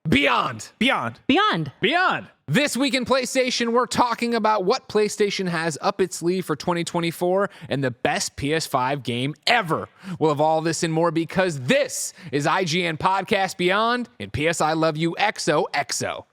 Beyond. This week in PlayStation, we're talking about what PlayStation has up its sleeve for 2024 and the best PS5 game ever. We'll have all this and more because this is IGN Podcast Beyond and PS I Love You XOXO.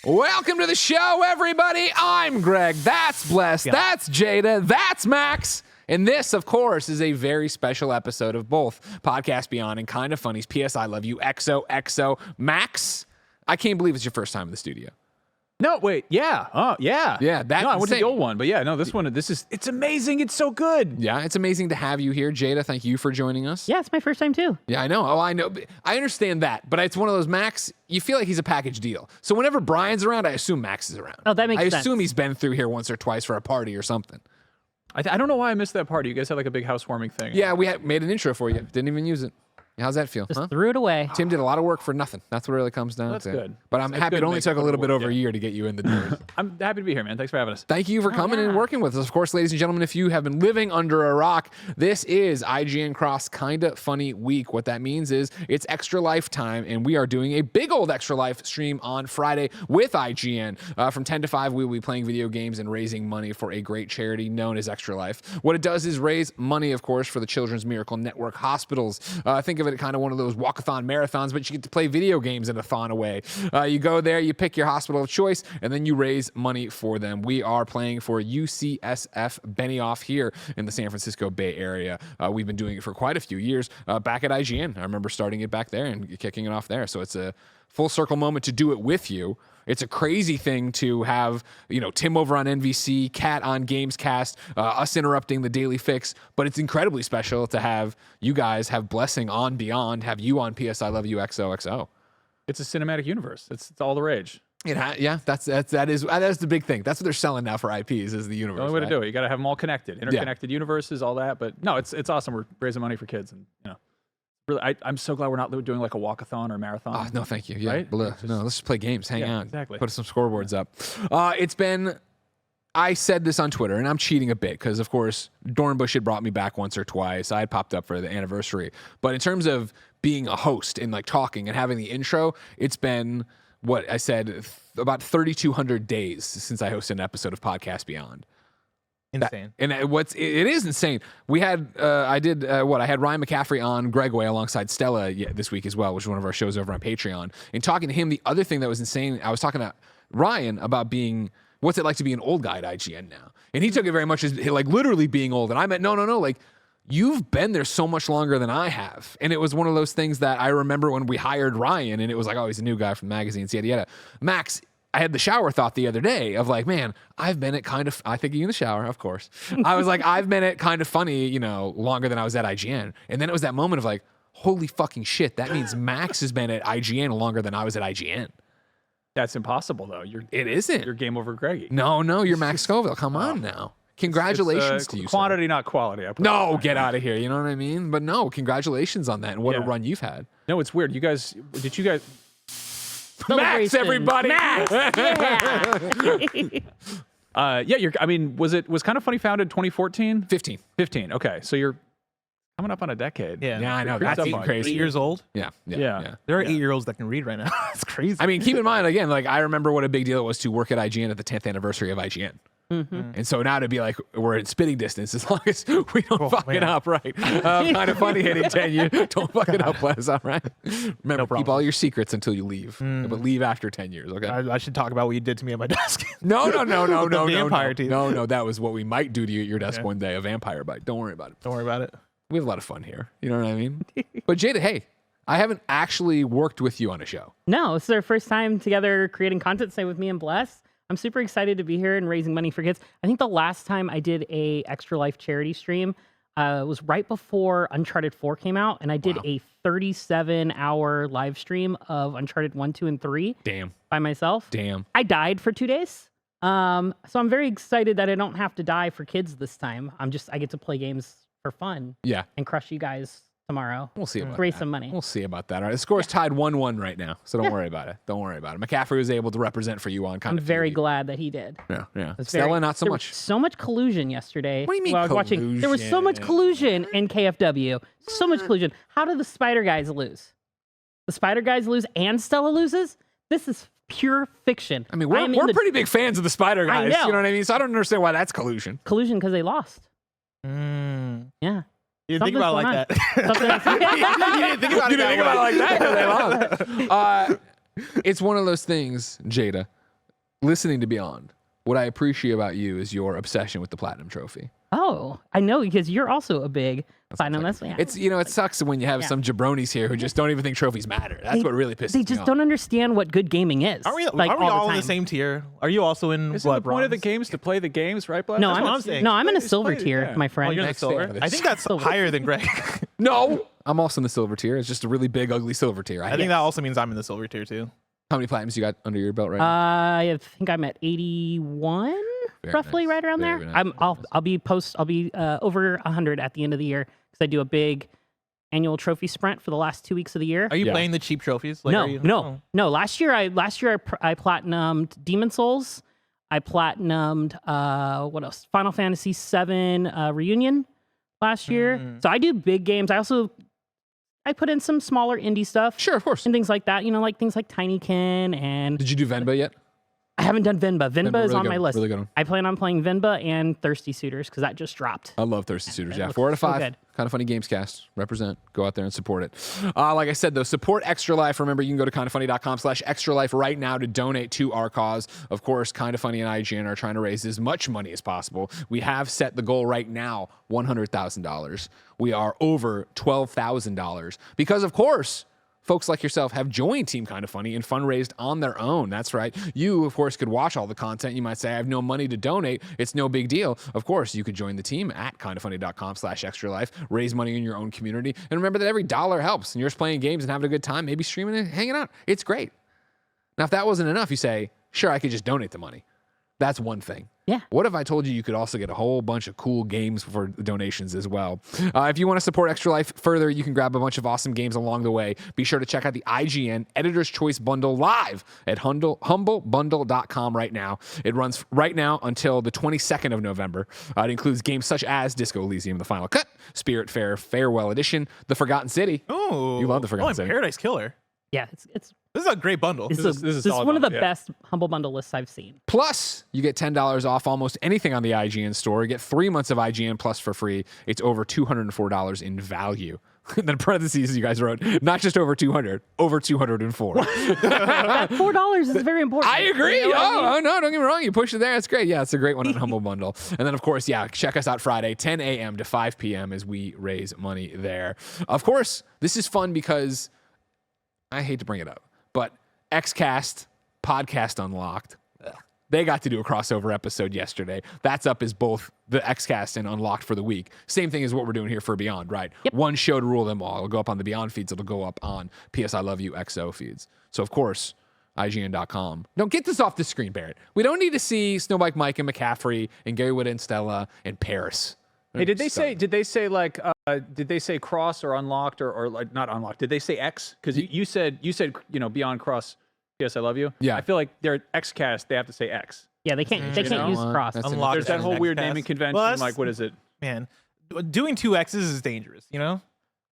Welcome to the show, everybody. I'm Greg. That's Bless. Yeah. That's Jada. That's Max. And this, of course, is a very special episode of both Podcast Beyond and KindaFunny's PS I Love You XOXO. Max, I can't believe it's your first time in the studio. No, wait, yeah. Oh, yeah. Yeah, that's no, I went to the old one, but yeah, no, it's amazing. It's so good. Yeah, it's amazing to have you here. Jada, thank you for joining us. Yeah, it's my first time too. Yeah, I know. Oh, I know. I understand that, but it's one of those, Max, you feel like he's a package deal. So whenever Brian's around, I assume Max is around. Oh, that makes sense. I assume he's been through here once or twice for a party or something. I don't know why I missed that party. You guys had like a big housewarming thing. Yeah, we made an intro for you. Didn't even use it. How's that feel? Just threw it away. Tim did a lot of work for nothing. That's what it really comes down to. That's good. But I'm happy it only took a little bit over a year to get you in the doors. I'm happy to be here, man. Thanks for having us. Thank you for coming and working with us. Of course, ladies and gentlemen, if you have been living under a rock, this is IGN Cross KindaFunny Week. What that means is it's Extra Life time, and we are doing a big old Extra Life stream on Friday with IGN. From 10 to 5, we will be playing video games and raising money for a great charity known as Extra Life. What it does is raise money, of course, for the Children's Miracle Network hospitals. Think of it kind of one of those walkathon marathons, but you get to play video games in a thon away. You go there, you pick your hospital of choice, and then you raise money for them. We are playing for UCSF Benioff here in the San Francisco Bay Area. We've been doing it for quite a few years back at IGN. I remember starting it back there and kicking it off there. So it's a full circle moment to do it with you. It's a crazy thing to have, Tim over on NVC, Kat on Gamescast, us interrupting the Daily Fix, but it's incredibly special to have you guys have Blessing on Beyond, have you on PS I Love You XOXO. It's a cinematic universe. It's all the rage. Yeah, that's the big thing. That's what they're selling now for IPs is the universe. The only way to do it. You got to have them all connected, interconnected universes, all that. But no, it's awesome. We're raising money for kids, and really, I'm so glad we're not doing like a walkathon or marathon. Oh, no, thank you. Yeah, right? No, let's just play games, hang out, exactly. Put some scoreboards up. I said this on Twitter, and I'm cheating a bit because, of course, Dornbush had brought me back once or twice. I had popped up for the anniversary. But in terms of being a host and like talking and having the intro, it's been what I said about 3,200 days since I hosted an episode of Podcast Beyond. Insane. It is insane. We had I had Ryan McCaffrey on Gregway alongside Stella this week as well, which is one of our shows over on Patreon. And talking to him, the other thing that was insane, I was talking to Ryan about what's it like to be an old guy at IGN now, and he took it very much as like literally being old. And I meant no, like you've been there so much longer than I have. And it was one of those things that I remember when we hired Ryan, and it was like, oh, he's a new guy from the magazines, yada yada. Max, I had the shower thought the other day of like, man, I've been at I think you in the shower, of course. I was like, I've been at KindaFunny, longer than I was at IGN. And then it was that moment of like, holy fucking shit, that means Max has been at IGN longer than I was at IGN. That's impossible, though. It isn't. You're game over Greggy. No, you're Max Scoville. Come on now. Congratulations to you. Quantity, not quality. No, get out of here. You know what I mean? But no, congratulations on that and what a run you've had. No, it's weird. Did you guys... Max, everybody! Max! Yeah! Was KindaFunny founded 2014? 15. Okay, so you're coming up on a decade. Yeah, I know. That's even crazy. 8 years old. Yeah. There are 8-year-olds that can read right now. It's crazy. I mean, keep in mind, again, like I remember what a big deal it was to work at IGN at the 10th anniversary of IGN. Mm-hmm. And so now to be like, we're in spitting distance as long as we don't fuck it up, right? KindaFunny hitting 10 years. Don't fuck it up, Les, all right? Remember, keep all your secrets until you leave. But leave after 10 years, okay? I should talk about what you did to me at my desk. No. Vampire teeth. No, that was what we might do to you at your desk one day, a vampire bite. Don't worry about it. Don't worry about it. We have a lot of fun here. You know what I mean? But Jada, hey, I haven't actually worked with you on a show. No, this is our first time together creating content, say with me and Bless. I'm super excited to be here and raising money for kids. I think the last time I did a Extra Life charity stream was right before Uncharted 4 came out, and I did a 37-hour live stream of Uncharted 1, 2, and 3. Damn. By myself. Damn. I died for 2 days. So I'm very excited that I don't have to die for kids this time. I get to play games for fun Yeah. and crush you guys tomorrow. We'll see about Raise that. some money. We'll see about that. All right. The score's tied 1-1 right now, so don't worry about it. Don't worry about it. McCaffrey was able to represent for you on kind I'm of very TV. glad that he did. Yeah. It's Stella, not so there much. was so much collusion yesterday. What do you mean while I was watching. There was so much collusion in KFW. So much collusion. How did the Spider Guys lose? The Spider Guys lose and Stella loses? This is pure fiction. I mean, we're pretty big fans of the Spider Guys. know. You know what I mean? So I don't understand why that's collusion. collusion because they lost. Yeah. You didn't think about it like that. Something You didn't think about You it didn't think about it like that 'cause they lost. It's one of those things, Jada. Listening to Beyond, what I appreciate about you is your obsession with the Platinum Trophy. Oh, I know because you're also a big Platinum fan. It's it sucks when you have some jabronis here who just don't even think trophies matter. That's what really pisses me They off. just don't understand what good gaming is. Are we like, all the in the same tier? Are you also in Isn't the point of the bronze? games to play the games, right, Bless? No, That's what I'm saying. no, I'm in a It's silver played, tier, yeah. my friend. Oh, you're in the Next silver. day. I think that's higher than Greg. No, I'm also in the silver tier. It's just a really big, ugly silver tier. I think that also means I'm in the silver tier too. How many platinums you got under your belt right now? I think I'm at 81, Very roughly nice. right around Very there. nice. I'll be over 100 at the end of the year because I do a big annual trophy sprint for the last 2 weeks of the year. Are you Yeah. playing the cheap trophies? Like, No, are you, no. Last year I platinumed Demon Souls. I platinumed what else? Final Fantasy VII Reunion last year. So I do big games. I put in some smaller indie stuff. Sure, of course. And things like that. Like things like Tinykin and Did you do Venba yet? I haven't done Venba. Venba is really on good my one, list. really good one. I plan on playing Venba and Thirsty Suitors because that just dropped. I love Thirsty Suitors. it Yeah, looks 4 out of so 5. good. Kind of Funny Gamescast. Represent. Go out there and support it. Like I said, though, support Extra Life. Remember, you can go to kindafunny.com/extra life right now to donate to our cause. Of course, Kinda Funny and IGN are trying to raise as much money as possible. We have set the goal right now, $100,000. We are over $12,000 because, of course, folks like yourself have joined Team Kinda Funny and fundraised on their own. That's right. You, of course, could watch all the content. You might say, I have no money to donate. It's no big deal. Of course, you could join the team at kindafunny.com/extra life, raise money in your own community. And remember that every dollar helps. And you're just playing games and having a good time, maybe streaming and hanging out. It's great. Now, if that wasn't enough, you say, sure, I could just donate the money. That's one thing. Yeah. What if I told you could also get a whole bunch of cool games for donations as well? If you want to support Extra Life further, you can grab a bunch of awesome games along the way. Be sure to check out the IGN Editor's Choice Bundle live at humblebundle.com right now. It runs right now until the 22nd of November. It includes games such as Disco Elysium, The Final Cut, Spiritfarer Farewell Edition, The Forgotten City. Oh, You love The Forgotten City. Paradise Killer. Yeah, it's This is a great bundle. this is is solid one of the bundle, yeah. best Humble Bundle lists I've seen. Plus, you get $10 off almost anything on the IGN store. You get 3 months of IGN Plus for free. It's over $204 in value. And then parentheses, you guys wrote, not just over 200, over 204. That $4 is very important. I agree. You know what I mean? Oh, no, don't get me wrong. You push it there. It's great. Yeah, it's a great one on Humble Bundle. And then, of course, yeah, check us out Friday, 10 a.m. to 5 p.m. as we raise money there. Of course, this is fun because I hate to bring it up, but XCast Podcast Unlocked, they got to do a crossover episode yesterday. That's up as both the XCast and Unlocked for the week. Same thing as what we're doing here for Beyond, right? Yep. One show to rule them all. It'll go up on the Beyond feeds. It'll go up on PS I Love You XO feeds. So, of course, IGN.com. Don't get this off the screen, Barrett. We don't need to see Snowbike Mike and McCaffrey and Gary Wood and Stella and Paris. Hey, did they say cross or unlocked or like not unlocked? Did they say X? Because you said Beyond Cross. PS I Love You. Yeah. I feel like they're XCast. They have to say X. Yeah, they can't use cross. That's Unlocked There's that as whole an weird XCast. naming convention. Well, that's- like what is it? Man, doing 2 X's is dangerous, you know?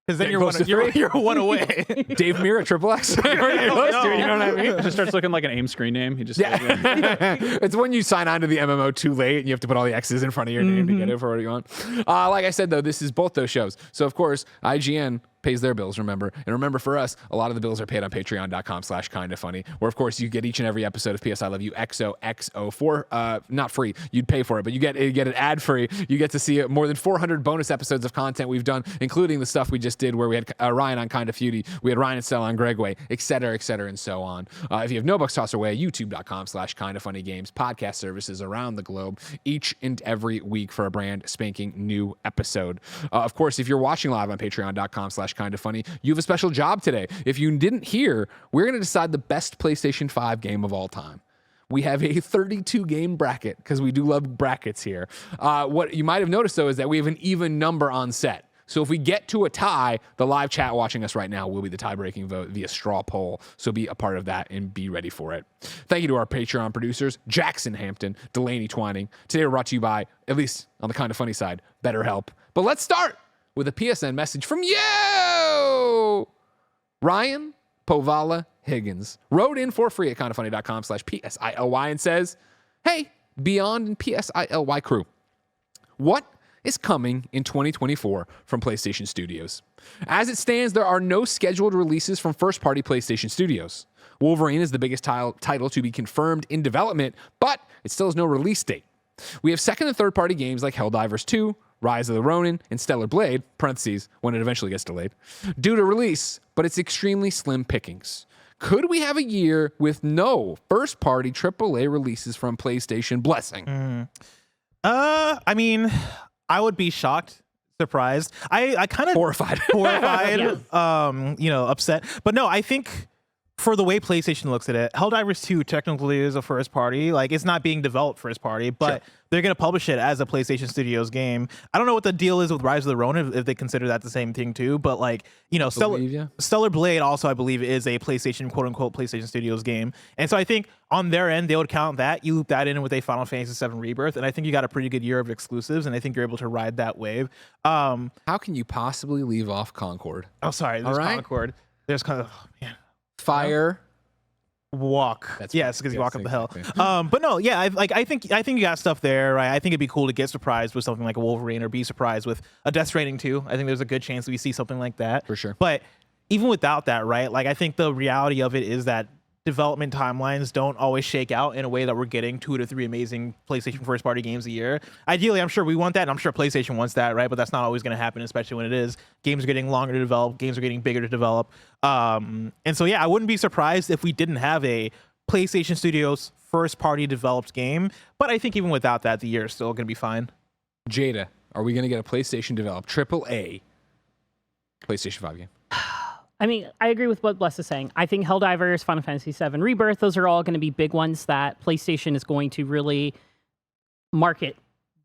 Because then It you're goes to three. you're one away. Dave Mirra, Triple X. Close to it, you know what I mean? It just starts looking like an AIM screen name. You just It's when you sign on to the MMO too late and you have to put all the X's in front of your name to get it for what you want. Like I said, though, this is both those shows. So, of course, IGN pays their bills, remember. And remember, for us, a lot of the bills are paid on patreon.com/kindafunny, where, of course, you get each and every episode of PS I Love You XOXO for, not free. You'd pay for it, but you get it ad-free. You get to see more than 400 bonus episodes of content we've done, including the stuff we just did where we had Ryan on Kinda Feudy, we had Ryan and Stella on Gregway, et cetera, and so on. If you have no bucks tossed away, youtube.com/kindafunnygames, podcast services around the globe each and every week for a brand spanking new episode. Of course, if you're watching live on patreon.com/kindafunny, you have a special job today. If you didn't hear, we're going to decide the best PlayStation 5 game of all time. we have a 32 game bracket because we do love brackets here. What you might have noticed, though, is that we have an even number on set. So if we get to a tie, the live chat watching us right now will be the tie-breaking vote via straw poll. So be a part of that and be ready for it. Thank you to our Patreon producers, Jackson Hampton, Delaney Twining. Today we're brought to you by, at least on the Kinda Funny side, BetterHelp. But let's start with a PSN message from you! Ryan Powala Higgins wrote in for free at kindafunny.com/PSILY and says, "Hey, Beyond and PSILY crew, what is coming in 2024 from PlayStation Studios? As it stands, there are no scheduled releases from first-party PlayStation Studios. Wolverine is the biggest title to be confirmed in development, but it still has no release date. We have second and third-party games like Helldivers 2, Rise of the Ronin, and Stellar Blade, parentheses, when it eventually gets delayed, due to release, but it's extremely slim pickings. Could we have a year with no first-party AAA releases from PlayStation? Blessing." I mean, I would be shocked, surprised. I kind of Horrified. Upset. But no, I think for the way PlayStation looks at it, Helldivers 2 technically is a first party. Like, it's not being developed first party, but they're going to publish it as a PlayStation Studios game. I don't know what the deal is with Rise of the Ronin, if they consider that the same thing too, but like, Stellar Blade also, I believe, is a PlayStation, quote unquote, PlayStation Studios game. And so I think on their end, they would count that. You loop that in with a Final Fantasy VII Rebirth, and I think you got a pretty good year of exclusives, and I think you're able to ride that wave. How can you possibly leave off Concord? Oh, sorry. There's Concord. There's Fire. Walk. Yes, because you walk up the hill. But no, yeah, I think you got stuff there, right? I think it'd be cool to get surprised with something like a Wolverine, or be surprised with a Death Stranding 2. I think there's a good chance that we see something like that. For sure. But even without that, right? Like, I think the reality of it is that development timelines don't always shake out in a way that we're getting 2 to 3 amazing PlayStation first party games a year. Ideally, I'm sure we want that, and I'm sure PlayStation wants that, right? But that's not always going to happen, especially when it is. Games are getting longer to develop, games are getting bigger to develop. And so, yeah, I wouldn't be surprised if we didn't have a PlayStation Studios first party developed game. But I think even without that, the year is still going to be fine. Jada, are we going to get a PlayStation developed AAA PlayStation 5 game? I mean, I agree with what Bless is saying. I think Helldivers, Final Fantasy VII Rebirth, those are all going to be big ones that PlayStation is going to really market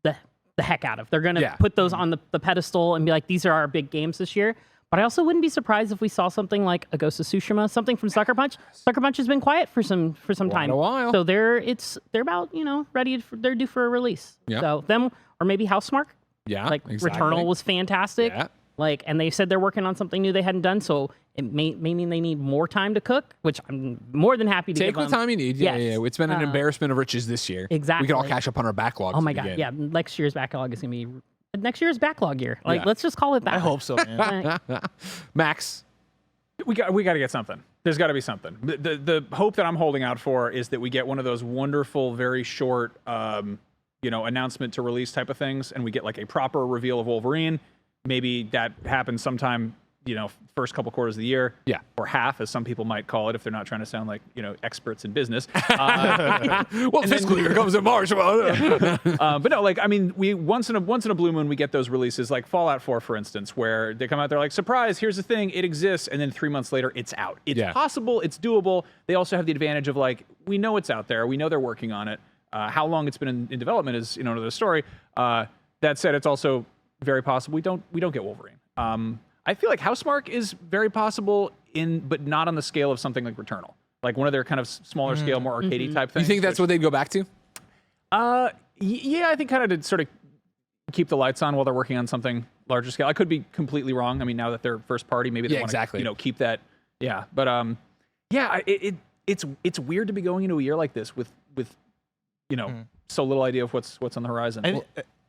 the heck out of. They're going to put those on the pedestal and be like, these are our big games this year. But I also wouldn't be surprised if we saw something like a Ghost of Tsushima, something from Sucker Punch. Sucker Punch has been quiet for some time. A while. So they're about, ready. They're due for a release. Yeah. So them, or maybe Housemarque. Yeah, like exactly. Returnal was fantastic. Yeah. Like, and they said they're working on something new they hadn't done, so it may mean they need more time to cook, which I'm more than happy to take give the them. time you need. Yeah. It's been an embarrassment of riches this year. Exactly. We could all catch up on our backlog. Oh my god, yeah. Next year's backlog is gonna be next year's backlog year. Like, let's just call it that. I hope so, man. Max, We got to get something. There's got to be something. The hope that I'm holding out for is that we get one of those wonderful, very short, announcement to release type of things, and we get like a proper reveal of Wolverine. Maybe that happens sometime, first couple quarters of the year. Yeah. Or half, as some people might call it, if they're not trying to sound like, experts in business. Fiscal year comes in March. But no, like, I mean, we once in a blue moon, we get those releases, like Fallout 4, for instance, where they come out, they're like, surprise, here's the thing, it exists, and then 3 months later, it's out. It's possible, it's doable. They also have the advantage of, like, we know it's out there, we know they're working on it. How long it's been in development is, another story. That said, it's also very possible we don't get Wolverine. I feel like Housemarque is very possible but not on the scale of something like Returnal, like one of their kind of smaller scale, more arcadey type things. You think that's what they'd go back to? Yeah, I think kind of to sort of keep the lights on while they're working on something larger scale. I could be completely wrong. I mean, now that they're first party, maybe they want to keep that. Yeah, but it's weird to be going into a year like this with so little idea of what's on the horizon.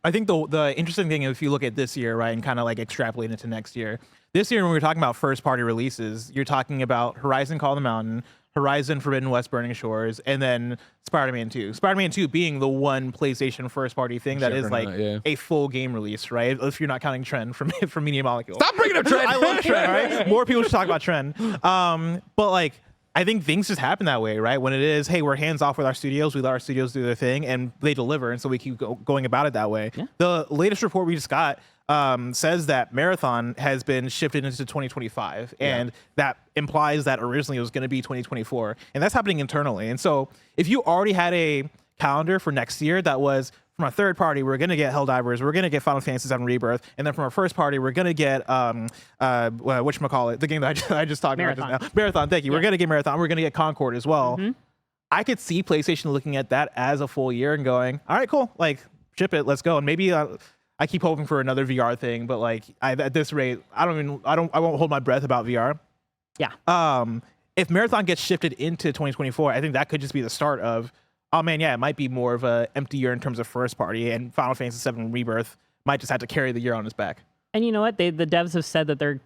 I think the interesting thing, if you look at this year, right, and kind of like extrapolate into next year, this year when we're talking about first party releases, you're talking about Horizon Call of the Mountain, Horizon Forbidden West Burning Shores, and then Spider-Man 2. Spider-Man 2 being the one PlayStation first party thing that is like a full game release, right? If you're not counting Trend from Media Molecule. Stop bringing up Trend. I love Trend, right? More people should talk about Trend. But like, I think things just happen that way, right? When it is, hey, we're hands off with our studios, we let our studios do their thing, and they deliver, and so we keep going about it that way. Yeah. The latest report we just got, says that Marathon has been shifted into 2025, and that implies that originally it was going to be 2024, and that's happening internally. And so if you already had a calendar for next year that was from a third party, we're going to get Helldivers, we're going to get Final Fantasy VII Rebirth, and then from our first party, we're going to get whatchamacallit, the game that I just talked about just now. Marathon, thank you. We're going to get Marathon, we're going to get Concord as well. I could see PlayStation looking at that as a full year and going, all right, cool, like ship it, let's go. And maybe I keep hoping for another VR thing, but like at this rate, I won't hold my breath about VR. Yeah. If Marathon gets shifted into 2024, I think that could just be the start of, oh man, yeah, it might be more of a empty year in terms of first party, and Final Fantasy VII Rebirth might just have to carry the year on its back. And you know what? The devs have said that they're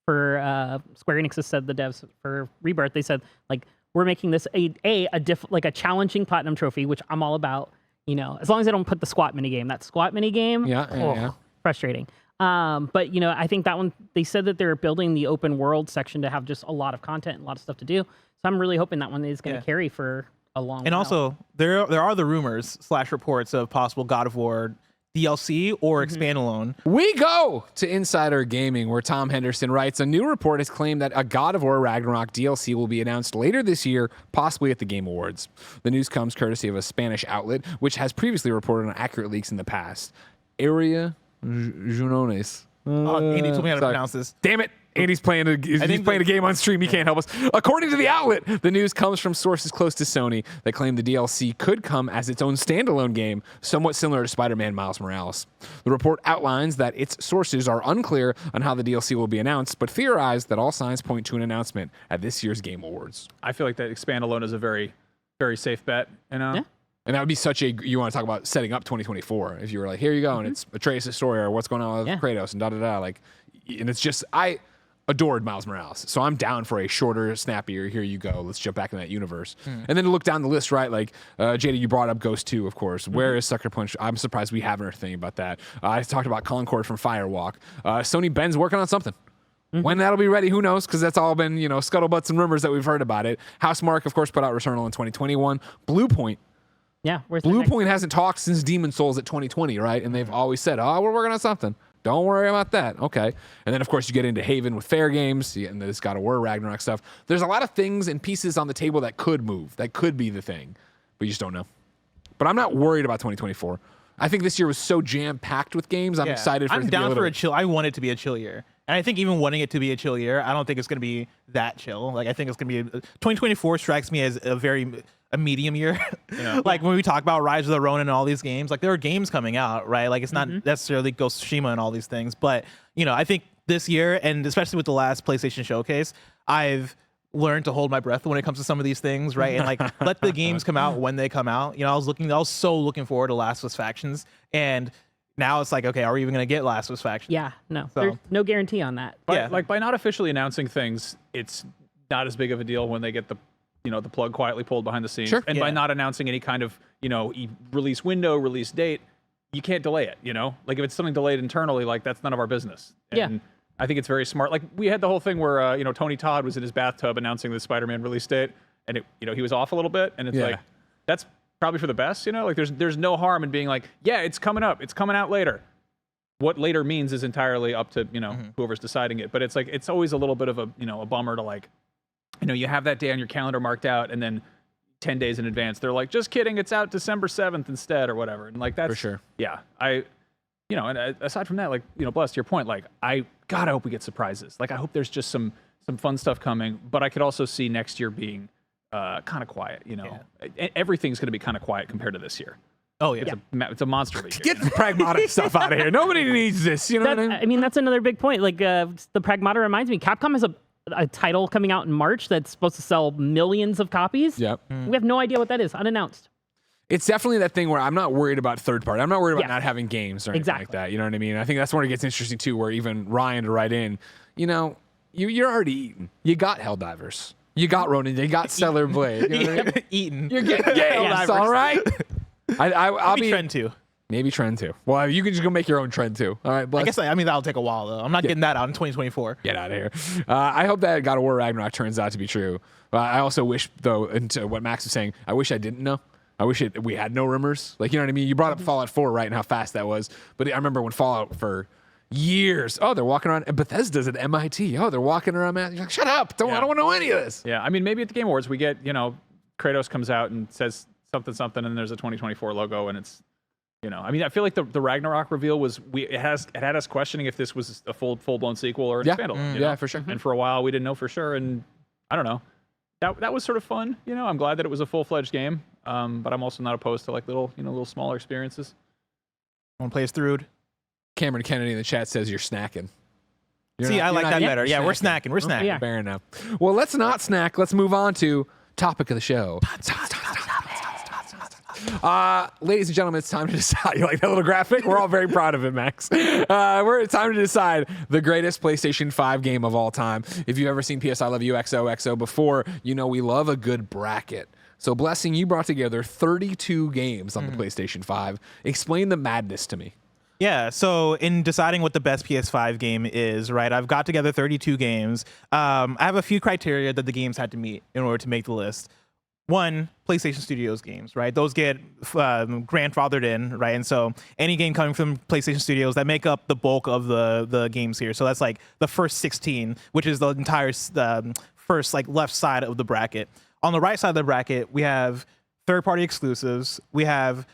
Square Enix has said, the devs for Rebirth, they said like, we're making this a challenging platinum trophy, which I'm all about. You know, as long as they don't put the squat minigame. That squat minigame, frustrating. But you know, I think that one, they said that they're building the open world section to have just a lot of content and a lot of stuff to do. So I'm really hoping that one is going to carry for a long while. And also, there are the rumors / reports of possible God of War DLC or expand alone. We go to Insider Gaming, where Tom Henderson writes, a new report has claimed that a God of War Ragnarok DLC will be announced later this year, possibly at the Game Awards. The news comes courtesy of a Spanish outlet, which has previously reported on accurate leaks in the past. Area Junones. Andy told me how to pronounce this. Damn it. Andy's playing a game on stream. He can't help us. According to the outlet, the news comes from sources close to Sony that claim the DLC could come as its own standalone game, somewhat similar to Spider-Man Miles Morales. The report outlines that its sources are unclear on how the DLC will be announced, but theorize that all signs point to an announcement at this year's Game Awards. I feel like that expand alone is a very, very safe bet. You know? Yeah. And that would be you want to talk about setting up 2024. If you were like, here you go, and it's Atreus' story, or what's going on with Kratos, and da-da-da. Like, and it's just, I adored Miles Morales. So I'm down for a shorter, snappier, here you go, let's jump back in that universe. And then to look down the list, right, like, Jada, you brought up Ghost 2, of course. Where is Sucker Punch? I'm surprised we haven't heard anything about that. I talked about Concord from Firewalk. Sony Ben's working on something. When that'll be ready, who knows? Because that's all been, scuttlebutts and rumors that we've heard about it. Housemarque, of course, put out Returnal in 2021. Bluepoint. Yeah, Bluepoint hasn't talked since Demon Souls at 2020, right? And they've always said, oh, we're working on something. Don't worry about that. Okay. And then, of course, you get into Haven with Fair Games, and this God of War Ragnarok stuff. There's a lot of things and pieces on the table that could move. That could be the thing. But you just don't know. But I'm not worried about 2024. I think this year was so jam-packed with games. I'm excited for it to be down for a chill. I want it to be a chill year. And I think even wanting it to be a chill year, I don't think it's going to be that chill. Like, I think it's going to be 2024 strikes me as a medium year. Like when we talk about Rise of the Ronin and all these games, like there are games coming out, right? Like it's not necessarily Ghost of Tsushima and all these things, but I think this year, and especially with the last PlayStation Showcase, I've learned to hold my breath when it comes to some of these things, right? And like let the games come out when they come out. I was so looking forward to Last of Us Factions, and now it's like, okay, are we even going to get Last of Us Factions? Yeah, no. There's no guarantee on that. But like by not officially announcing things, it's not as big of a deal when they get the plug quietly pulled behind the scenes. Sure. And by not announcing any kind of, release window, release date, you can't delay it, Like if it's something delayed internally, like that's none of our business. And I think it's very smart. Like we had the whole thing where, Tony Todd was in his bathtub announcing the Spider-Man release date, and he was off a little bit, and it's like, that's probably for the best, Like there's no harm in being like, yeah, it's coming up, it's coming out later. What later means is entirely up to, whoever's deciding it. But it's like, it's always a little bit of a, a bummer to like, you have that day on your calendar marked out, and then 10 days in advance, they're like, just kidding, it's out December 7th instead, or whatever. And like, that's for sure. Yeah. And aside from that, like, Bless, to your point, like, I hope we get surprises. Like, I hope there's just some fun stuff coming, but I could also see next year being kind of quiet, Everything's going to be kind of quiet compared to this year. Oh, yeah. It's a monster league. Get the pragmatic stuff out of here. Nobody needs this, what I mean? I mean, that's another big point. Like, the pragmata reminds me, Capcom has a title coming out in March that's supposed to sell millions of copies. Yep. We have no idea what that is, unannounced. It's definitely that thing where I'm not worried about third party. I'm not worried about not having games or anything like that. You know what I mean? I think that's where it gets interesting too, where even Ryan to write in, you're already eaten. You got Helldivers. You got Ronin. You got Stellar Blade. You know what I mean? Eaten. You're getting games, all right? I'll be Trend 2. Maybe Trend 2. Well, you can just go make your own Trend 2. All right, Bless. I guess that'll take a while though. I'm not getting that out in 2024. Get out of here. I hope that God of War Ragnarok turns out to be true. I also wish, though, into what Max was saying, I wish I didn't know. I wish we had no rumors. Like, you know what I mean? You brought up Fallout 4, right, and how fast that was. But I remember when Fallout for, years. Oh, they're walking around. Bethesda's at MIT. Oh, they're walking around. You're like, shut up. I don't want to know any of this. Yeah, I mean, maybe at the Game Awards we get, Kratos comes out and says something, and there's a 2024 logo, and it's, I mean, I feel like the Ragnarok reveal was it had us questioning if this was a full-blown sequel or an expandable. Yeah, for sure. And for a while we didn't know for sure, and I don't know. That was sort of fun. I'm glad that it was a full-fledged game, but I'm also not opposed to like little smaller experiences. Want to play as Thrude? Cameron Kennedy in the chat says you're snacking. I like that better. Yeah, we're snacking. We're snacking. Yeah. Fair enough. Well, let's not snack. Let's move on to topic of the show. Ladies and gentlemen, it's time to decide. You like that little graphic? We're all very proud of it, Max. It's time to decide the greatest PlayStation 5 game of all time. If you've ever seen PS I Love You XOXO before, you know we love a good bracket. So, Blessing, you brought together 32 games on the PlayStation 5. Explain the madness to me. Yeah, so in deciding what the best PS5 game is, right, I've got together 32 games. I have a few criteria that the games had to meet in order to make the list. One, PlayStation Studios games, right? Those get grandfathered in, right? And so any game coming from PlayStation Studios that make up the bulk of the games here. So that's like the first 16, which is the entire first like left side of the bracket. On the right side of the bracket, we have third-party exclusives. We have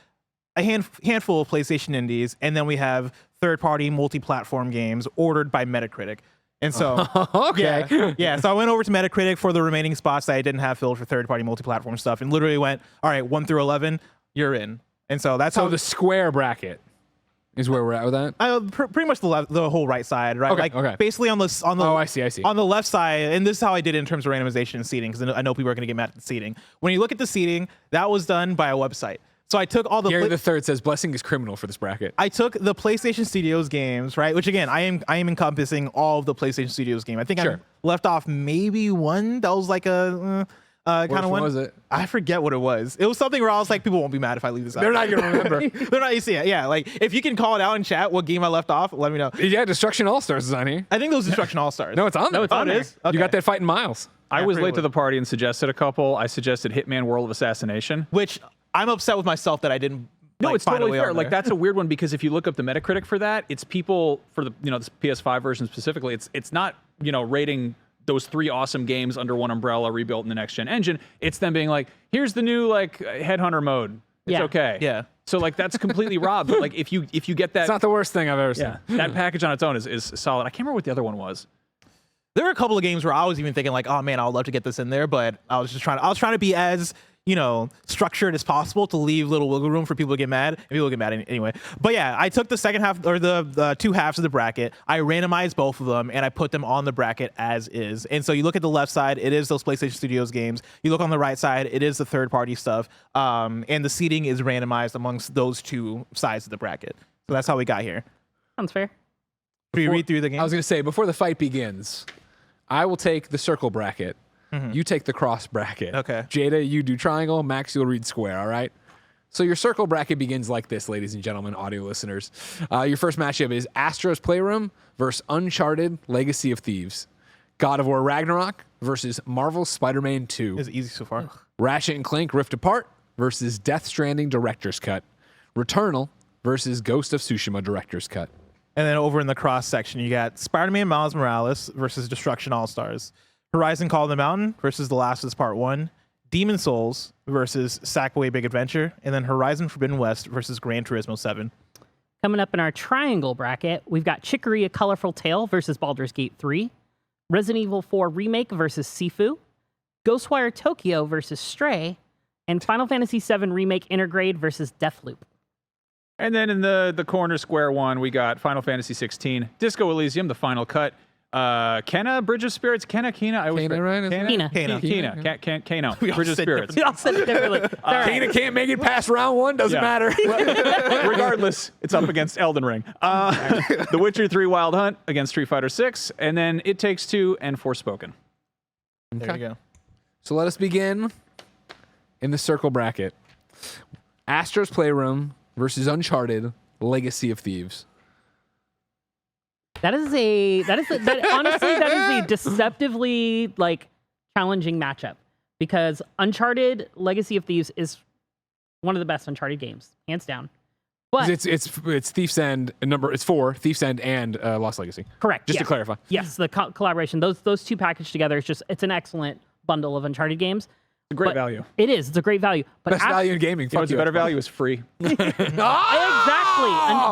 a handful of PlayStation indies, and then we have third-party multi-platform games ordered by Metacritic. And so, Okay. yeah. So I went over to Metacritic for the remaining spots that I didn't have filled for third-party multi-platform stuff, and literally went, all right, 1 through 11, you're in. And so that's how the square bracket is where we're at with that. Pretty much the whole right side, right? Okay. Basically on the Oh, I see. on the left side, and this is how I did it in terms of randomization and seating, because I know people are going to get mad at the seating. When you look at the seating, that was done by a website. So I took all the Gary the Third says Blessing is criminal for this bracket. I took the PlayStation Studios games, right? Which again, I am encompassing all of the PlayStation Studios game. I think I left off maybe one that was like a kind of one. Was it? I forget what it was. It was something where I was like, people won't be mad if I leave this out. They're not gonna remember. They're not. You see it? Yeah. Like if you can call it out in chat, what game I left off, let me know. Yeah, Destruction All Stars is on here. I think it was Destruction All Stars. No, it's on there. No, it's on it there. is? Okay. You got that fighting Miles. I was pretty late to the party and suggested a couple. I suggested Hitman World of Assassination. Which I'm upset with myself that I didn't. No, it's find a totally way fair. on Like there. that's a weird one because if you look up the Metacritic for that, it's people for the this PS5 version specifically. It's not rating those 3 awesome games under one umbrella rebuilt in the next gen engine. It's them being like, here's the new like headhunter mode. It's okay. Yeah. So like that's completely robbed. But like if you get that, It's not the worst thing I've ever seen. that package on its own is solid. I can't remember what the other one was. There were a couple of games where I was even thinking like, oh man, I would love to get this in there, but I was trying to be as structured as possible to leave little wiggle room for people to get mad. And people get mad anyway. But yeah, I took the second half or the 2 halves of the bracket. I randomized both of them and I put them on the bracket as is. And so you look at the left side, it is those PlayStation Studios games. You look on the right side, it is the third party stuff. And the seating is randomized amongst those 2 sides of the bracket. So that's how we got here. Sounds fair. Should we read through the game? I was going to say, before the fight begins, I will take the circle bracket. You take the cross bracket. Okay. Jada, you do triangle. Max, you'll read square, all right? So your circle bracket begins like this, ladies and gentlemen, audio listeners. Your first matchup is Astro's Playroom versus Uncharted Legacy of Thieves. God of War Ragnarok versus Marvel's Spider-Man 2. It's easy so far. Ratchet and Clank Rift Apart versus Death Stranding Director's Cut. Returnal versus Ghost of Tsushima Director's Cut. And then over in the cross section, you got Spider-Man Miles Morales versus Destruction All-Stars. Horizon Call of the Mountain versus The Last of Us Part 1. Demon Souls versus Sackboy Big Adventure. And then Horizon Forbidden West versus Gran Turismo 7. Coming up in our triangle bracket, we've got Chicory: A Colorful Tale versus Baldur's Gate 3. Resident Evil 4 Remake versus Sifu. Ghostwire Tokyo versus Stray. And Final Fantasy VII Remake Intergrade versus Deathloop. And then in the corner square one, we got Final Fantasy 16, Disco Elysium, the final cut. Kena, Bridge of Spirits, Kena, I always Kena, right? Kena, We all Bridge of said Spirits. We all said it differently. It's all right. Kena can't make it past round 1, doesn't Yeah. matter. Regardless, it's up against Elden Ring. The Witcher 3 Wild Hunt against Street Fighter 6, and then It Takes Two and Forspoken. There you go. So let us begin in the circle bracket. Astro's Playroom versus Uncharted Legacy of Thieves. Honestly, that is a deceptively challenging matchup because Uncharted Legacy of Thieves is one of the best Uncharted games, hands down. But It's Thief's End it's 4 Thief's End and Lost Legacy. correct. Just to yes. clarify. Yes, the collaboration. Those two packaged together is it's an excellent bundle of Uncharted games. a great But value. It is. It's a great value. But Best value in gaming. You know Fuck what's a you, better Xbox. value is free. Exactly.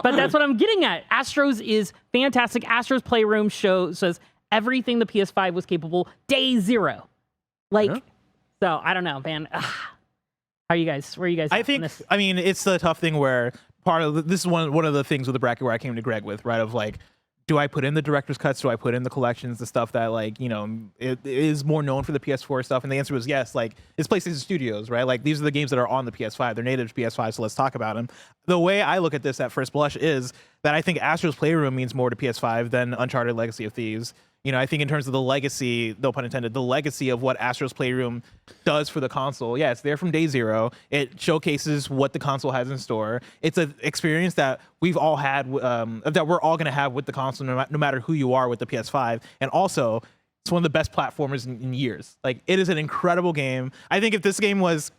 But that's what I'm getting at. Astros is fantastic. Astros Playroom says everything the PS5 was capable day zero. Like, so I don't know, man. How are you guys? Where are you guys? I at on think, this? I mean, it's the tough thing where this is one of the things with the bracket where I came to Greg with, right? Of like, do I put in the director's cuts? Do I put in the collections, the stuff that like, it is more known for the PS4 stuff? And the answer was yes. Like, it's PlayStation Studios, right? Like, these are the games that are on the PS5. They're native to PS5, so let's talk about them. The way I look at this at first blush is that I think Astro's Playroom means more to PS5 than Uncharted Legacy of Thieves. I think in terms of the legacy, no pun intended, the legacy of what Astro's Playroom does for the console. Yeah, it's there from day zero. It showcases what the console has in store. It's an experience that we've all had, that we're all going to have with the console, no matter who you are with the PS5. And also, it's one of the best platformers in years. Like, it is an incredible game. I think if this game was,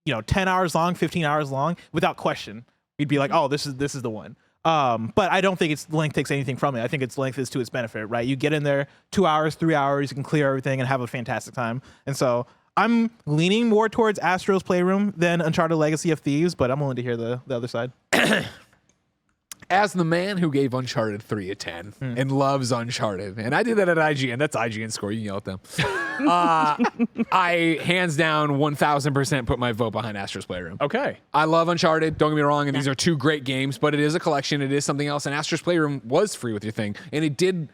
10 hours long, 15 hours long, without question, we'd be like, oh, this is the one. But I don't think its length takes anything from it. I think its length is to its benefit, right? You get in there 2 hours, 3 hours, you can clear everything and have a fantastic time. And so I'm leaning more towards Astro's Playroom than Uncharted Legacy of Thieves, but I'm willing to hear the other side. As the man who gave Uncharted 3 a 10 and loves Uncharted, and I did that at IGN. That's IGN score. You can yell at them. I hands down 1,000% put my vote behind Astro's Playroom. Okay. I love Uncharted. Don't get me wrong, and these are two great games, but it is a collection. It is something else. And Astro's Playroom was free with your thing, and it did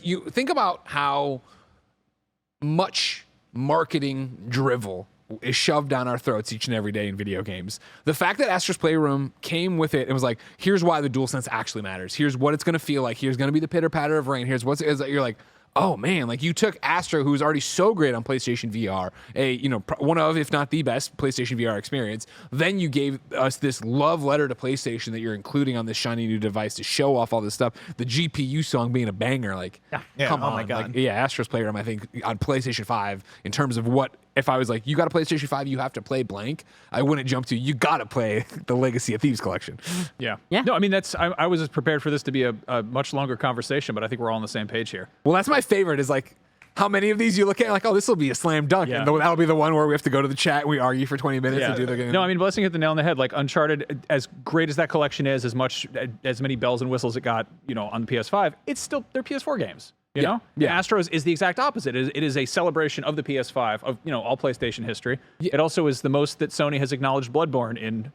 you think about how much marketing drivel is shoved down our throats each and every day in video games. The fact that Astro's Playroom came with it and was like, here's why the DualSense actually matters. Here's what it's going to feel like. Here's going to be the pitter patter of rain. Here's you're like, oh man, like you took Astro, who's already so great on PlayStation VR, one of, if not the best PlayStation VR experience. Then you gave us this love letter to PlayStation that you're including on this shiny new device to show off all this stuff. The GPU song being a banger, like, come on. Oh my God. Like, Astro's Playroom, I think on PlayStation 5, in terms of what, if I was like, you got a PlayStation 5, you have to play blank, I wouldn't jump to, you got to play the Legacy of Thieves collection. Yeah. Yeah. No, I mean, I was prepared for this to be a much longer conversation, but I think we're all on the same page here. Well, that's my favorite is like, how many of these you look at like, oh, this will be a slam dunk. Yeah. And that'll be the one where we have to go to the chat and we argue for 20 minutes and do the game. No, I mean, Blessing hit the nail on the head. Like Uncharted, as great as that collection is, as many bells and whistles it got, on the PS5, it's still, they're PS4 games. You know? Yeah. Astros is the exact opposite. It is a celebration of the PS5, of all PlayStation history. Yeah. It also is the most that Sony has acknowledged Bloodborne in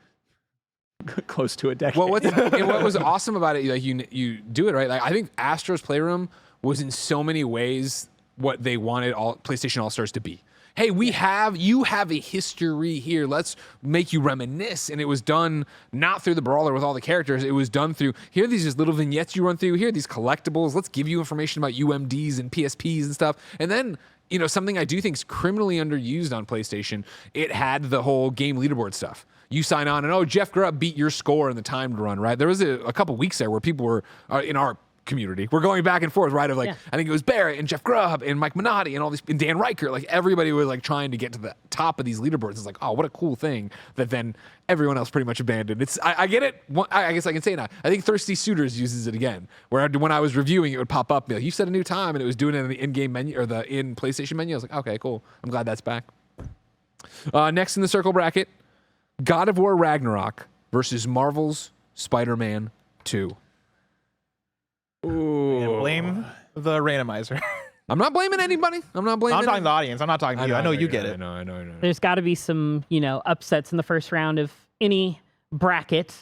close to a decade. Well, what was awesome about it, like you do it right. Like I think Astro's Playroom was in so many ways what they wanted PlayStation All-Stars to be. Hey, you have a history here. Let's make you reminisce. And it was done not through the brawler with all the characters. It was done through, here are these just little vignettes you run through. Here are these collectibles. Let's give you information about UMDs and PSPs and stuff. And then, something I do think is criminally underused on PlayStation, it had the whole game leaderboard stuff. You sign on and, Jeff Grubb beat your score in the timed run, right? There was a couple weeks there where people were in our community. We're going back and forth, right? Of I think it was Barrett and Jeff Grubb and Mike Minotti and all these, and Dan Reichert. Like everybody was like trying to get to the top of these leaderboards. It's like, oh, what a cool thing that then everyone else pretty much abandoned. I get it. I guess I can say now. I think Thirsty Suitors uses it again, where when I was reviewing, it would pop up. You set a new time, and it was doing it in the in-game menu or the in PlayStation menu. I was like, okay, cool. I'm glad that's back. Next in the circle bracket, God of War Ragnarok versus Marvel's Spider-Man 2. Ooh. Blame the randomizer. I'm not blaming anybody. I'm not talking to the audience. I'm not talking to you. I know you get it. I know. There's got to be some, upsets in the first round of any bracket.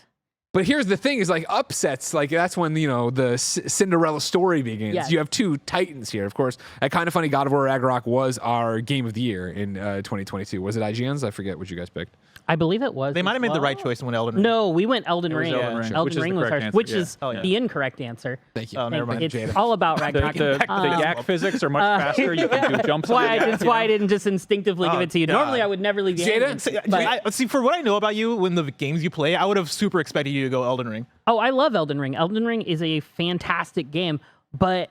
But here's the thing: is like upsets. Like that's when the Cinderella story begins. Yes. You have two titans here, of course. At KindaFunny, God of War Ragnarok was our game of the year in 2022. Was it IGN's? I forget what you guys picked. I believe it was. They might have made the right choice and went Elden Ring. No, we went Elden Ring. Elden Ring was ours, which is the incorrect answer. Thank you. Oh, never mind. It's Jada. all about Ragnarok. The yak physics are much faster. You can do jumps. That's why I didn't just instinctively give it to you. God. Normally, I would never leave the Jada, See, for what I know about you, when the games you play, I would have super expected you to go Elden Ring. Oh, I love Elden Ring. Elden Ring is a fantastic game, but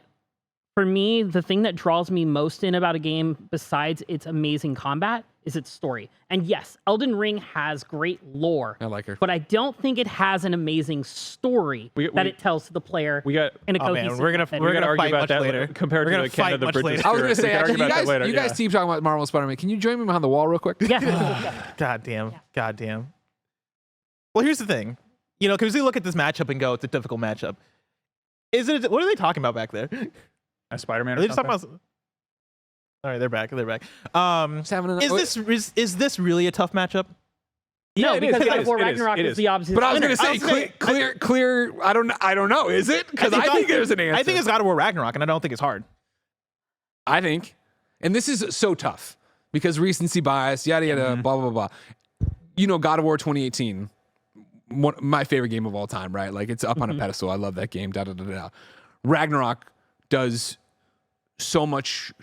for me, the thing that draws me most in about a game, besides its amazing combat, is its story. And yes, Elden Ring has great lore. I like her. But I don't think it has an amazing story that it tells to the player in a cohesive we're gonna argue fight about much that later. compared to the Canada the Bridge. I was going to say, actually, you guys keep talking about Marvel Spider-Man. Can you join me behind the wall real quick? Yeah. Goddamn. Well, here's the thing. Because we look at this matchup and go, it's a difficult matchup. What are they talking about back there? Spider-Man. Are they just talking about? All right, they're back. Is this really a tough matchup? No, it because is, God of War it is, Ragnarok it is is. the opposite. But I was winner. going to say, clear. I don't know. Is it? Because I think there's an answer. I think it's God of War Ragnarok, and I don't think it's hard. I think, and this is so tough because recency bias, yada yada, blah blah blah. God of War 2018, my favorite game of all time, right? Like it's up on a pedestal. I love that game. Da da da da. Ragnarok does so much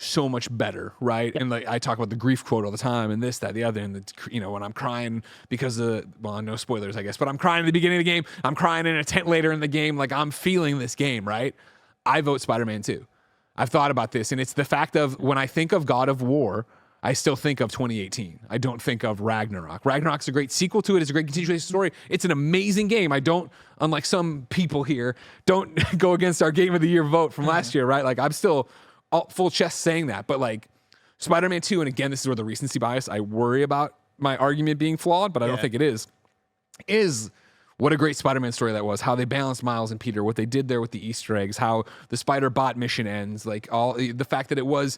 better, right? And like I talk about the grief quote all the time, and this, that, the other, and when I'm crying because of no spoilers, I guess, but I'm crying at the beginning of the game. I'm crying in a tent later in the game. Like I'm feeling this game, right? I vote Spider-Man 2. I've thought about this, and it's the fact of when I think of God of War, I still think of 2018. I don't think of Ragnarok. Ragnarok's a great sequel to it. It's a great continuation story. It's an amazing game. I don't, unlike some people here, don't go against our Game of the Year vote from last year, right? Like I'm still full chest saying that, but like Spider-Man 2, and again, this is where the recency bias, I worry about my argument being flawed, but I don't think it is what a great Spider-Man story that was, how they balanced Miles and Peter, what they did there with the Easter eggs, how the Spider-Bot mission ends, like all the fact that it was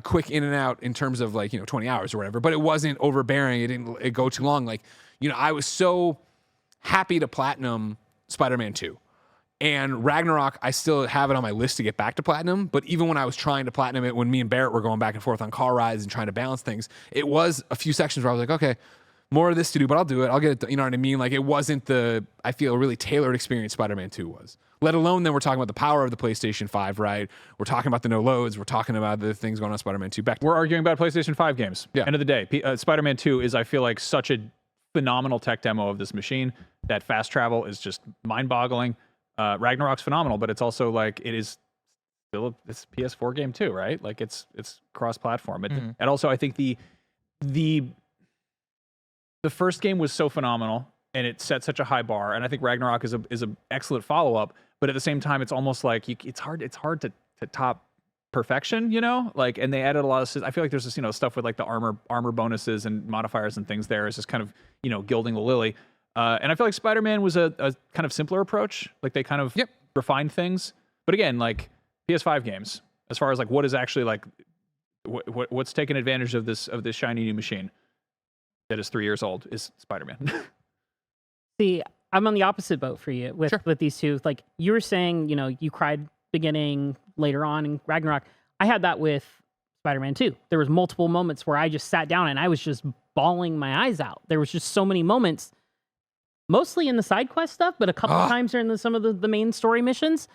quick in and out in terms of 20 hours or whatever, but it wasn't overbearing. It didn't go too long. Like, I was so happy to platinum Spider-Man 2. And Ragnarok, I still have it on my list to get back to platinum. But even when I was trying to platinum it, when me and Barrett were going back and forth on car rides and trying to balance things, it was a few sections where I was like, okay, more of this to do, but I'll do it. I'll get it. You know what I mean? Like it wasn't I feel, really tailored experience Spider-Man 2 was. Let alone then we're talking about the power of the PlayStation 5, right? We're talking about the no loads. We're talking about the things going on Spider-Man 2. We're arguing about PlayStation 5 games. Yeah. End of the day, Spider-Man 2 is, I feel like, such a phenomenal tech demo of this machine that fast travel is just mind-boggling. Ragnarok's phenomenal, but it's also like it is still it's a PS4 game too, right? Like it's cross-platform. And also I think the first game was so phenomenal and it set such a high bar, and I think Ragnarok is a excellent follow-up, but at the same time it's almost like it's hard to top perfection, like, and they added a lot of, I feel like there's this, stuff with like the armor bonuses and modifiers and things there is just kind of, gilding the lily. And I feel like Spider-Man was a kind of simpler approach. Like they kind of refined things. But again, like PS5 games, as far as like what is actually like what's taking advantage of this shiny new machine that is 3 years old is Spider-Man. See, I'm on the opposite boat for you with these two. Like you were saying, you cried beginning, later on in Ragnarok. I had that with Spider-Man 2. There was multiple moments where I just sat down and I was just bawling my eyes out. There was just so many moments, mostly in the side quest stuff, but a couple times during some of the main story missions.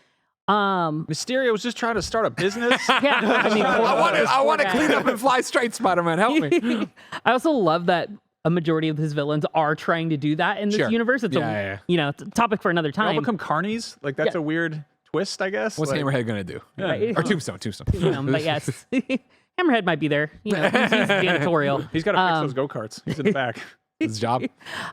Mysterio was just trying to start a business. Yeah, I mean, I want to clean up and fly straight, Spider-Man. Help me. I also love that a majority of his villains are trying to do that in this universe. It's it's a topic for another time. They all become carnies. Like that's a weird twist, I guess. What's Hammerhead gonna do? Right. Or Tombstone. But yes, Hammerhead might be there. He's janitorial. He's got to fix those go-karts. He's in the back. His job.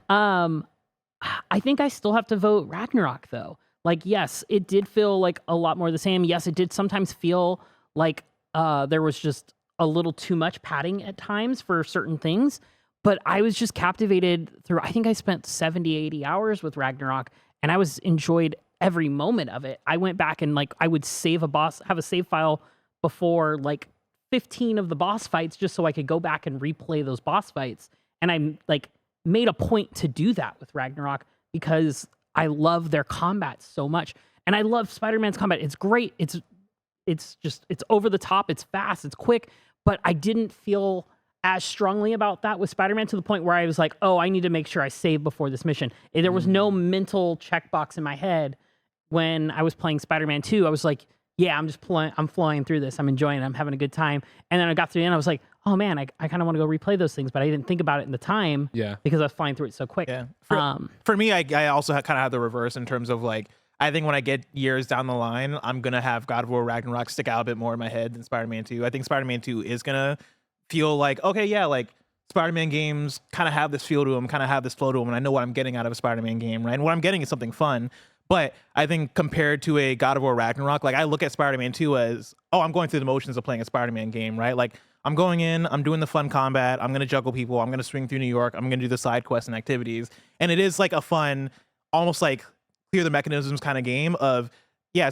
I think I still have to vote Ragnarok though. Like, yes, it did feel like a lot more the same. Yes, it did sometimes feel like there was just a little too much padding at times for certain things. But I was just captivated through, I think I spent 70, 80 hours with Ragnarok, and I enjoyed every moment of it. I went back and like I would have a save file before like 15 of the boss fights just so I could go back and replay those boss fights. And I like made a point to do that with Ragnarok because I love their combat so much. And I love Spider-Man's combat. It's great. It's over the top. It's fast. It's quick. But I didn't feel as strongly about that with Spider-Man to the point where I was like, oh, I need to make sure I save before this mission. There was no mental checkbox in my head when I was playing Spider-Man 2. I was like, yeah, I'm flying through this. I'm enjoying it. I'm having a good time. And then I got to the end. I was like, oh man, I kind of want to go replay those things, but I didn't think about it in the time because I was flying through it so quick. Yeah. For me, I also kind of have the reverse in terms of like, I think when I get years down the line, I'm going to have God of War Ragnarok stick out a bit more in my head than Spider-Man 2. I think Spider-Man 2 is going to feel like, okay, yeah, like Spider-Man games kind of have this feel to them, kind of have this flow to them, and I know what I'm getting out of a Spider-Man game, right? And what I'm getting is something fun. But I think compared to a God of War Ragnarok, like I look at Spider-Man 2 as, oh, I'm going through the motions of playing a Spider-Man game, right? Like I'm going in, I'm doing the fun combat, I'm going to juggle people, I'm going to swing through New York, I'm going to do the side quests and activities. And it is like a fun, almost like clear the mechanisms kind of game of, yeah,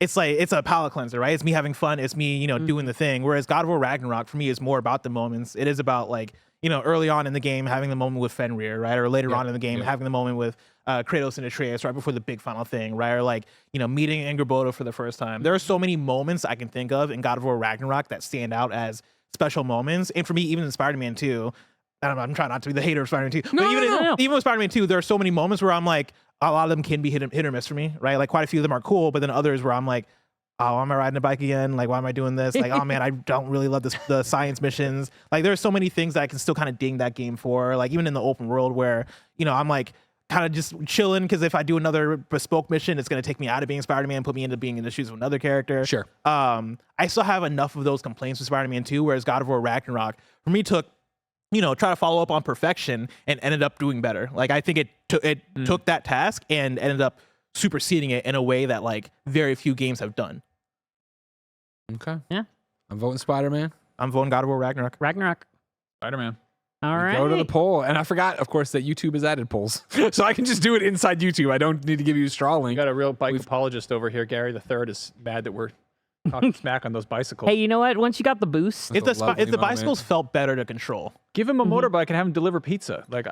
it's a palate cleanser, right? It's me having fun. It's me, doing the thing. Whereas God of War Ragnarok for me is more about the moments. It is about like, early on in the game, having the moment with Fenrir, right? Or later on in the game, having the moment with Kratos and Atreus right before the big final thing, right? Or like, meeting Angrboda for the first time. There are so many moments I can think of in God of War Ragnarok that stand out as special moments. And for me, even in Spider-Man 2, I'm trying not to be the hater of Spider-Man 2, but even with Spider-Man 2, there are so many moments where I'm like, a lot of them can be hit or miss for me, right? Like quite a few of them are cool, but then others where I'm like, oh, am I riding a bike again? Like, why am I doing this? Like, oh man, I don't really love the science missions. Like, there's so many things that I can still kind of ding that game for. Like, even in the open world where, I'm like kind of just chilling because if I do another bespoke mission, it's going to take me out of being Spider-Man, put me into being in the shoes of another character. Sure. I still have enough of those complaints with Spider-Man 2, whereas God of War Ragnarok, for me, took try to follow up on perfection and ended up doing better. Like, I think it took that task and ended up superseding it in a way that like very few games have done. Okay. Yeah. I'm voting Spider-Man. I'm voting God of War Ragnarok. Spider-Man. All right. Go to the poll. And I forgot, of course, that YouTube has added polls. So I can just do it inside YouTube. I don't need to give you a straw link. You got a real bike apologist over here. Gary the Third is mad that we're talking smack on those bicycles. Hey, you know what? Once you got the boost, If the bicycles felt better to control, give him a motorbike and have him deliver pizza. Like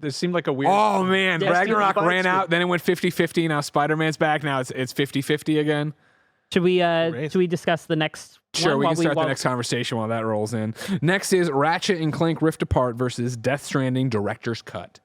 this seemed like a weird. Oh man, Yeah, Ragnarok Steven ran Bikes out, then it went 50-50. Now Spider-Man's back. Now it's 50-50 again. should we discuss the next Sure, one we while can start the next conversation while that rolls in. Next is Ratchet and Clank Rift Apart versus Death Stranding Director's Cut.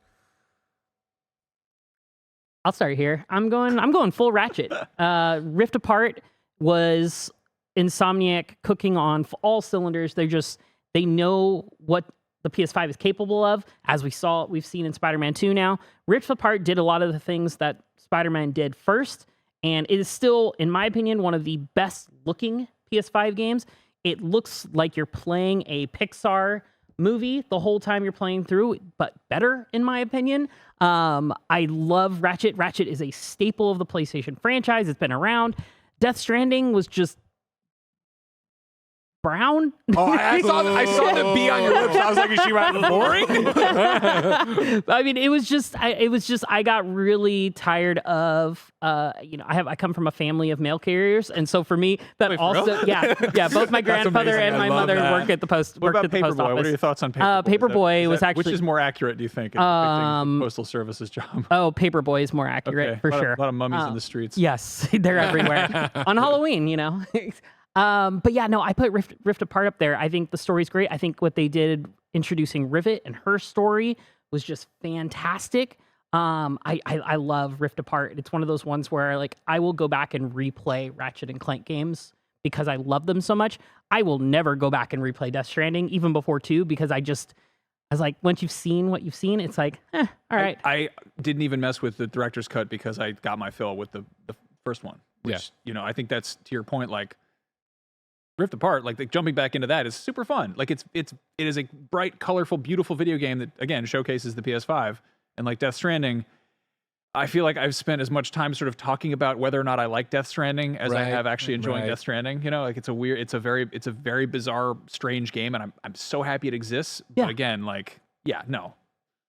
I'll start here. I'm going full Ratchet. Rift Apart was Insomniac cooking on all cylinders. They know what the PS5 is capable of, as we've seen in Spider-Man 2 now. Rift Apart did a lot of the things that Spider-Man did first, and it is still, in my opinion, one of the best looking PS5 games. It looks like you're playing a Pixar movie the whole time you're playing through, but better, in my opinion. I love Ratchet. Ratchet is a staple of the PlayStation franchise. It's been around. Death Stranding was just brown. Oh, I saw the B on your lips. I was like, is she writing boring? I mean, it was just I got really tired of I come from a family of mail carriers, and so for me that Wait, also both my grandfather amazing. and my I love mother that. work at the post. What worked about at the post Paperboy? office. What are your thoughts on Paperboy? Paperboy was actually which is more accurate, do you think, in depicting the Postal Service's job? Oh, Paperboy is more accurate Okay. for A sure. lot of mummies in the streets. Yes, they're everywhere on Halloween, But yeah, no, I put Rift Apart up there. I think the story's great. I think what they did introducing Rivet and her story was just fantastic. I love Rift Apart. It's one of those ones where like I will go back and replay Ratchet and Clank games because I love them so much. I will never go back and replay Death Stranding, even before 2, because I was like, once you've seen what you've seen, it's like, all right. I didn't even mess with the director's cut because I got my fill with the first one. Which, I think that's, to your point, like, Rift Apart, like jumping back into that is super fun. Like it is a bright, colorful, beautiful video game that again showcases the PS5. And like Death Stranding, I feel like I've spent as much time sort of talking about whether or not I like Death Stranding as I have actually enjoying Death Stranding. Like it's a very bizarre, strange game, and I'm so happy it exists. Yeah. But again, like no.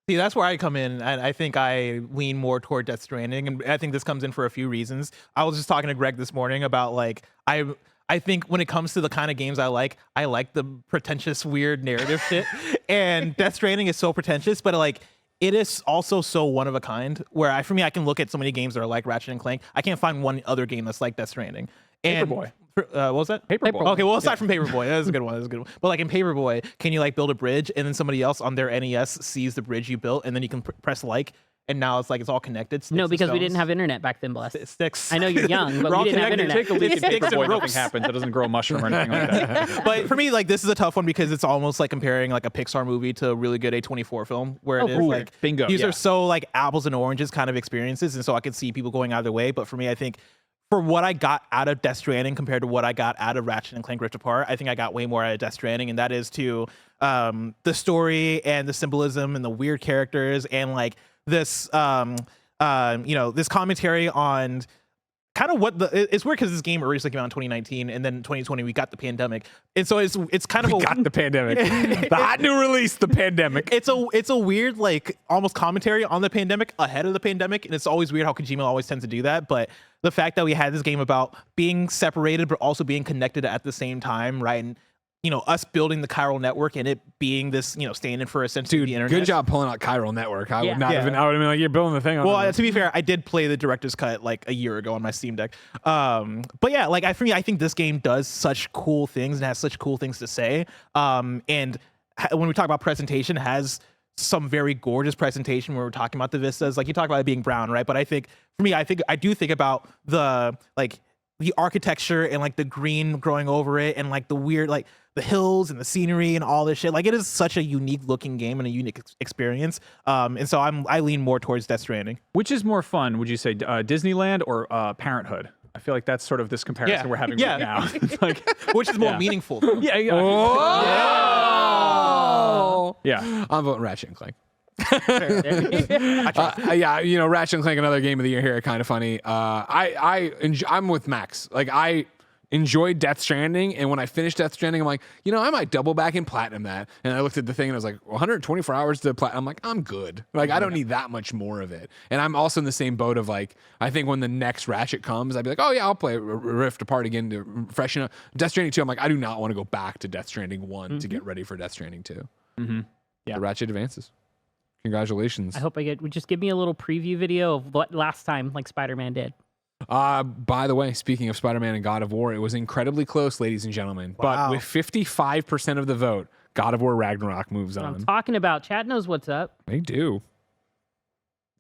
See, that's where I come in. I think I lean more toward Death Stranding, and I think this comes in for a few reasons. I was just talking to Greg this morning about like I think when it comes to the kind of games I like the pretentious, weird narrative shit. And Death Stranding is so pretentious, but like it is also so one of a kind. Where for me, I can look at so many games that are like Ratchet and Clank. I can't find one other game that's like Death Stranding. And Paperboy. What was that? Paperboy. Okay, well, aside from Paperboy, that was a good one. But like in Paperboy, can you like build a bridge and then somebody else on their NES sees the bridge you built, and then you can press like. And now it's like it's all connected. No, because we didn't have internet back then, Bless. Sticks. I know you're young, but we didn't have internet. Take a leak in Sticks and Paperboy, nothing ropes. happens. It doesn't grow a mushroom or anything like that. But for me, like this is a tough one because it's almost like comparing like a Pixar movie to a really good A24 film, where it is like bingo. These Yeah. are so like apples and oranges kind of experiences, and so I could see people going either way. But for me, I think for what I got out of Death Stranding compared to what I got out of Ratchet and Clank Rift Apart, I think I got way more out of Death Stranding, and that is to the story and the symbolism and the weird characters and like this this commentary on kind of what it's weird because this game originally came out in 2019 and then 2020 we got the pandemic, and so it's kind of the pandemic, the hot new release, the pandemic. It's a weird like almost commentary on the pandemic ahead of the pandemic, and it's always weird how Kojima always tends to do that. But the fact that we had this game about being separated but also being connected at the same time, right? And us building the chiral network and it being this, standing for essentially the internet. Good job pulling out chiral network. I would not have been. I would have been like, you're building the thing. Well, to be fair, I did play the director's cut like a year ago on my Steam Deck. But yeah, like for me, I think this game does such cool things and has such cool things to say. And when we talk about presentation, has some very gorgeous presentation where we're talking about the vistas. Like you talk about it being brown, right? But I think for me, I do think about the architecture and like the green growing over it and like the weird like the hills and the scenery and all this shit. Like it is such a unique looking game and a unique experience. And so I lean more towards Death Stranding. Which is more fun, would you say, Disneyland or Parenthood? I feel like that's sort of this comparison we're having right now. Like, which is more meaningful. Yeah. Oh! Yeah. I'm voting Ratchet and Clank. Ratchet and Clank, another game of the year here. Kind of funny. I'm with Max. Like I enjoyed Death Stranding, and when I finished Death Stranding, I'm like, I might double back and platinum that. And I looked at the thing and I was like, 124 hours to platinum. I'm like, I'm good. Like I don't need that much more of it. And I'm also in the same boat of like, I think when the next Ratchet comes, I'd be like, oh yeah, I'll play Rift Apart again to freshen up. Death Stranding 2, I'm like, I do not want to go back to Death Stranding 1 to get ready for Death Stranding 2. Mm-hmm. Yeah, the Ratchet advances. Congratulations. I hope just give me a little preview video of what last time like Spider-Man did. By the way, speaking of Spider-Man and God of War, it was incredibly close, ladies and gentlemen. Wow. But with 55% of the vote, God of War Ragnarok moves on. I'm talking about. Chad knows what's up. They do.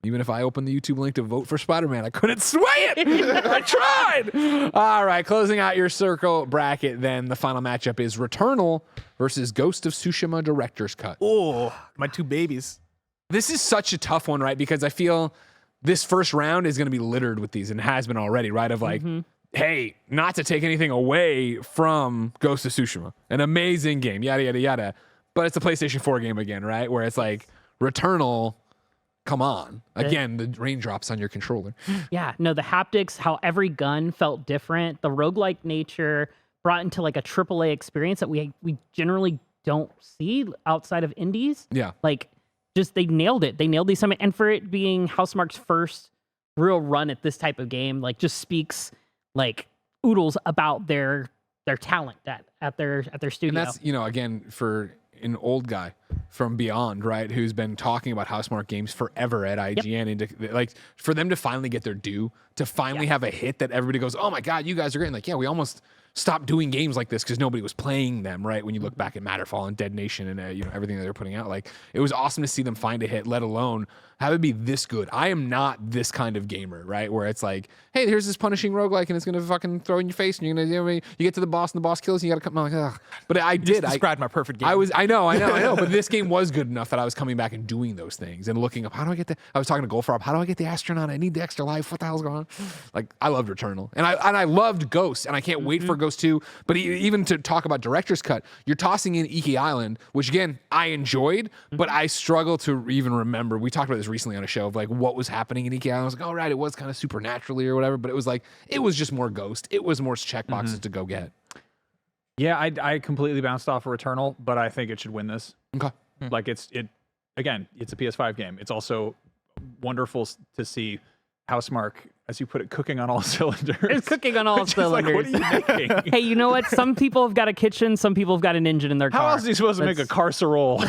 Even if I opened the YouTube link to vote for Spider-Man, I couldn't sway it. I tried. All right, closing out your circle bracket, then the final matchup is Returnal versus Ghost of Tsushima Director's Cut. Oh, my two babies. This is such a tough one, right? Because I feel this first round is going to be littered with these and has been already, right? Of like, hey, not to take anything away from Ghost of Tsushima, an amazing game, yada, yada, yada. But it's a PlayStation 4 game again, right? Where it's like, Returnal, come on. Again, the raindrops on your controller. Yeah, no, the haptics, how every gun felt different, the roguelike nature brought into like a AAA experience that we generally don't see outside of indies. Yeah. Like, just they nailed it. They nailed these summit, and for it being Housemarque's first real run at this type of game, like just speaks like oodles about their talent at their studio. And that's again for an old guy from Beyond, right, who's been talking about Housemarque games forever at IGN, and like for them to finally get their due, to finally have a hit that everybody goes, oh my god, you guys are great. And like, yeah, we almost stopped doing games like this because nobody was playing them, right? When you look back at Matterfall and Dead Nation and everything that they're putting out, like it was awesome to see them find a hit, let alone have it be this good. I am not this kind of gamer, right? Where it's like, hey, here's this punishing roguelike and it's gonna fucking throw in your face and you're gonna, you get to the boss and the boss kills you, gotta come. I'm like, ugh. But I did. Described my perfect game. I know. But this game was good enough that I was coming back and doing those things and looking up. How do I get I was talking to Goldfarb. How do I get the astronaut? I need the extra life. What the hell's going on? Like I loved Returnal and I loved Ghost and I can't wait for Ghost 2. But even to talk about Director's Cut, you're tossing in Iki Island, which again I enjoyed, but I struggle to even remember. We talked about this recently on a show of like what was happening in Iki Island. I was like, oh right, it was kind of supernaturally or whatever, but it was like it was just more Ghost. It was more checkboxes to go get. Yeah, I completely bounced off of Returnal, but I think it should win this. Okay. Like it's a PS5 game. It's also wonderful to see Housemarque, as you put it, cooking on all cylinders. It's cooking on all cylinders. Like, what are you making? Hey, you know what? Some people have got a kitchen. Some people have got an engine in their car. How else are you supposed to make a casserole?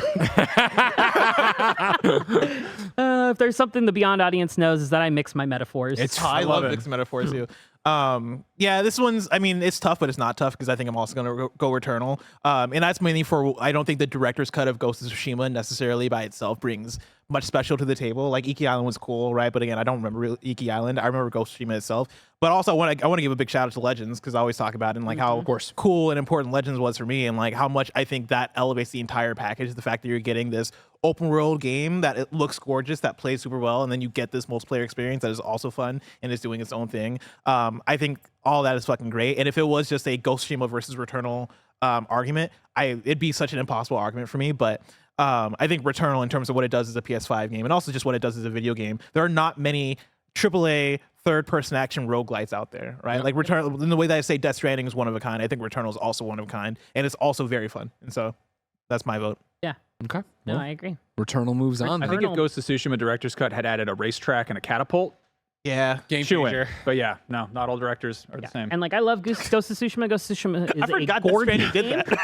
If there's something the Beyond audience knows is that I mix my metaphors. I love mixed metaphors too. Yeah, this one's, I mean, it's tough, but it's not tough because I think I'm also going to go Returnal. And that's mainly for, I don't think the director's cut of Ghost of Tsushima necessarily by itself brings much special to the table. Like Iki Island was cool, right? But again, I don't remember Iki Island. I remember Ghost of Tsushima itself. But also I want to give a big shout out to Legends because I always talk about it and like how cool and important Legends was for me and like how much I think that elevates the entire package. The fact that you're getting this open world game that it looks gorgeous, that plays super well, and then you get this multiplayer experience that is also fun and is doing its own thing. I think all that is fucking great. And if it was just a Ghost of Tsushima versus Returnal argument, it'd be such an impossible argument for me. But I think Returnal, in terms of what it does as a PS5 game and also just what it does as a video game, there are not many AAA third-person action roguelites out there, right? Like Returnal, in the way that I say Death Stranding is one of a kind, I think Returnal is also one of a kind, and it's also very fun. And so that's my vote. Yeah. Okay. No, I agree. Returnal moves on. I think if Ghost of Tsushima Director's Cut had added a racetrack and a catapult, Yeah. Game shoo in. changer. But yeah, no, not all directors are the same. And like, I love Ghost of Tsushima. Ghost of Tsushima is I forgot a that gorgeous Stranding did game.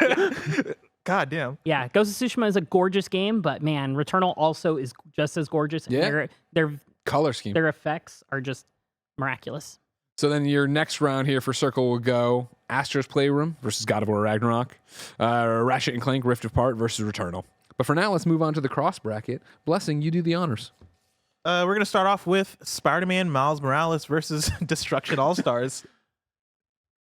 that. God damn. Yeah, Ghost of Tsushima is a gorgeous game, but man, Returnal also is just as gorgeous. And Yeah. their Color scheme. their effects are just miraculous. So then your next round here for Circle will go Astro's Playroom versus God of War Ragnarok, Ratchet and Clank Rift Apart versus Returnal. But for now, let's move on to the cross bracket. Blessing, you do the honors. We're going to start off with Spider-Man Miles Morales versus Destruction All-Stars.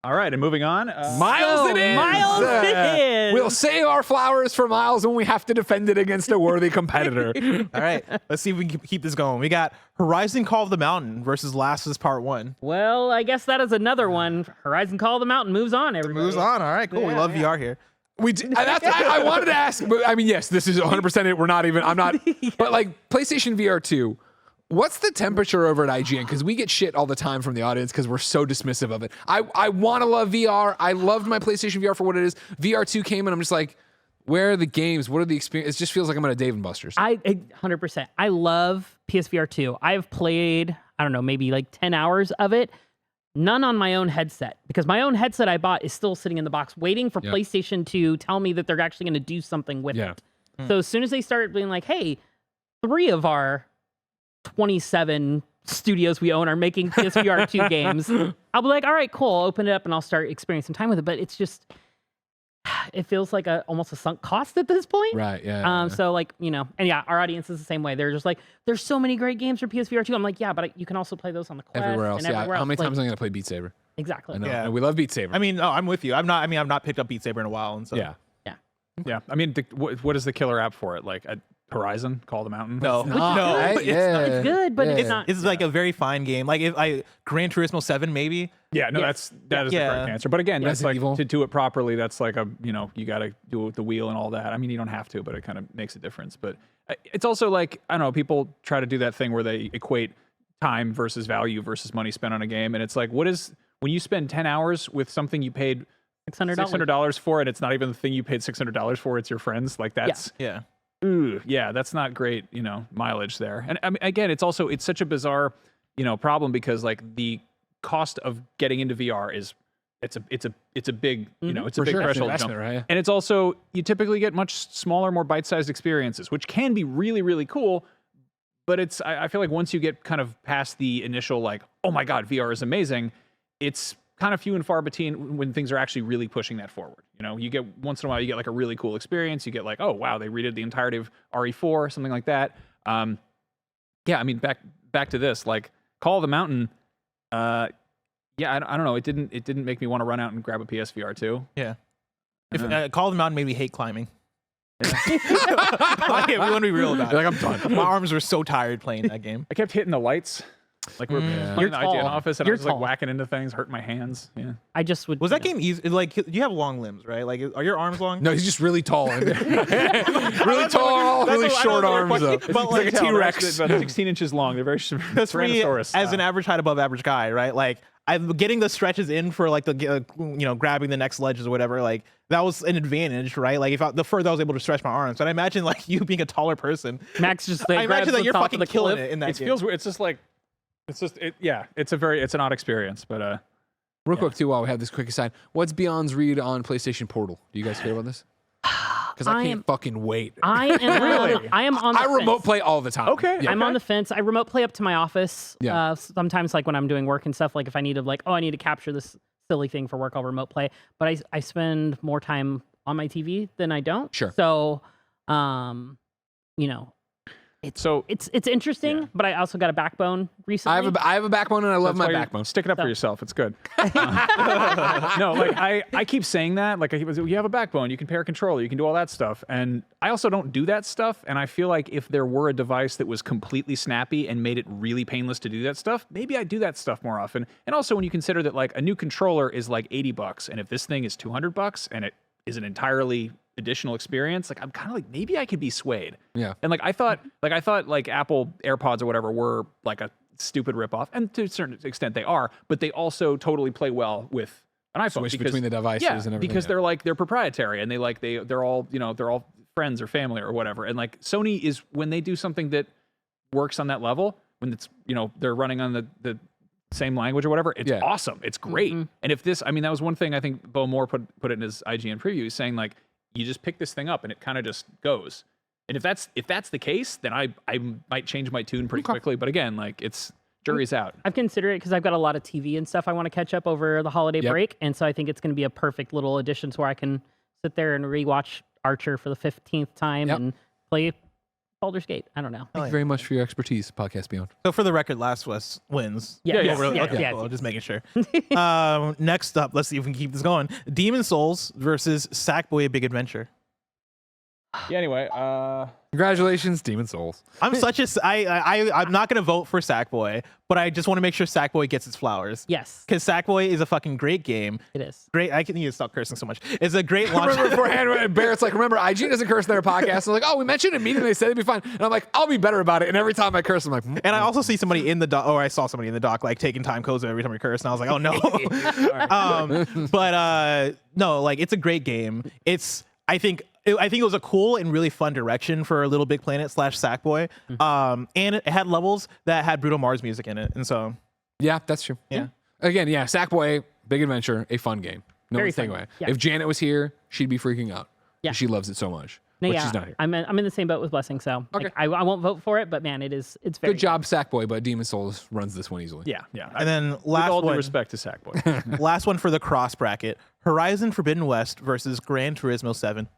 All right, and moving on. Miles it is! Miles it is! We'll save our flowers for Miles when we have to defend it against a worthy competitor. All right, let's see if we can keep this going. We got Horizon Call of the Mountain versus Last of Us Part 1. Well, I guess that is another one. Horizon Call of the Mountain moves on, everybody. Moves on. All right, cool. We love VR here. I wanted to ask, but I mean, yes, this is 100% it. I'm not, but like PlayStation VR 2, what's the temperature over at IGN? Because we get shit all the time from the audience because we're so dismissive of it. I want to love VR. I loved my PlayStation VR for what it is. VR 2 came and I'm just like, where are the games? What are the experience? It just feels like I'm at a Dave & Buster's. I 100%. I love PSVR 2. I've played, I don't know, maybe like 10 hours of it. None on my own headset, because my own headset I bought is still sitting in the box waiting for PlayStation to tell me that they're actually going to do something with it. So as soon as they start being like, hey, 3 of our 27 studios we own are making PSVR 2 games, I'll be like, all right, cool. I'll open it up and I'll start experiencing time with it. But it's just, it feels like almost a sunk cost at this point. Right, yeah. So like, you know, and yeah, our audience is the same way. They're just like, there's so many great games for PSVR 2. I'm like, yeah, but you can also play those on the Quest. Everywhere else, and yeah. everywhere How many else. times am I going to play Beat Saber? Exactly. I know. Yeah. And we love Beat Saber. I mean, no, I'm with you. I've not picked up Beat Saber in a while, and so yeah. Yeah, I mean, what is the killer app for it? Like Horizon Call of the Mountain? no, Right? It's good, but it's not. It's like a very fine game. Like if Gran Turismo 7 maybe. Yeah, no, Yes. that is the correct answer. But again, that's Resident like Evil. to do it properly. That's like you got to do it with the wheel and all that. I mean, you don't have to, but it kind of makes a difference. But it's also like, I don't know, people try to do that thing where they equate time versus value versus money spent on a game, and it's like, when you spend 10 hours with something you paid $600 for, and it's not even the thing you paid $600 for, it's your friends. Like that's Yeah. ooh, yeah, that's not great, mileage there. And I mean, again, it's such a bizarre, problem because like the cost of getting into VR is it's a big, it's a For big sure. It's an threshold investment, jump. right? Yeah. And it's also, you typically get much smaller, more bite-sized experiences, which can be really, really cool. But I feel like once you get kind of past the initial like, oh my God, VR is amazing, it's kind of few and far between when things are actually really pushing that forward. You get once in a while, you get like a really cool experience. You get like, oh wow, they redid the entirety of RE4, something like that. Yeah, I mean, back to this, like Call of the Mountain. Yeah, I don't know. It didn't make me want to run out and grab a PSVR 2. Yeah. If Call of the Mountain made me hate climbing. Like, we want to be real about it. You're like, I'm done. My arms were so tired playing that game. I kept hitting the lights. Like we're You're playing the IGN tall. office, and You're I was like tall. whacking into things, hurting my hands. Yeah. I just would. Was that game easy? Like, you have long limbs, right? Like, are your arms long? No, he's just really tall. Really tall, that's really what- I short don't know arms. what- Though. but He's like, like a Tell, they're T-Rex. actually about 16 inches long. They're very Because for me, Tyrannosaurus. as an average height above average guy, right? Like, I'm getting the stretches in for like the grabbing the next ledges or whatever. Like, that was an advantage, right? Like, the further I was able to stretch my arms. And I imagine like you being a taller person. Max just I imagine that you're top fucking of the killing cliff. it in that It game. feels weird. It's just like, it's an odd experience, but Real quick, too, while we have this quick aside, what's Beyond's read on PlayStation Portal? Do you guys care about this? Because I can't fucking wait. I am Really? I am on the I remote fence. play all the time. Okay. Yeah. I'm on the fence. I remote play up to my office. Yeah. Sometimes like when I'm doing work and stuff, like if I need to I need to capture this silly thing for work, I'll remote play. But I spend more time on my TV than I don't. Sure. So, It's interesting, but I also got a backbone recently. I have a backbone, and I love my backbone. Stick it up for yourself. It's good. No, like I keep saying that. Like you have a backbone, you can pair a controller, you can do all that stuff, and I also don't do that stuff. And I feel like if there were a device that was completely snappy and made it really painless to do that stuff, maybe I'd do that stuff more often. And also when you consider that like a new controller is like $80, and if this thing is $200 and it is an entirely additional experience, like I'm kind of like maybe I could be swayed. Yeah. And like I thought Apple AirPods or whatever were like a stupid ripoff, and to a certain extent they are, but they also totally play well with an iPhone. Switch between the devices and everything. Because they're proprietary, and they're all friends or family or whatever. And like Sony is, when they do something that works on that level, when it's they're running on the same language or whatever, it's awesome. It's great. And if this, I mean, that was one thing I think Bo Moore put it in his IGN preview. He's saying like, you just pick this thing up and it kind of just goes. And if that's the case, then I might change my tune pretty quickly. But again, like it's jury's out. I've considered it because I've got a lot of TV and stuff I want to catch up over the holiday break, and so I think it's going to be a perfect little addition to where I can sit there and rewatch Archer for the 15th time and play Baldur's Gate. I don't know. Thank you very much for your expertise, Podcast Beyond. So for the record, Last of Us wins. Yeah. Okay, cool. Just making sure. Next up, let's see if we can keep this going. Demon Souls versus Sackboy: Big Adventure. Yeah. Anyway, Congratulations, Demon Souls. I'm not gonna vote for Sackboy, but I just want to make sure Sackboy gets its flowers. Yes, because Sackboy is a fucking great game. it is. Great. I need to stop cursing so much. It's a great launch. Remember beforehand, Barrett's like, remember, IGN doesn't curse in their podcast. I'm like, oh, we mentioned it immediately. They said it'd be fine. And I'm like, I'll be better about it. And every time I curse, I'm like, And I also see somebody in the doc, or I saw somebody in the doc like taking time codes every time we curse, and I was like, oh no. No, like it's a great game. I think it was a cool and really fun direction for Little Big Planet / Sackboy. And it had levels that had Bruno Mars music in it, and so yeah, that's true. Yeah. Again, Sackboy, Big Adventure, a fun game. No Very one's taking fun. away. Yeah. If Janet was here, she'd be freaking out. Yeah. She loves it so much. No, But she's not here. I'm in the same boat with Blessing, so like, I won't vote for it, but man, it's very Good job, Sackboy, but Demon Souls runs this one easily. yeah. and then With last all due one, respect to Sackboy. last one for the cross bracket: Horizon Forbidden West versus Gran Turismo 7.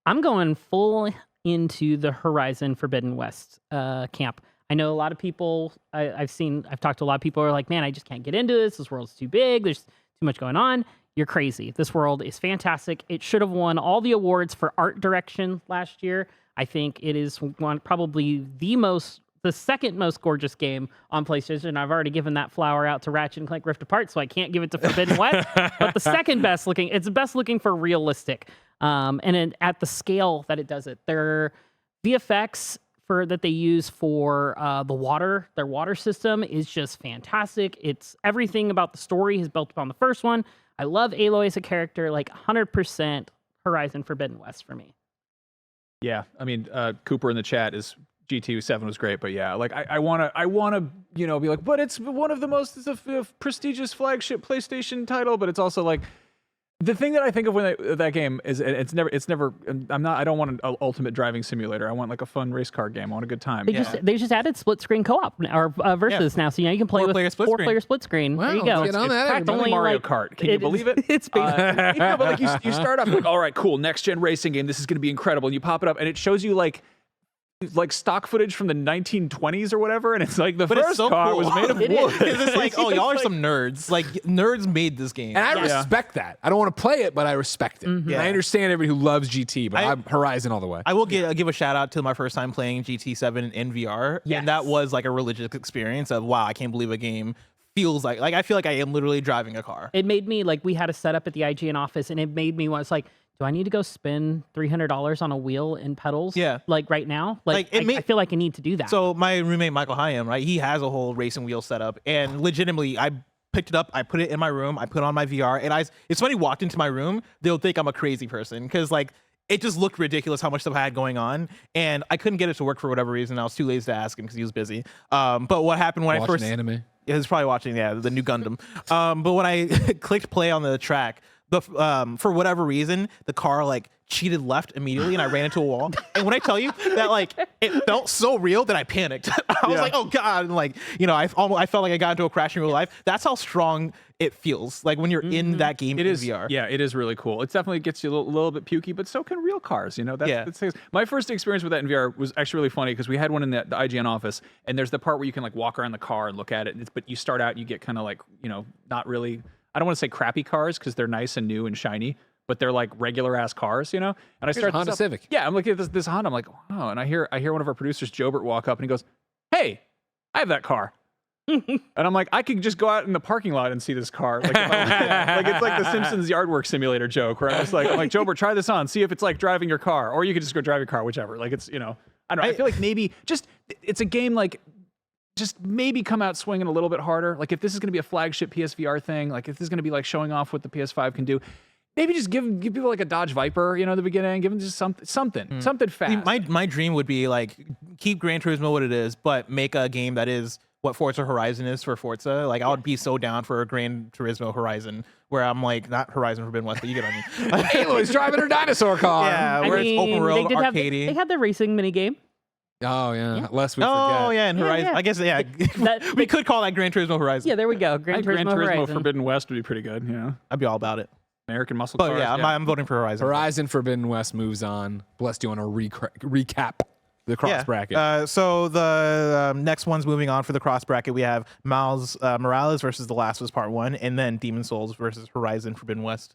I'm going full into the Horizon Forbidden West camp. I know a lot of people I've talked to a lot of people who are like, man, I just can't get into this. This world's too big. There's too much going on. You're crazy. This world is fantastic. It should have won all the awards for art direction last year. I think it is probably the second most gorgeous game on PlayStation. I've already given that flower out to Ratchet and Clank Rift Apart, so I can't give it to Forbidden West. But the second best looking, it's best looking for realistic. And at the scale that it does it. Their VFX that they use for their water system is just fantastic. It's everything about the story is built upon the first one. I love Aloy as a character, like 100% Horizon Forbidden West for me. Yeah, I mean, Cooper in the chat is GT 7 was great, but yeah, like I wanna be like, but it's one of the most prestigious flagship PlayStation title, but it's also like. The thing that I think of when that game is it's never I don't want an ultimate driving simulator. I want like a fun race car game. I want a good time. They just added split screen co-op or versus now, so you can play with four-player split screen. Wow, there you go. get on that. It's Only Mario Kart. Can you believe it? It's basically but like you start off like, all right, cool, next gen racing game. This is going to be incredible. And you pop it up and it shows you like stock footage from the 1920s or whatever, and it's like the first car was made of wood. Because it's like, oh, y'all are some nerds. Like nerds made this game. And I respect that. I don't want to play it, but I respect it. And I understand everybody who loves GT, but I'm Horizon all the way. I will give a shout out to my first time playing GT7 in VR, and that was like a religious experience of wow, I can't believe a game feels like I feel like I am literally driving a car. It made me like we had a setup at the IGN office, and it made me want. It's like, do I need to go spend $300 on a wheel and pedals? Yeah. Like right now? I feel like I need to do that. So my roommate, Michael Hyam, right? He has a whole racing wheel setup, and legitimately, I picked it up, I put it in my room, I put on my VR, and it's when he walked into my room, they'll think I'm a crazy person, because like, it just looked ridiculous how much stuff I had going on, and I couldn't get it to work for whatever reason. I was too lazy to ask him because he was busy. But what happened when I first... anime? Yeah, he was probably watching, the new Gundam. But when I clicked play on the track, for whatever reason, the car like cheated left immediately, and I ran into a wall. And when I tell you that, like, it felt so real that I panicked. I was like, oh god, and like, you know, I felt like I got into a crash in real life. That's how strong it feels like when you're in that game in VR. Yeah, it is really cool. It definitely gets you a little bit pukey, but so can real cars. You know, that's my first experience with that in VR was actually really funny because we had one in the IGN office, and there's the part where you can like walk around the car and look at it. But you start out, and you get kind of like, you know, not really. I don't want to say crappy cars because they're nice and new and shiny, but they're like regular ass cars, you know. And I started Honda Civic. Yeah, I'm looking at this Honda. I'm like, wow. And I hear one of our producers, Jobert, walk up and he goes, "Hey, I have that car." And I'm like, I could just go out in the parking lot and see this car. Like, like it's like the Simpsons yard work simulator joke where I'm like, Jobert, try this on, see if it's like driving your car, or you could just go drive your car, whichever. Like it's, you know, I don't know. I feel like maybe just it's a game like. Just maybe come out swinging a little bit harder. Like if this is going to be a flagship PSVR thing, like if this is going to be like showing off what the PS5 can do, maybe just give people like a Dodge Viper, you know, at the beginning. Give them just something fast. My dream would be like keep Gran Turismo what it is, but make a game that is what Forza Horizon is for Forza. Like I would be so down for a Gran Turismo Horizon, where I'm like not Horizon Forbidden West, but you get what I mean. Aloy's driving her dinosaur car. Yeah, where it's open world arcadey. They had the racing minigame. Oh yeah, lest we forget. Oh yeah, and Horizon. Yeah. I guess we could call that Gran Turismo Horizon. Yeah, there we go. Gran Turismo Horizon. Forbidden West would be pretty good. Yeah, I'd be all about it. American muscle But cars. yeah, I'm voting for Horizon. Horizon Forbidden West moves on. Blessed, do you want to recap the cross bracket? So the next one's moving on for the cross bracket. We have Miles Morales versus The Last of Us Part 1, and then Demon Souls versus Horizon Forbidden West.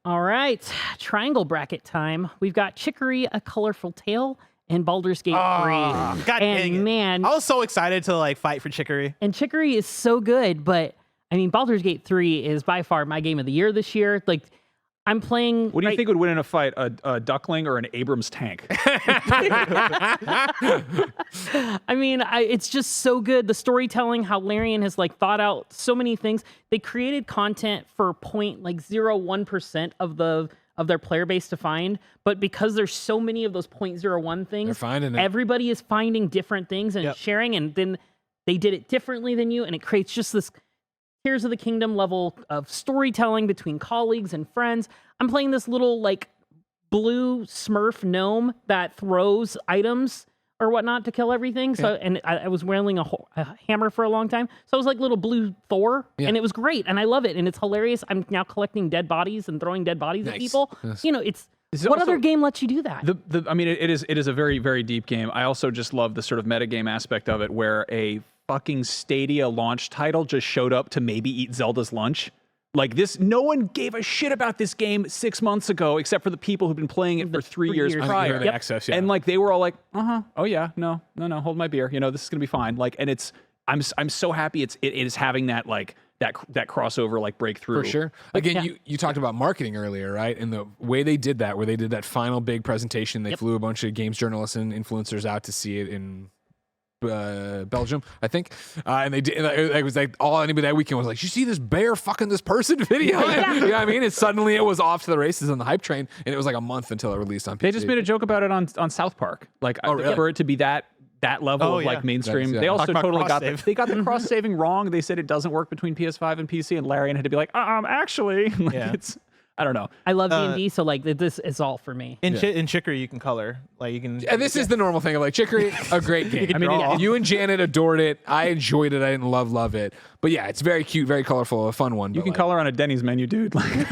All right, triangle bracket time. We've got Chicory, A Colorful Tale, and Baldur's Gate 3. God dang it. Man, I was so excited to like fight for Chicory. And Chicory is so good, but I mean, Baldur's Gate 3 is by far my game of the year this year. Like, I'm playing. What do you think would win in a fight, a duckling or an Abrams tank? I mean, it's just so good. The storytelling, how Larian has like thought out so many things. They created content for 0.01% of their player base to find, but because there's so many of those 0.01 things, they're finding it. Everybody is finding different things and sharing, and then they did it differently than you, and it creates just this Tears of the Kingdom level of storytelling between colleagues and friends. I'm playing this little like blue Smurf gnome that throws items or whatnot to kill everything. So, and I was wielding a hammer for a long time. So I was like little blue Thor, and it was great, and I love it, and it's hilarious. I'm now collecting dead bodies and throwing dead bodies at people. Yes. You know, what other game lets you do that? I mean, it is a very, very deep game. I also just love the sort of metagame aspect of it, where a fucking Stadia launch title just showed up to maybe eat Zelda's lunch. Like this, no one gave a shit about this game 6 months ago, except for the people who've been playing it for 3 years prior. Access, yeah. And like they were all like, oh yeah, no, hold my beer. You know, this is gonna be fine. Like, and I'm so happy it is having that like that crossover like breakthrough. For sure. Again, you talked about marketing earlier, right? And the way they did that, where they did that final big presentation, they flew a bunch of games journalists and influencers out to see it in Belgium, I think, and they did. It was like all anybody that weekend was like, "You see this bear fucking this person video?" You know what I mean? And suddenly it was off to the races on the hype train, and it was like a month until it released on PC. They just made a joke about it on South Park, like really? For it to be that level of like mainstream. They also totally got the cross saving wrong. They said it doesn't work between PS5 and PC, and Larian had to be like, actually, like, it's. I don't know. I love D&D, so like this is all for me. In Chicory, you can color. Like you can. And this is the normal thing of like Chicory, a great game. I mean, you and Janet adored it. I enjoyed it. I didn't love it. But yeah, it's very cute, very colorful, a fun one. You can color on a Denny's menu, dude. Like, moving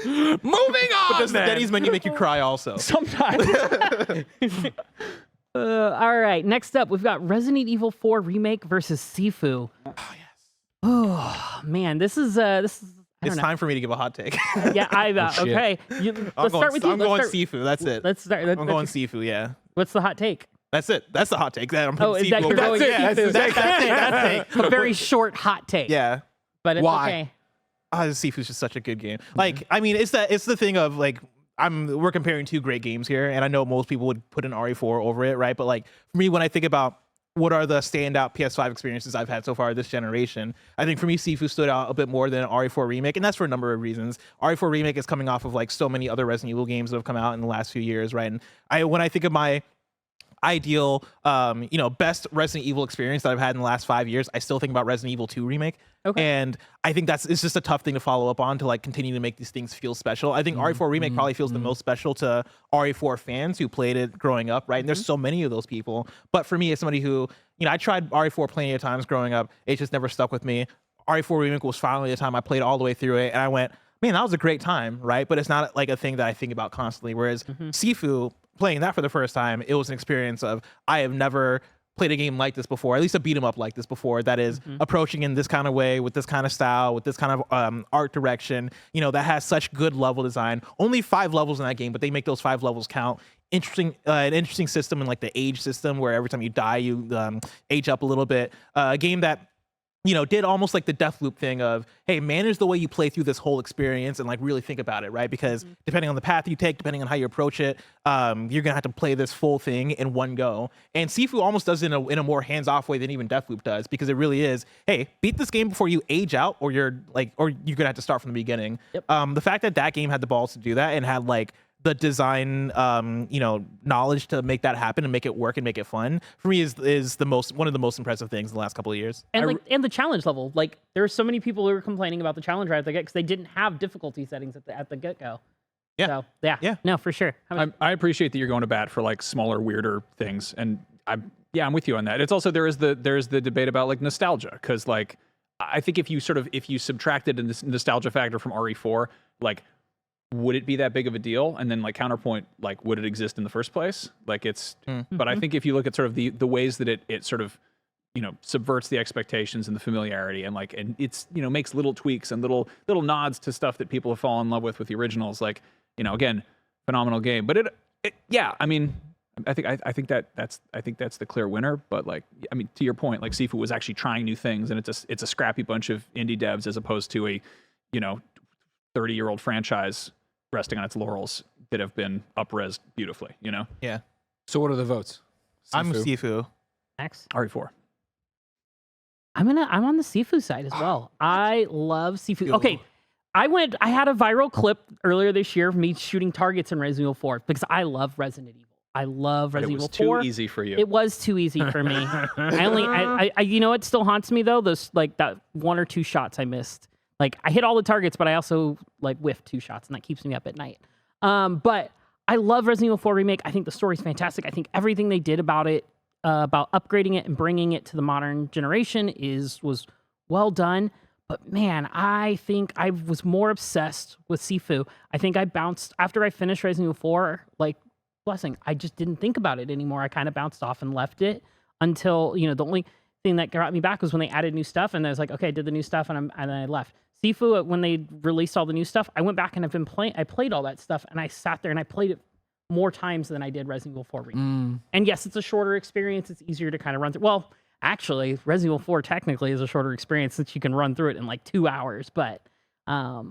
on. But does the Denny's menu make you cry also? Sometimes. All right, next up, we've got Resident Evil 4 Remake versus Sifu. Oh yes. Oh man, this is. It's time for me to give a hot take. Yeah, okay. Let's start with you. I'm going Sifu. That's it. Let's start. I'm going Sifu. Yeah. What's the hot take? That's it. That's the hot take. I'm putting is that Sifu. you're going Sifu? That's it. A very short hot take. Yeah. But it's Why? okay. Sifu's just such a good game. Like, I mean, it's the thing of like we're comparing two great games here, and I know most people would put an RE4 over it, right? But like for me, when I think about what are the standout PS5 experiences I've had so far this generation, I think for me, Sifu stood out a bit more than RE4 Remake, and that's for a number of reasons. RE4 Remake is coming off of like so many other Resident Evil games that have come out in the last few years, right? And when I think of my ideal, best Resident Evil experience that I've had in the last 5 years, I still think about Resident Evil 2 Remake. Okay. And I think it's just a tough thing to follow up on to like continue to make these things feel special. I think RE4 Remake probably feels the most special to RE4 fans who played it growing up, right? And there's so many of those people. But for me, as somebody who, I tried RE4 plenty of times growing up, it just never stuck with me. RE4 Remake was finally the time I played all the way through it, and I went, man, that was a great time, right? But it's not like a thing that I think about constantly. Whereas Sifu, playing that for the first time, it was an experience of, I have never played a game like this before, at least a beat 'em up like this before, that is approaching in this kind of way, with this kind of style, with this kind of art direction, that has such good level design. Only 5 levels in that game, but they make those 5 levels count. An interesting system in like the age system, where every time you die, you age up a little bit. A game that did almost like the Deathloop thing of, hey, manage the way you play through this whole experience and like really think about it, right? Because depending on the path you take, depending on how you approach it, you're gonna have to play this full thing in one go. And Sifu almost does it in a more hands-off way than even Deathloop does, because it really is, hey, beat this game before you age out, or you're gonna have to start from the beginning. Yep. The fact that game had the balls to do that and had like the design knowledge to make that happen and make it work and make it fun, for me is one of the most impressive things in the last couple of years. And and the challenge level, like there are so many people who are complaining about the challenge right at the get because they didn't have difficulty settings at the get go. Yeah. So, yeah, no, for sure. I appreciate that you're going to bat for like smaller, weirder things, and I'm with you on that. It's also there's the debate about like nostalgia, because like I think if you subtracted the nostalgia factor from RE4, like, would it be that big of a deal? And then like counterpoint, like, would it exist in the first place? Like it's, but I think if you look at sort of the ways that it sort of, subverts the expectations and the familiarity, and like, and it's, makes little tweaks and little nods to stuff that people have fallen in love with the originals. Like, again, phenomenal game, but I mean, I think that's the clear winner. But like, I mean, to your point, like Sifu was actually trying new things, and it's a scrappy bunch of indie devs as opposed to a, 30-year-old franchise resting on its laurels that have been up-resed beautifully, Yeah. So what are the votes? I'm Sifu. Max? RE4. I'm on the Sifu side as well. I love Sifu. Okay. I had a viral clip earlier this year of me shooting targets in Resident Evil 4 because I love Resident Evil. I love Resident Evil 4. It was too easy for you. It was too easy for me. I it still haunts me though, those like that 1 or 2 shots I missed. Like I hit all the targets, but I also like whiffed 2 shots, and that keeps me up at night. But I love Resident Evil 4 Remake. I think the story's fantastic. I think everything they did about it, about upgrading it and bringing it to the modern generation was well done. But man, I think I was more obsessed with Sifu. I think I bounced after I finished Resident Evil 4, like blessing. I just didn't think about it anymore. I kind of bounced off and left it until, the only thing that got me back was when they added new stuff, and I was like, okay, I did the new stuff, and then I left. Sifu, when they released all the new stuff, I went back and I played all that stuff, and I sat there and I played it more times than I did Resident Evil 4 Remake. And yes, it's a shorter experience. It's easier to kind of run through. Well, actually, Resident Evil 4 technically is a shorter experience since you can run through it in like 2 hours. But I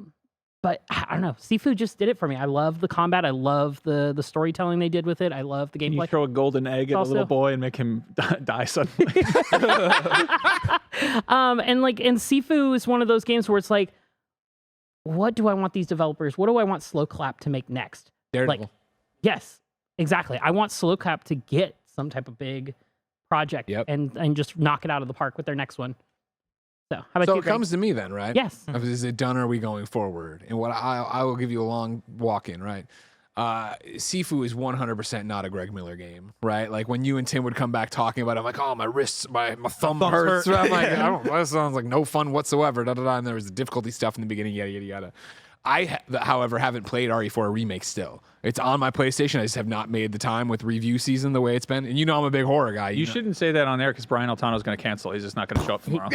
don't know. Sifu just did it for me. I love the combat. I love the storytelling they did with it. I love the gameplay. Can you throw a golden egg at a little boy and make him die suddenly? And Sifu is one of those games where it's like, what do I want these developers? What do I want Slow Clap to make next? Daredevil. Like, yes, exactly. I want Slow Clap to get some type of big project and just knock it out of the park with their next one. So, how about you, it Greg? comes to me then, right? Yes. Is it done or are we going forward? And what I will give you a long walk in, right? Sifu is 100% not a Greg Miller game, right? Like when you and Tim would come back talking about it, I'm like, oh, my wrists, my thumb hurts. I'm like, that sounds like no fun whatsoever. And there was the difficulty stuff in the beginning, yada, yada, yada. I, however, haven't played RE4 Remake still. It's on my PlayStation. I just have not made the time with review season the way it's been. And I'm a big horror guy. You shouldn't say that on there because Brian Altano's going to cancel. He's just not going to show up tomorrow.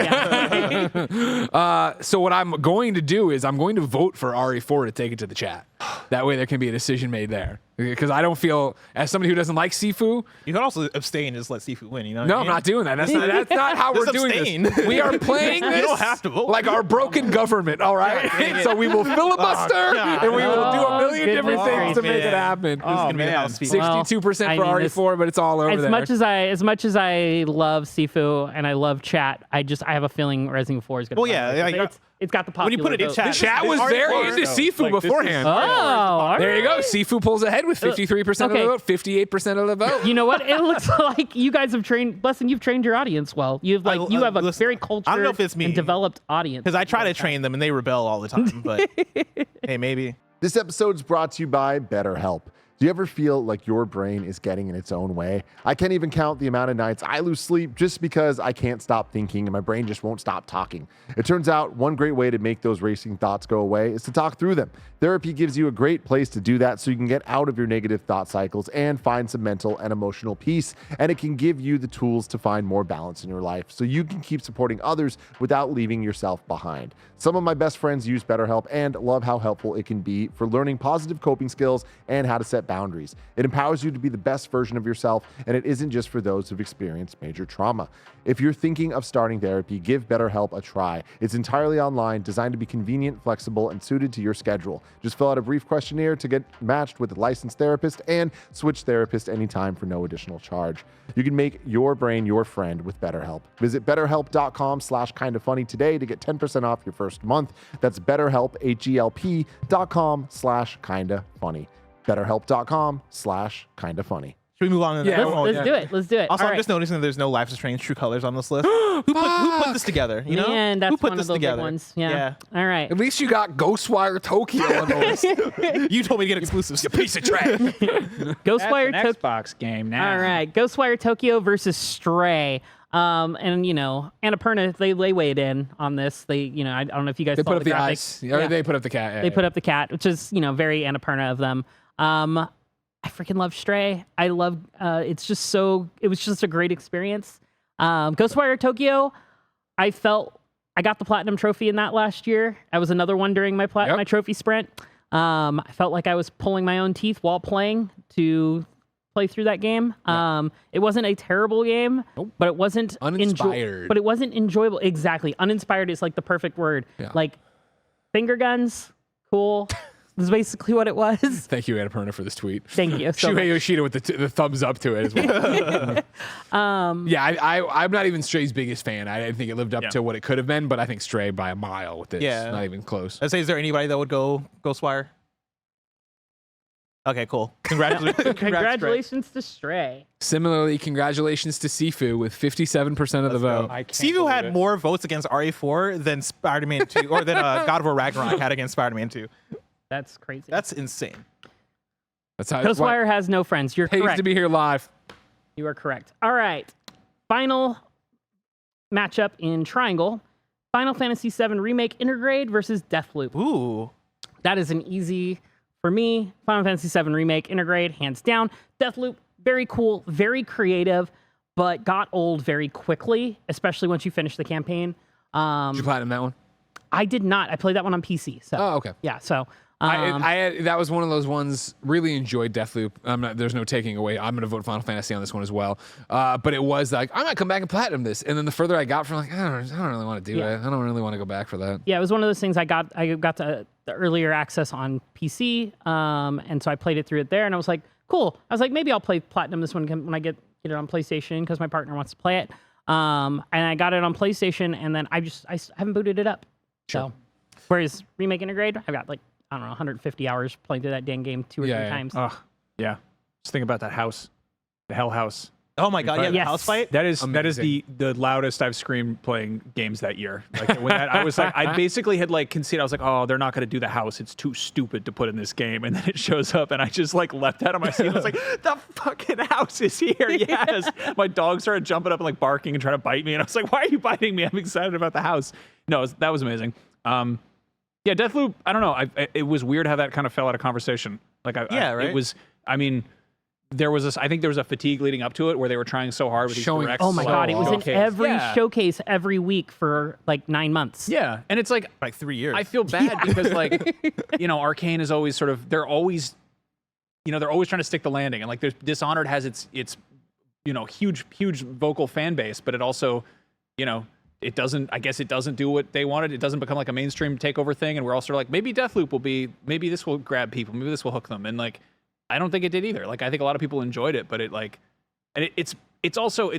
So what I'm going to do is I'm going to vote for RE4 to take it to the chat. That way there can be a decision made there. Because I don't feel, as somebody who doesn't like Sifu. You can also abstain and just let Sifu win, you know? No, I'm not doing that. That's not how we're doing this. We are playing this you don't have to vote. like our broken government, all right? So we will filibuster and we will do a million different things to make it happen. Oh, man. 62% for RE4, but it's all over there. As much as I love Sifu and I love chat, I have a feeling Resident Evil 4 is going to. Well, yeah, It's got the popular When you put it in vote. chat, Chat was already very worked, into though. Sifu Like, this beforehand. Oh, all There you go. right. Sifu pulls ahead with 53% Okay. of the vote, 58% of the vote. You know what? It looks like you guys have trained. Blessing, you've trained your audience well. You have you have a listen, very cultured I don't know if it's me. and developed audience. Because I try to train them and they rebel all the time. But hey, maybe. This episode is brought to you by BetterHelp. Do you ever feel like your brain is getting in its own way? I can't even count the amount of nights I lose sleep just because I can't stop thinking and my brain just won't stop talking. It turns out one great way to make those racing thoughts go away is to talk through them. Therapy gives you a great place to do that so you can get out of your negative thought cycles and find some mental and emotional peace. And it can give you the tools to find more balance in your life so you can keep supporting others without leaving yourself behind. Some of my best friends use BetterHelp and love how helpful it can be for learning positive coping skills and how to set boundaries. It empowers you to be the best version of yourself, and it isn't just for those who've experienced major trauma. If you're thinking of starting therapy, give BetterHelp a try. It's entirely online, designed to be convenient, flexible, and suited to your schedule. Just fill out a brief questionnaire to get matched with a licensed therapist and switch therapist anytime for no additional charge. You can make your brain your friend with BetterHelp. Visit betterhelp.com/kindafunny today to get 10% off your first month. That's BetterHelp, HELP.com/kindafunny. BetterHelp.com/kindafunny. Should we move on to the Yeah, next one? Let's do it. Let's do it. Also, All I'm right. just noticing that there's no Life is Strange True Colors on this list. who put this together? You know, Man, that's who put one this of those together? big ones. Yeah. All right. At least you got Ghostwire Tokyo on the list. You told me to get exclusives. You piece of trash. Ghostwire That's an Tokyo. Xbox game now. All right. Ghostwire Tokyo versus Stray. And you know, Annapurna, they weighed in on this. They, you know, I don't know if you guys They saw put up the graphics. eyes. Or they put up the cat. They put up the cat, which is, you know, very Annapurna of them. I freaking love Stray. I love, it was just a great experience. Ghostwire Tokyo, I felt I got the platinum trophy in that last year. I was another one during my my trophy sprint. I felt like I was pulling my own teeth while playing to play through that game. It wasn't a terrible game, but it wasn't Uninspired. but it wasn't enjoyable. Exactly. Uninspired is like the perfect word. Yeah. Like finger guns, cool. This is basically what it was. Thank you, Annapurna, for this tweet. Thank you. So Shuhei Yoshida with the thumbs up to it as well. Yeah, I'm not even Stray's biggest fan. I didn't think it lived up to what it could have been, but I think Stray by a mile with this. Yeah. Not even close. I'd say, is there anybody that would go Ghostwire? Okay, cool. Congratulations. congratulations to Stray. Similarly, congratulations to Sifu with 57% of the vote. I can't Sifu believe had it. more votes against RE4 than Spider-Man 2, or than God of War Ragnarok had against Spider-Man 2. That's crazy. That's insane. That's how Ghostwire has no friends. You're pays correct. to be here live. You are correct. All right. Final matchup in Triangle. Final Fantasy VII Remake Intergrade versus Deathloop. Ooh. That is an easy, for me, Final Fantasy VII Remake Intergrade, hands down. Deathloop, very cool, very creative, but got old very quickly, especially once you finish the campaign. Did you platinum that one? I did not. I played that one on PC. So Oh, okay. yeah. So I had, that was one of those ones. Really enjoyed Deathloop. There's no taking away. I'm gonna vote Final Fantasy on this one as well. But it was like I might come back and platinum this. And then the further I got from like I don't really want to do it. I don't really want to go back for that. yeah, it was one of those things. I got to the earlier access on PC, and so I played it through it there, and I was like, cool. I was like, maybe I'll play platinum this one when I get it on PlayStation because my partner wants to play it. And I got it on PlayStation, and then I haven't booted it up. Sure. So, whereas Remake Intergrade, I've got like, I don't know, 150 hours playing through that dang game two or three times. Oh, yeah. Just think about that house, the Hell House. Oh my god, yeah, the Yes. house fight? That is the loudest I've screamed playing games that year. Like when I was like, I basically had like conceded. I was like, oh, they're not going to do the house. It's too stupid to put in this game. And then it shows up, and I just like leapt out of my seat. I was like, the fucking house is here. Yes. My dog started jumping up and like barking and trying to bite me, and I was like, why are you biting me? I'm excited about the house. No, that was amazing. Yeah, Deathloop. I don't know. It was weird how that kind of fell out of conversation. Like, right? It was. I mean. There was I think there was a fatigue leading up to it where they were trying so hard with these Showing- directs. Oh my god, it was in showcase. every Yeah. showcase every week for like 9 months. Yeah, and it's like Like 3 years. I feel bad because like Arcane is always sort of they're always trying to stick the landing, and like there's Dishonored has its huge vocal fan base, but it also it doesn't do what they wanted. It doesn't become like a mainstream takeover thing, and we're all sort of like maybe maybe this will grab people, maybe this will hook them, and like I don't think it did either. Like I think a lot of people enjoyed it, but it's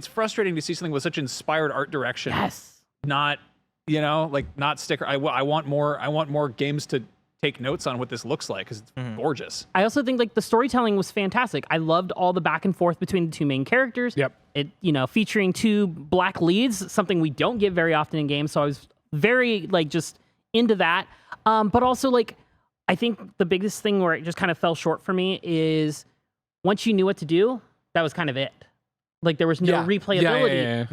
frustrating to see something with such inspired art direction Yes. not you know, like not sticker. I want more games to take notes on what this looks like because it's gorgeous. I also think like the storytelling was fantastic. I loved all the back and forth between the two main characters. Yep. It, you know, featuring two black leads, something we don't get very often in games. So I was very like just into that. But also like, I think the biggest thing where it just kind of fell short for me is once you knew what to do, that was kind of it. Like there was no replayability.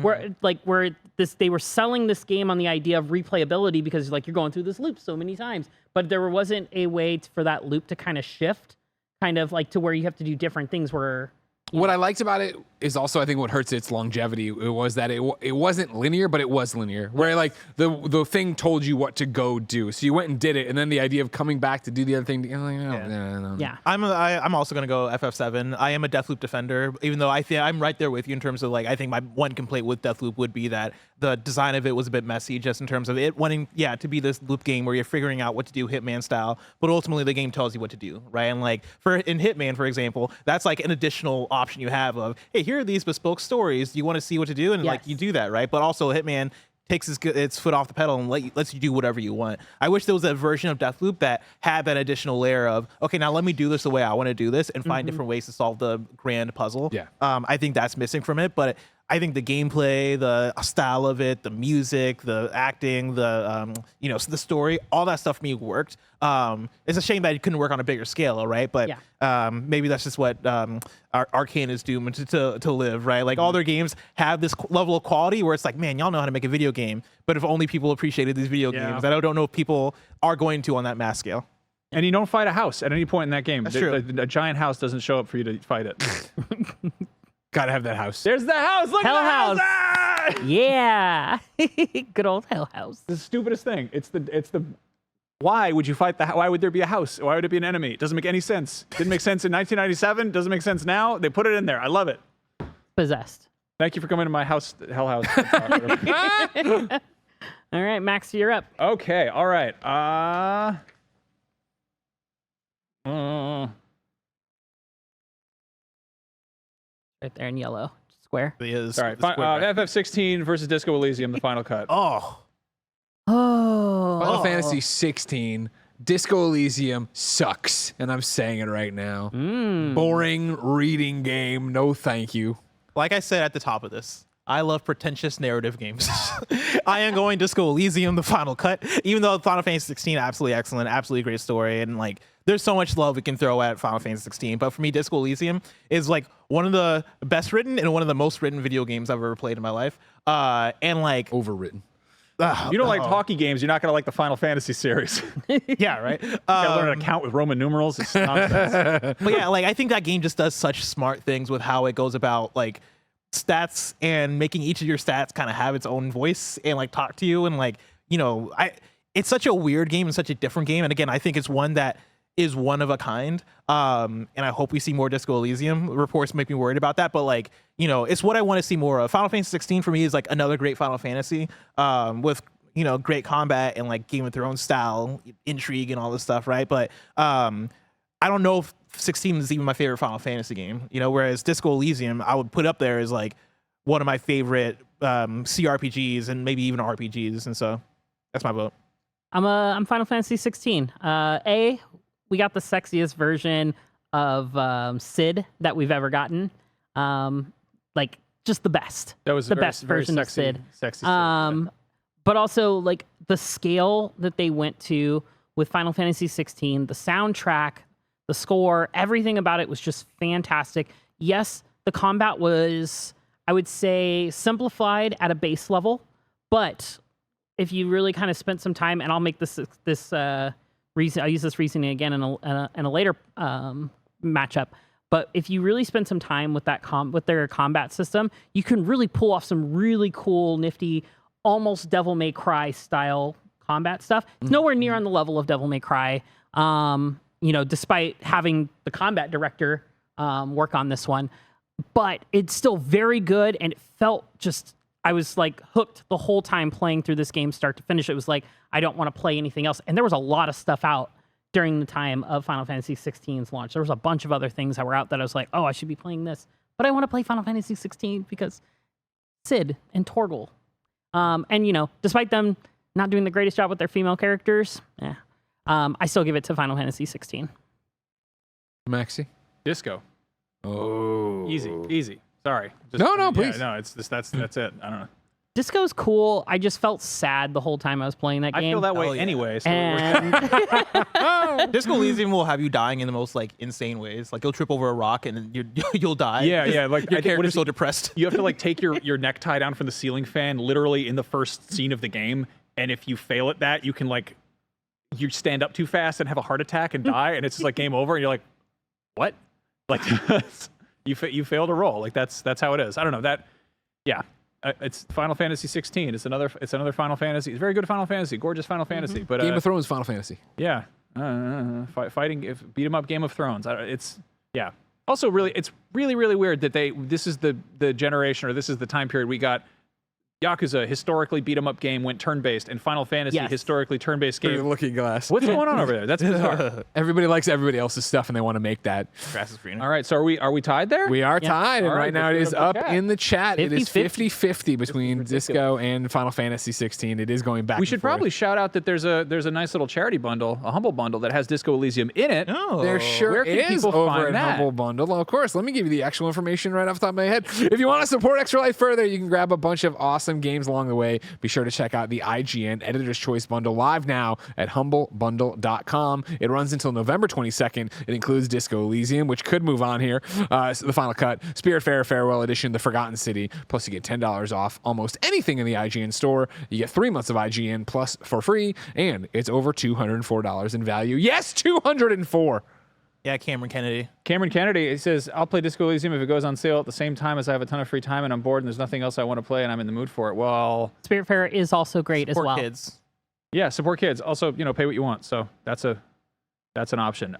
Where they were selling this game on the idea of replayability because like you're going through this loop so many times, but there wasn't a way for that loop to kind of shift, kind of like to where you have to do different things. What I liked about it is also, I think what hurts its longevity, it was that it wasn't linear, but it was linear. Where like the thing told you what to go do, so you went and did it, and then the idea of coming back to do the other thing, no. Yeah. I'm also gonna go FF7. I am a Deathloop defender, even though I'm right there with you in terms of like I think my one complaint with Deathloop would be that the design of it was a bit messy, just in terms of it wanting to be this loop game where you're figuring out what to do Hitman style, but ultimately the game tells you what to do, right? And like in Hitman, for example, that's like an additional option you have of, hey, here are these bespoke stories. You want to see what to do, and like you do that, right? But also Hitman takes its foot off the pedal and lets you do whatever you want. I wish there was a version of Deathloop that had that additional layer of, okay, now let me do this the way I want to do this and find different ways to solve the grand puzzle. Yeah. I think that's missing from it, but I think the gameplay, the style of it, the music, the acting, the the story, all that stuff for me worked. It's a shame that it couldn't work on a bigger scale, right? But maybe that's just what Arcane is doomed to live, right? Like all their games have this level of quality where it's like, man, y'all know how to make a video game, but if only people appreciated these video games, I don't know if people are going to on that mass scale. And you don't fight a house at any point in that game. That's true. A giant house doesn't show up for you to fight it. Gotta have that house. There's the house. Look Hell at the House. house. Ah! Yeah. Good old Hell House. The stupidest thing. It's the. Why would you fight why would there be a house? Why would it be an enemy? It doesn't make any sense. Didn't make sense in 1997. Doesn't make sense now. They put it in there. I love it. Possessed. Thank you for coming to my house, Hell House. All right, Max, you're up. Okay. All right. Right there in yellow. Square. It is. All right. FF16 versus Disco Elysium, the final cut. Oh. Final Fantasy 16, Disco Elysium sucks, and I'm saying it right now. Boring reading game. No, thank you. Like I said at the top of this, I love pretentious narrative games. I am going Disco Elysium, the final cut, even though Final Fantasy 16, absolutely excellent, absolutely great story, and like there's so much love we can throw at Final Fantasy 16. But for me, Disco Elysium is like one of the best written and one of the most written video games I've ever played in my life. And like Overwritten. You don't like hockey games, you're not gonna like the Final Fantasy series. yeah, right. Gotta learn how to count with Roman numerals. It's nonsense. But yeah, like I think that game just does such smart things with how it goes about like stats and making each of your stats kind of have its own voice and like talk to you and like it's such a weird game and such a different game. And again, I think it's one that is one of a kind. And I hope we see more Disco Elysium. Reports make me worried about that, but like, it's what I want to see more of. Final Fantasy 16 for me is like another great Final Fantasy with, great combat and like Game of Thrones style intrigue and all this stuff, right? But I don't know if 16 is even my favorite Final Fantasy game, whereas Disco Elysium I would put up there as like one of my favorite CRPGs and maybe even RPGs, and so that's my vote. I'm Final Fantasy 16. We got the sexiest version of Sid that we've ever gotten. Like just the best. That was the best version sexy, of Sid. Sexy Sid. But also like the scale that they went to with Final Fantasy 16, the soundtrack, the score, everything about it was just fantastic. Yes, the combat was, I would say, simplified at a base level, but if you really kind of spent some time, and I'll make this reason, I'll use this reasoning again in a later matchup. But if you really spend some time with that with their combat system, you can really pull off some really cool, nifty, almost Devil May Cry style combat stuff. It's nowhere near on the level of Devil May Cry. Despite having the combat director work on this one, but it's still very good, and it felt just. I was like hooked the whole time playing through this game, start to finish. It was like, I don't want to play anything else. And there was a lot of stuff out during the time of Final Fantasy 16's launch. There was a bunch of other things that were out that I was like, oh, I should be playing this. But I want to play Final Fantasy 16 because Sid and Torgal. Despite them not doing the greatest job with their female characters. Yeah. I still give it to Final Fantasy 16. Maxi? Disco. Oh. Easy. Sorry. No, please. No, it's just that's it. I don't know. Disco's cool. I just felt sad the whole time I was playing that game. I feel that way Oh, yeah. anyway. So And Disco Elysium will have you dying in the most like insane ways. Like you'll trip over a rock and you'll die. yeah. Like Your what character's is so it? depressed. You have to like take your necktie down from the ceiling fan literally in the first scene of the game, and if you fail at that, you can like you stand up too fast and have a heart attack and die, and it's just like game over, and you're like, what? Like you failed a roll. Like that's how it is. I don't know that. Yeah. It's Final Fantasy 16. It's another Final Fantasy. It's very good Final Fantasy, gorgeous Final Fantasy. But Game of Thrones, Final Fantasy. yeah, fighting beat 'em up Game of Thrones. It's yeah. Also, it's really weird that this is the generation, or this is the time period we got. Yakuza, historically beat 'em up game, went turn-based, and Final Fantasy, historically turn-based Through the game. looking glass. What's going on over there? That's bizarre. Everybody likes everybody else's stuff, and they want to make that. Grass is greener. All right, so are we tied there? We are tied, and All right, right now it let's is go to up the chat. in the chat. It is 50-50. 50-50 between Disco and Final Fantasy 16. It is going back. We and should forth. probably shout out that there's a nice little charity bundle, a Humble Bundle that has Disco Elysium in it. Oh. There sure Where can is people over find at that? Humble Bundle. Well, of course, let me give you the actual information right off the top of my head. If you want to support Extra Life further, you can grab a bunch of awesome games along the way. Be sure to check out the IGN Editor's Choice Bundle live now at humblebundle.com. It runs until November 22nd. It includes Disco Elysium, which could move on here, so the final cut, Spiritfarer Farewell Edition, The Forgotten City, plus you get $10 off almost anything in the IGN store. You get 3 months of IGN Plus for free, and it's over $204 in value. Yes, $204. Yeah, Cameron Kennedy. Cameron Kennedy, he says, I'll play Disco Elysium if it goes on sale at the same time as I have a ton of free time and I'm bored and there's nothing else I want to play and I'm in the mood for it. Well, Spiritfarer is also great as Support well. kids. yeah, support kids. Also, pay what you want. So that's an option.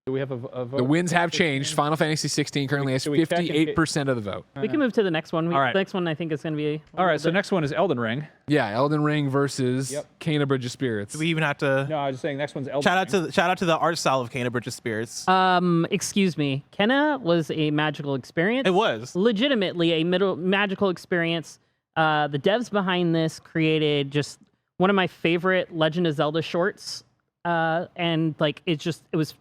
Do we have a vote? The winds have changed. Final Fantasy 16 currently has Do we check and 58% of the vote. We can move to the next one. All right. The next one I think is going to be. All right, so next one is Elden Ring. Yeah, Elden Ring versus Kena Bridge of Spirits. Do we even have to No, I was just saying next one's Elden Ring. shout out to the art style of Kena Bridge of Spirits? Excuse me. Kenna was a magical experience. It was. Legitimately a magical experience. The devs behind this created just one of my favorite Legend of Zelda shorts. And like it was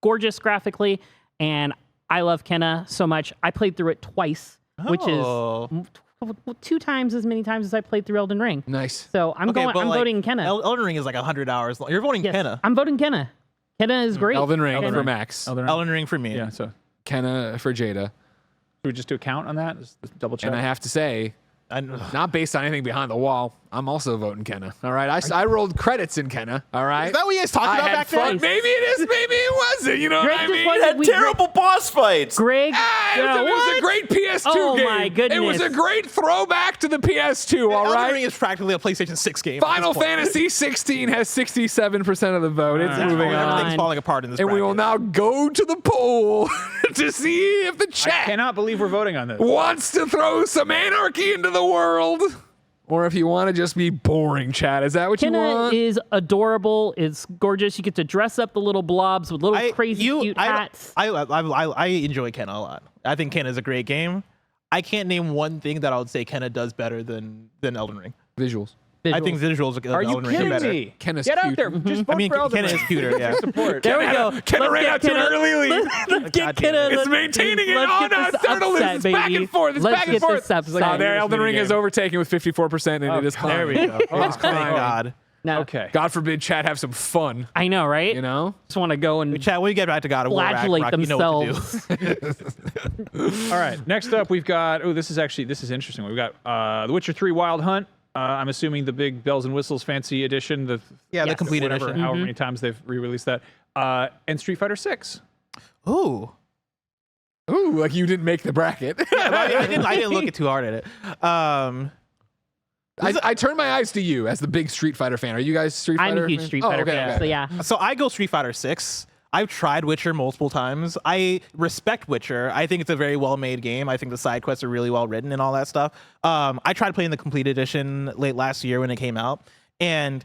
gorgeous graphically, and I love Kenna so much. I played through it twice, which Oh. is 2 times as many times as I played through Elden Ring. Nice. So I'm Okay, but, like, voting Kenna. Elden Ring is like 100 hours long. You're voting Yes, Kenna. I'm voting Kenna. Kenna is great. Elden Ring Kenna. for Max. Elden Ring for me. Yeah, so Kena for Jada. should we just do a count on that? Just double check. And I have to say, I, not based on anything behind the wall, I'm also voting Kena. All right. I rolled credits in Kena. All right. is that what you guys talked I about had back fun. then? Maybe it is, maybe it wasn't. You know Greg what I just mean? wanted- Had we- terrible boss fights. Greg. Ah, Yeah, it was what? a great PS2 Oh, game. my goodness. It was a great throwback to the PS2, all Elden right? Ring is practically a PlayStation 6 game. at Final this point. Fantasy 16 has 67% of the vote. It's That's moving fine. on. Everything's falling apart in this And we will bracket. now go to the poll to see if the I chat cannot believe we're voting on this. wants to throw some anarchy into the world. Or if you want to just be boring, chat. Is that what you Kenna want? is adorable. It's gorgeous. You get to dress up the little blobs with little crazy cute hats. I enjoy Kenna a lot. I think Kenna is a great game. I can't name one thing that I would say Kenna does better than Elden Ring. Visuals. I think visuals of Are you Elden Ring are kidding better. me? Kenna's Get cute. out there. Just vote I mean, for Elden Kenna Ring. is cuter. Yeah. Support. There we go. Kenna ran out to an early lead. Let's get Kenna. It's maintaining it. Let's Oh, get no, this it's starting to lose. upset, It's back baby. and forth. It's Let's back and get forth. this upset. Oh, there, Elden Ring is game. overtaken with 54%, and it is climbing. There we go. It is Thank climbing. God. No, Okay. God forbid chat have some fun, I know, right? you know? Just want to go and Chat, when we get back to God of War, flagellate Ragnarok, you know what to themselves. do. All right. Next up, we've got. Oh, this is interesting. We've got The Witcher 3 Wild Hunt. I'm assuming the big bells and whistles fancy edition. The complete whatever, edition. However many times they've re-released that. And Street Fighter 6. Ooh. Ooh, like you didn't make the bracket. I didn't look it too hard at it. I turn my eyes to you as the big Street Fighter fan. Are you guys Street Fighter? I'm a huge fan? Street Oh, Fighter okay, fan. okay. So yeah, So I go Street Fighter 6. I've tried Witcher multiple times. I respect Witcher. I think it's a very well-made game. I think the side quests are really well written and all that stuff. I tried playing the complete edition late last year when it came out, and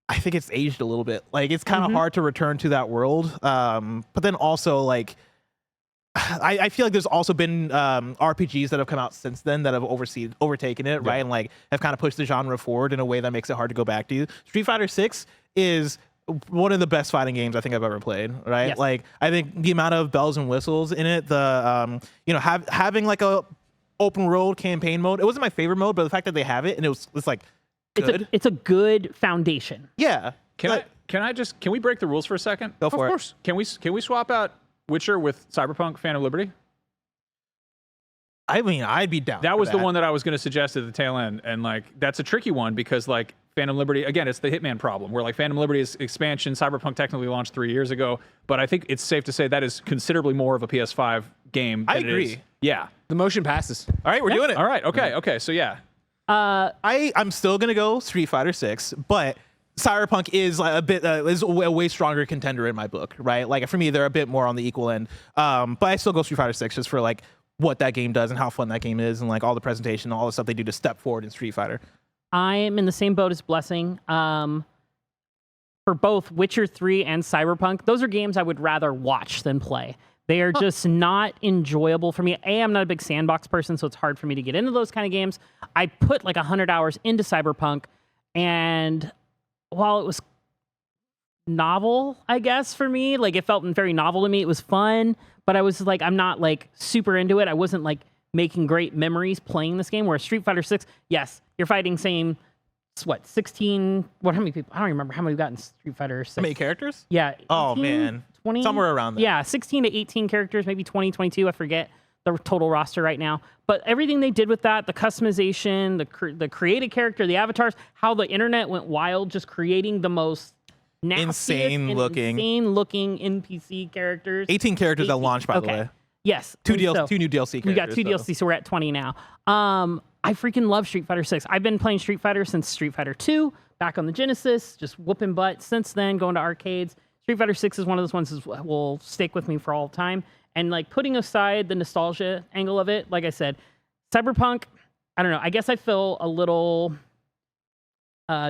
I think it's aged a little bit. Like it's kind of hard to return to that world. But then also like I feel like there's also been RPGs that have come out since then that have overtaken it, right? And like have kind of pushed the genre forward in a way that makes it hard to go back to. Street Fighter 6 is one of the best fighting games I think I've ever played, right? Yes. Like I think the amount of bells and whistles in it, the having like a open world campaign mode. It wasn't my favorite mode, but the fact that they have it and it's like good. It's a good foundation. Yeah. Can we break the rules for a second? Go for it. Of course. Can we swap out Witcher with Cyberpunk Phantom Liberty? I mean, I'd be down. That was for the one that I was going to suggest at the tail end, and like that's a tricky one because like Phantom Liberty, again, it's the Hitman problem where like Phantom Liberty's expansion, Cyberpunk technically launched 3 years ago, but I think it's safe to say that is considerably more of a PS5 game. I than agree. It is. Yeah. The motion passes. All right, we're doing it. All right. Okay. So yeah. I'm still gonna go Street Fighter 6, but Cyberpunk is like is a way stronger contender in my book, right? Like for me, they're a bit more on the equal end. But I still go Street Fighter 6 just for like what that game does and how fun that game is, and like all the presentation, all the stuff they do to step forward in Street Fighter. I am in the same boat as Blessing. For both Witcher 3 and Cyberpunk, those are games I would rather watch than play. They are just not enjoyable for me. I'm not a big sandbox person, so it's hard for me to get into those kind of games. I put like 100 hours into Cyberpunk, and while it was novel, I guess, for me, like it felt very novel to me. It was fun, but I was like, I'm not like super into it. I wasn't like making great memories playing this game. Whereas Street Fighter 6, yes, you're fighting 16, how many people? I don't remember how many we got in Street Fighter 6. How many characters? Yeah. 18, Oh, man. 20? Somewhere around there. Yeah, 16 to 18 characters, maybe 20, 22. I forget the total roster right now. But everything they did with that, the customization, the created character, the avatars, how the internet went wild just creating the most Insane looking NPC characters. 18 characters at launch, by the way. Yes. Two and new so DLC characters. We got two DLC, so we're at 20 now. I freaking love Street Fighter 6. I've been playing Street Fighter since Street Fighter 2, back on the Genesis, just whooping butt since then, going to arcades. Street Fighter 6 is one of those ones that will stick with me for all time. And like putting aside the nostalgia angle of it, like I said, Cyberpunk, I don't know, I guess I feel a little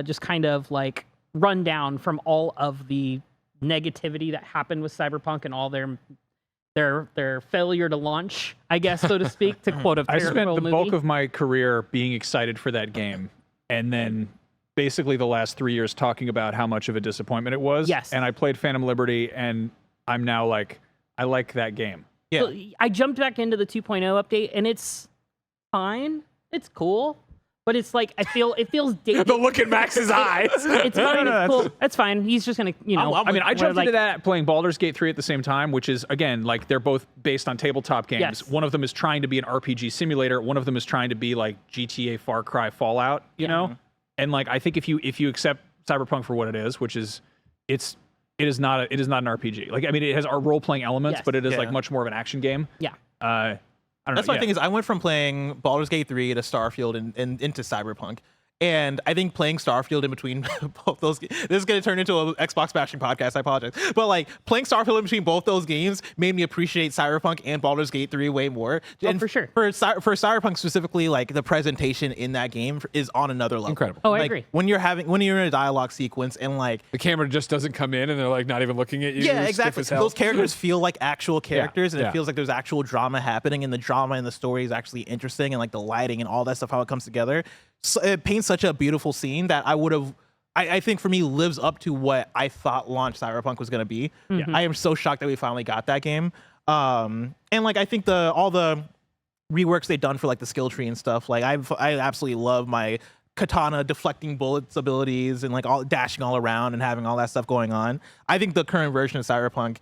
just kind of like run down from all of the negativity that happened with Cyberpunk and all their failure to launch, I guess, so to speak, to quote a I spent the movie. bulk of my career being excited for that game, and then basically the last 3 years talking about how much of a disappointment it was. Yes. And I played Phantom Liberty, and I'm now like, I like that game. Yeah. So I jumped back into the 2.0 update, and it's fine. It's cool. But it's like, it feels dated. The look in Max's eyes. It's fine. no, It's cool. That's fine. He's just going to, I mean, I jumped into that playing Baldur's Gate 3 at the same time, which is, again, like they're both based on tabletop games. Yes. One of them is trying to be an RPG simulator. One of them is trying to be like GTA, Far Cry, Fallout, you know? And like, I think if you accept Cyberpunk for what it is, which is, it is not an RPG. Like, I mean, it has our role-playing elements, Yes. but it is Yeah. like much more of an action game. Yeah. I don't That's know. my thing is I went from playing Baldur's Gate 3 to Starfield and into Cyberpunk. And I think playing Starfield in between both those, this is going to turn into an Xbox bashing podcast, I apologize. But like playing Starfield in between both those games made me appreciate Cyberpunk and Baldur's Gate 3 way more. Oh, And for sure. For Cyberpunk specifically, like the presentation in that game is on another level. Incredible. Oh, I Like, agree. when you're in a dialogue sequence and like, The camera just doesn't come in and they're like not even looking at you. yeah, stiff exactly. as hell. Those characters feel like actual characters, and yeah. it feels like there's actual drama happening, and the drama and the story is actually interesting, and like the lighting and all that stuff, how it comes together. So it paints such a beautiful scene that I think for me lives up to what I thought launch Cyberpunk was going to be. I am so shocked that we finally got that game. And like I think all the reworks they've done for like the skill tree and stuff, like I absolutely love my katana deflecting bullets abilities and like all dashing all around and having all that stuff going on. I think the current version of Cyberpunk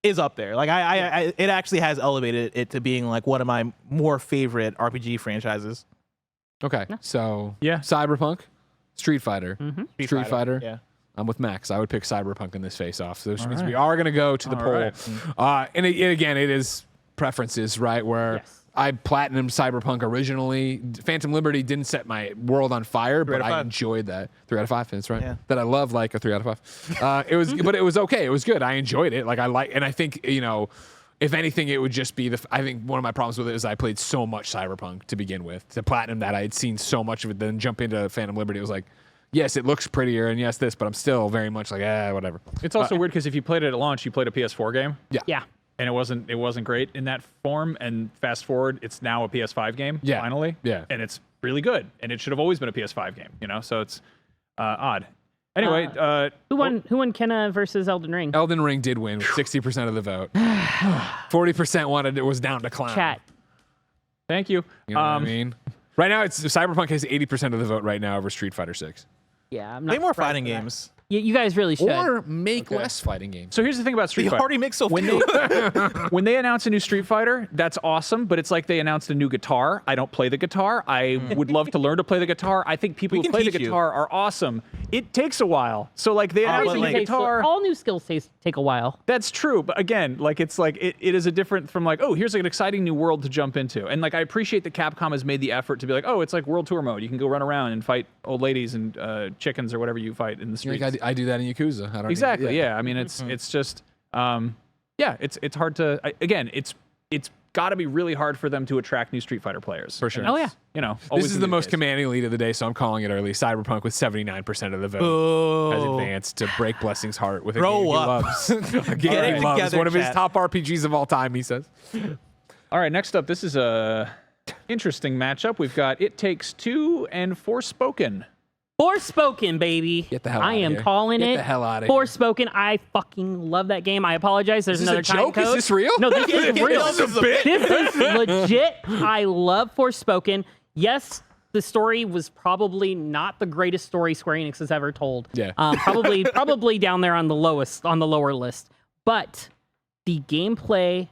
is up there. Like I it actually has elevated it to being like one of my more favorite RPG franchises. Okay, so Yeah. Cyberpunk, Street Fighter, Street Fighter. Yeah. I'm with Max. I would pick Cyberpunk in this face-off. So which means right. we are going to go to the All poll. right. And again, it is preferences, right? Where Yes. I platinumed Cyberpunk originally. Phantom Liberty didn't set my world on fire, but out of I 5. enjoyed that. 3 out of 5. That's right. Yeah. That I love, like a 3 out of 5. It was, but it was okay. It was good. I enjoyed it. Like and I think if anything, it would just be I think one of my problems with it is I played so much Cyberpunk to begin with. To platinum that, I had seen so much of it, then jump into Phantom Liberty. It was like, yes, it looks prettier, and yes, this, but I'm still very much like, whatever. It's also weird because if you played it at launch, you played a PS4 game. Yeah. and it wasn't great in that form. And fast forward, it's now a PS5 game. Yeah. Finally. Yeah. And it's really good. And it should have always been a PS5 game. You know, so it's odd. Anyway, Who won Kenna versus Elden Ring? Elden Ring did win with 60% of the vote. 40% wanted it was down to clown. Chat. Thank you. You know what I mean? Right now, it's Cyberpunk has 80% of the vote right now over Street Fighter 6. Yeah, I'm not. Play more surprised fighting by that. games. You guys really should. Or make less fighting games. So here's the thing about Street They Fighter. already make so when few. when they announce a new Street Fighter, that's awesome, but it's like they announced a new guitar. I don't play the guitar. I would love to learn to play the guitar. I think people We who can play the teach you. guitar are awesome. It takes a while. So like they announced a Everything new takes- guitar. all new skills take a while. That's true, but again, like it's like it is a different from like, oh, here's like an exciting new world to jump into. And like I appreciate that Capcom has made the effort to be like, oh, it's like World Tour mode. You can go run around and fight old ladies and chickens or whatever you fight in the streets. Like I do that in Yakuza. I don't Exactly. Even, Yeah. I mean, it's just it's hard to again. It's got to be really hard for them to attract new Street Fighter players. For sure. And Oh, it's, yeah. You know, This always is gonna the be most case. commanding lead of the day, so I'm calling it early. Cyberpunk with 79% of the vote Oh. has advanced to break Blessing's heart with a Grow game he up. loves. A game Get he it loves. together, One of his chat. top RPGs of all time, he says. All right. Next up, this is a interesting matchup. We've got It Takes Two and Forspoken. Forspoken, baby. Get the hell I outta am here. calling Get it. the hell outta here. Forspoken. I fucking love that game. I apologize. There's Is this another a time joke? code. Is this real? No, this is real. This is a bit. This is legit. I love Forspoken. Yes, the story was probably not the greatest story Square Enix has ever told. Yeah. Probably down there on the lower list. But the gameplay,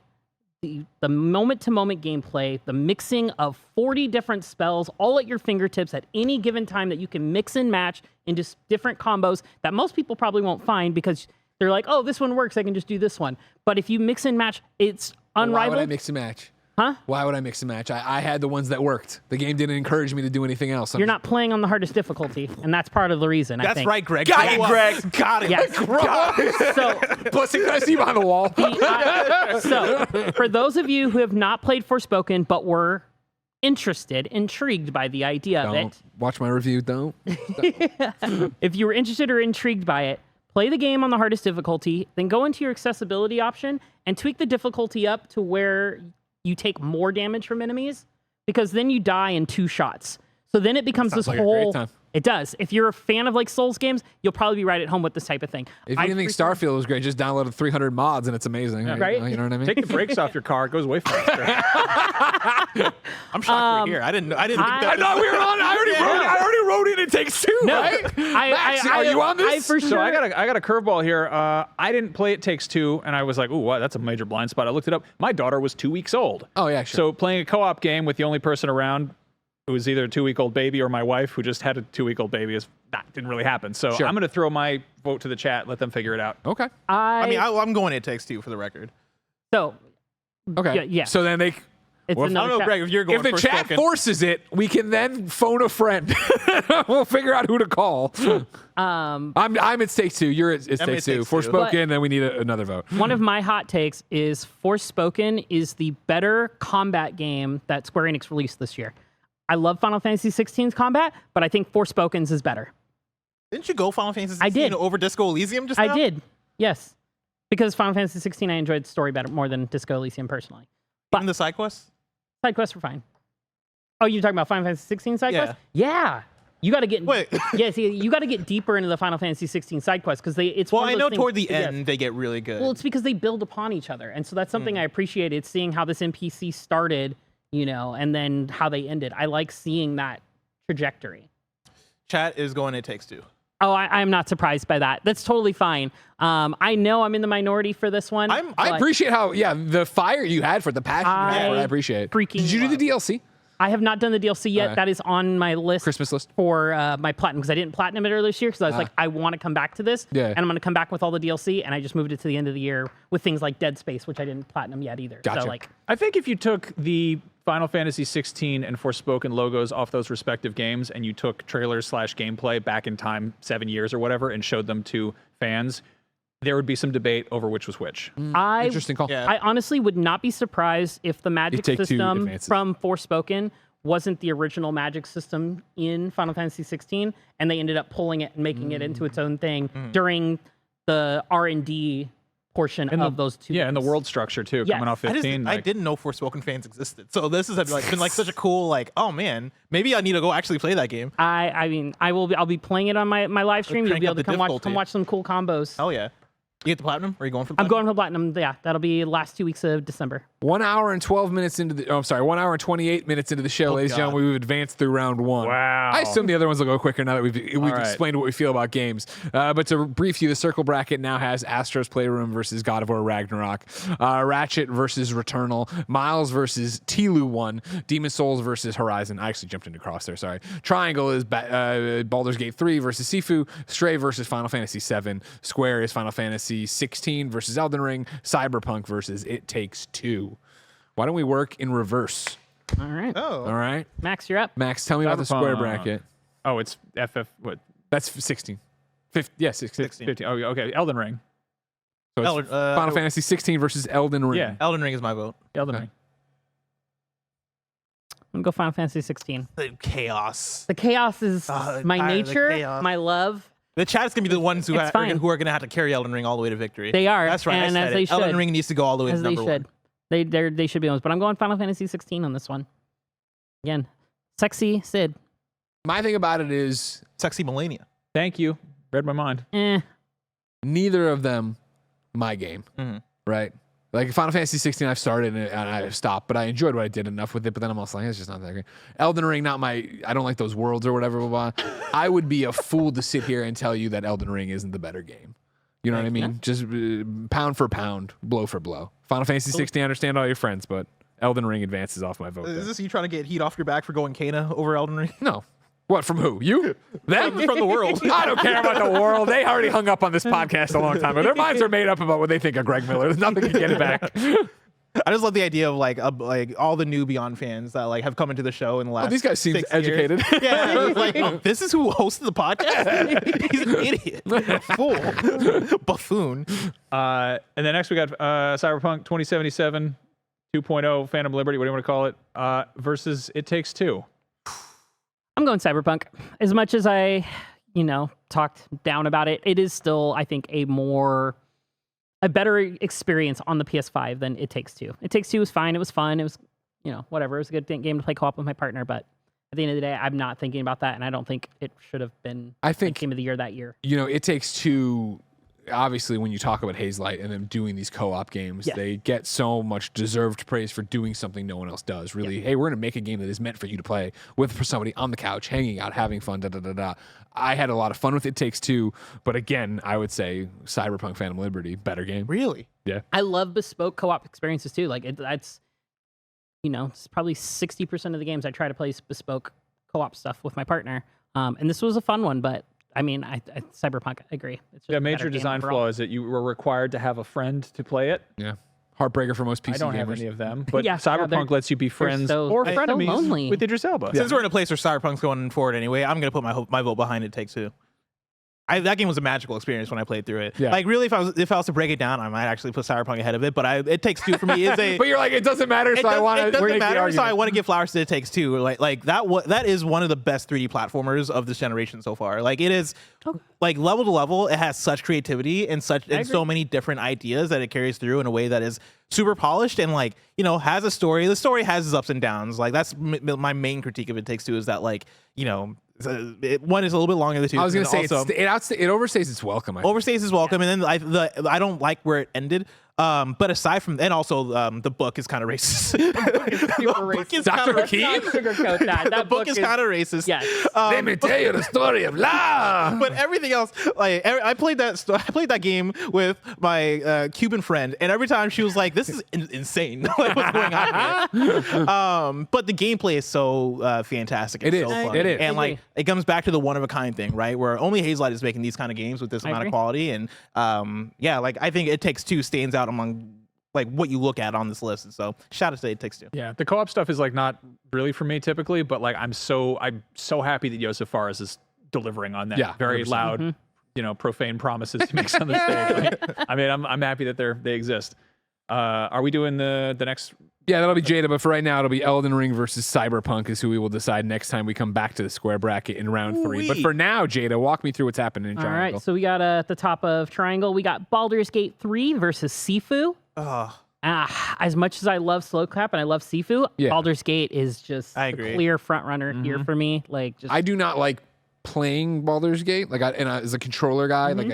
the moment-to-moment gameplay, the mixing of 40 different spells all at your fingertips at any given time that you can mix and match into different combos that most people probably won't find because they're like, oh, this one works, I can just do this one. But if you mix and match, it's Why would I unrivaled. mix and match? Huh? Why would I mix and match? I had the ones that worked. The game didn't encourage me to do anything else. You're not playing on the hardest difficulty, and that's part of the reason, I That's think. right, Greg. Got Grow it, up. Greg. Got it. Yes. So, Blessing, can I see you behind the wall? so, for those of you who have not played Forspoken but were intrigued by the idea of Don't it, watch my review. Don't. if you were interested or intrigued by it, play the game on the hardest difficulty, then go into your accessibility option and tweak the difficulty up to where you take more damage from enemies, because then you die in 2 shots. So then it becomes Sounds this like a great whole... time. It does. If you're a fan of like Souls games, you'll probably be right at home with this type of thing. If you didn't think Starfield was great, just downloaded 300 mods and it's amazing. Right? You know what I mean? Take the brakes off your car. It goes way faster. I'm shocked we're here. I didn't think that. I thought we were on. I already wrote it. It takes 2, right? Max, are you on this? I for sure. So I got a curveball here. I didn't play It Takes Two, and I was like, "Ooh, wow, that's a major blind spot." I looked it up. My daughter was 2 weeks old. Oh, yeah, sure. So playing a co-op game with the only person around who was either a 2-week-old baby or my wife who just had a 2-week-old baby didn't really happen. So Sure. I'm going to throw my vote to the chat. Let them figure it out. Okay. I mean, I'm going It Takes Two for the record. so Okay. Yeah. So then it's Well, if- another I don't know, chat. Greg, if you're going if the for chat Forspoken. forces it, we can then phone a friend. We'll figure out who to call. I'm at Stake 2. You're at Stake 2. Takes two. Forspoken, then we need another vote. One of my hot takes is Forspoken is the better combat game that Square Enix released this year. I love Final Fantasy 16's combat, but I think Forspoken's is better. Didn't you go Final Fantasy 16 I did. over Disco Elysium just now? I did, yes. Because Final Fantasy 16, I enjoyed the story better more than Disco Elysium personally. Even the side quests? Side quests were fine. Oh, you're talking about Final Fantasy 16 side Yeah. quests? Yeah. You got to get Wait. yeah. See, you got to get deeper into the Final Fantasy 16 side quests because it's. Well, one of I those know things- toward the yes. end they get really good. Well, it's because they build upon each other, and so that's something I appreciated seeing how this NPC started, and then how they ended. I like seeing that trajectory. Chat is going It Takes Two. Oh, I'm not surprised by that. That's totally fine. I know I'm in the minority for this one. I but appreciate how, the fire you had for the passion you had for it. I appreciate. freaking Did you do the love- DLC? I have not done the DLC yet. Okay. That is on my list. Christmas list? For my platinum, because I didn't platinum it earlier this year, because I was like, I want to come back to this. Yeah. And I'm going to come back with all the DLC, and I just moved it to the end of the year with things like Dead Space, which I didn't platinum yet either. Gotcha. So, like, I think if you took the Final Fantasy 16 and Forspoken logos off those respective games and you took trailers / gameplay back in time 7 years or whatever and showed them to fans, there would be some debate over which was which. Interesting call. Yeah. I honestly would not be surprised if the magic Take-Two system advances. from Forspoken wasn't the original magic system in Final Fantasy 16, and they ended up pulling it and making it into its own thing during the R&D portion of those two. Yeah, and the games. world structure too, Yes. coming off 15. I didn't know Forspoken fans existed, so this has been like such a cool oh man, maybe I need to go actually play that game. I mean, I'll be playing it on my live stream. You'll Crank be up able to the come difficulty. watch some cool combos. Oh yeah, you get the platinum? Or are you going for? I'm going for platinum. Yeah, that'll be last 2 weeks of December. 1 hour and 12 minutes into the. Oh, I'm sorry. 1 hour and 28 minutes into the show, ladies and God. gentlemen. We've advanced through round one. Wow. I assume the other ones will go quicker now that we've right. explained what we feel about games. But to brief you, the circle bracket now has Astro's Playroom versus God of War Ragnarok, Ratchet versus Returnal, Miles versus Tilu 1, Demon Souls versus Horizon. I actually jumped into cross there. Sorry. Triangle is Baldur's Gate 3 versus Sifu, Stray versus Final Fantasy 7, Square is Final Fantasy 16 versus Elden Ring, Cyberpunk versus It Takes Two. Why don't we work in reverse? All right. Oh, All right. Max, you're up. Max, tell me about the square Cyberpunk. bracket. Oh, it's FF. What? That's 16. 16. 15. Oh, okay. Elden Ring. So it's Elden- Final Fantasy 16 versus Elden Ring. Yeah. Elden Ring is my vote. Elden Okay. Ring. I'm gonna go Final Fantasy 16. The chaos. The chaos is my the nature, chaos. my love. The chat's gonna be the ones who It's fine. who are gonna have to carry Elden Ring all the way to victory. They are, That's right. and I as said they it. Elden should. Ring needs to go all the way As to they number should. one. They should be on this, but I'm going Final Fantasy 16 on this one. Again, sexy Sid. My thing about it is Sexy Millennia. Thank you. Read my mind. neither of them my game, right? Like Final Fantasy 16, I've started and I've stopped, but I enjoyed what I did enough with it. But then I'm also like, it's just not that great. Elden Ring, not my. I don't like those worlds or whatever. Blah, blah. I would be a fool to sit here and tell you that Elden Ring isn't the better game. You know what I mean? Just pound for pound, blow for blow. Final Fantasy 16, I understand all your friends, but Elden Ring advances off my vote. Is this you trying to get heat off your back for going Kana over Elden Ring? No. What, from who? You? Them? From the world. I don't care about the world. They already hung up on this podcast a long time ago. Their minds are made up about what they think of Greg Miller. There's nothing to get it back. I just love the idea of like all the new Beyond fans that like have come into the show in the last. These guys seem 6 years. educated. Yeah, like oh, this is who hosted the podcast. He's an idiot, a fool, buffoon. And then next we got Cyberpunk 2077 2.0 Phantom Liberty, what do you want to call it? Versus It Takes Two. I'm going Cyberpunk. As much as I, talked down about it, it is still, I think, a better experience on the PS5 than It Takes Two. It Takes Two was fine. It was fun. It was, whatever. It was a good game to play co-op with my partner. But at the end of the day, I'm not thinking about that, and I don't think it should have been. I think Game of the Year that year. It Takes Two. Obviously, when you talk about Hazelight and them doing these co-op games, they get so much deserved praise for doing something no one else does. Really, hey, we're going to make a game that is meant for you to play with somebody on the couch, hanging out, having fun, I had a lot of fun with It Takes Two, but again, I would say Cyberpunk Phantom Liberty, better game. Really? Yeah. I love bespoke co-op experiences too. Like that's, it's probably 60% of the games I try to play bespoke co-op stuff with my partner. And this was a fun one, but I mean, I Cyberpunk, I agree. It's just Yeah, a major better game design overall. flaw is that you were required to have a friend to play it. Yeah. Heartbreaker for most PC I don't have gamers. any of them, but Yeah, Cyberpunk they're- lets you be friends so- or they're so frenemies lonely. with Idris Elba. Since we're in a place where Cyberpunk's going forward anyway, I'm gonna put my vote behind It Takes Two. That game was a magical experience when I played through it. Yeah. Like really, if I was to break it down, I might actually put Cyberpunk ahead of it. But It Takes Two for me is a. But you're like, it doesn't matter, so I want to It doesn't make the matter, so argument. I want to give flowers to It Takes Two. Like that is one of the best 3D platformers of this generation so far. Like it is, like level to level, it has such creativity and so many different ideas that it carries through in a way that is super polished and has a story. The story has its ups and downs. Like that's my main critique of It Takes Two is that one is a little bit longer than the two. I was going to say, also, it overstays its welcome. I think. overstays his welcome, and then I don't like where it ended. But aside from, and also the book is kind of racist. Super racist. Dr. Let's Hakeem? not sugarcoat that. The That book is kind of racist. Yes. Let me tell you the story of love. But everything else, I played that game with my Cuban friend, and every time she was like, "This is insane! Like, what's going on here?" But the gameplay is so fantastic. It's It is. so fun. It is. And I agree. it comes back to the one of a kind thing, right? Where only Hazelight is making these kind of games with this amount of agree. quality, and I think It Takes Two stands out among what you look at on this list. And so shout out to It Takes Two. Yeah, the co-op stuff is not really for me typically, but I'm so happy that Joseph Fares is delivering on that. Yeah, very 100%. loud, profane promises he makes on the stage. I'm happy that they exist. Are we doing the next Yeah, that'll be Jada, but for right now, it'll be Elden Ring versus Cyberpunk is who we will decide next time we come back to the square bracket in round 3. But for now, Jada, walk me through what's happening in Triangle. All right, so we got at the top of Triangle, we got Baldur's Gate 3 versus Sifu. As much as I love Slowclap and I love Sifu, Baldur's Gate is just the clear front runner here for me. Like, just I do not like playing Baldur's Gate, like, as a controller guy, like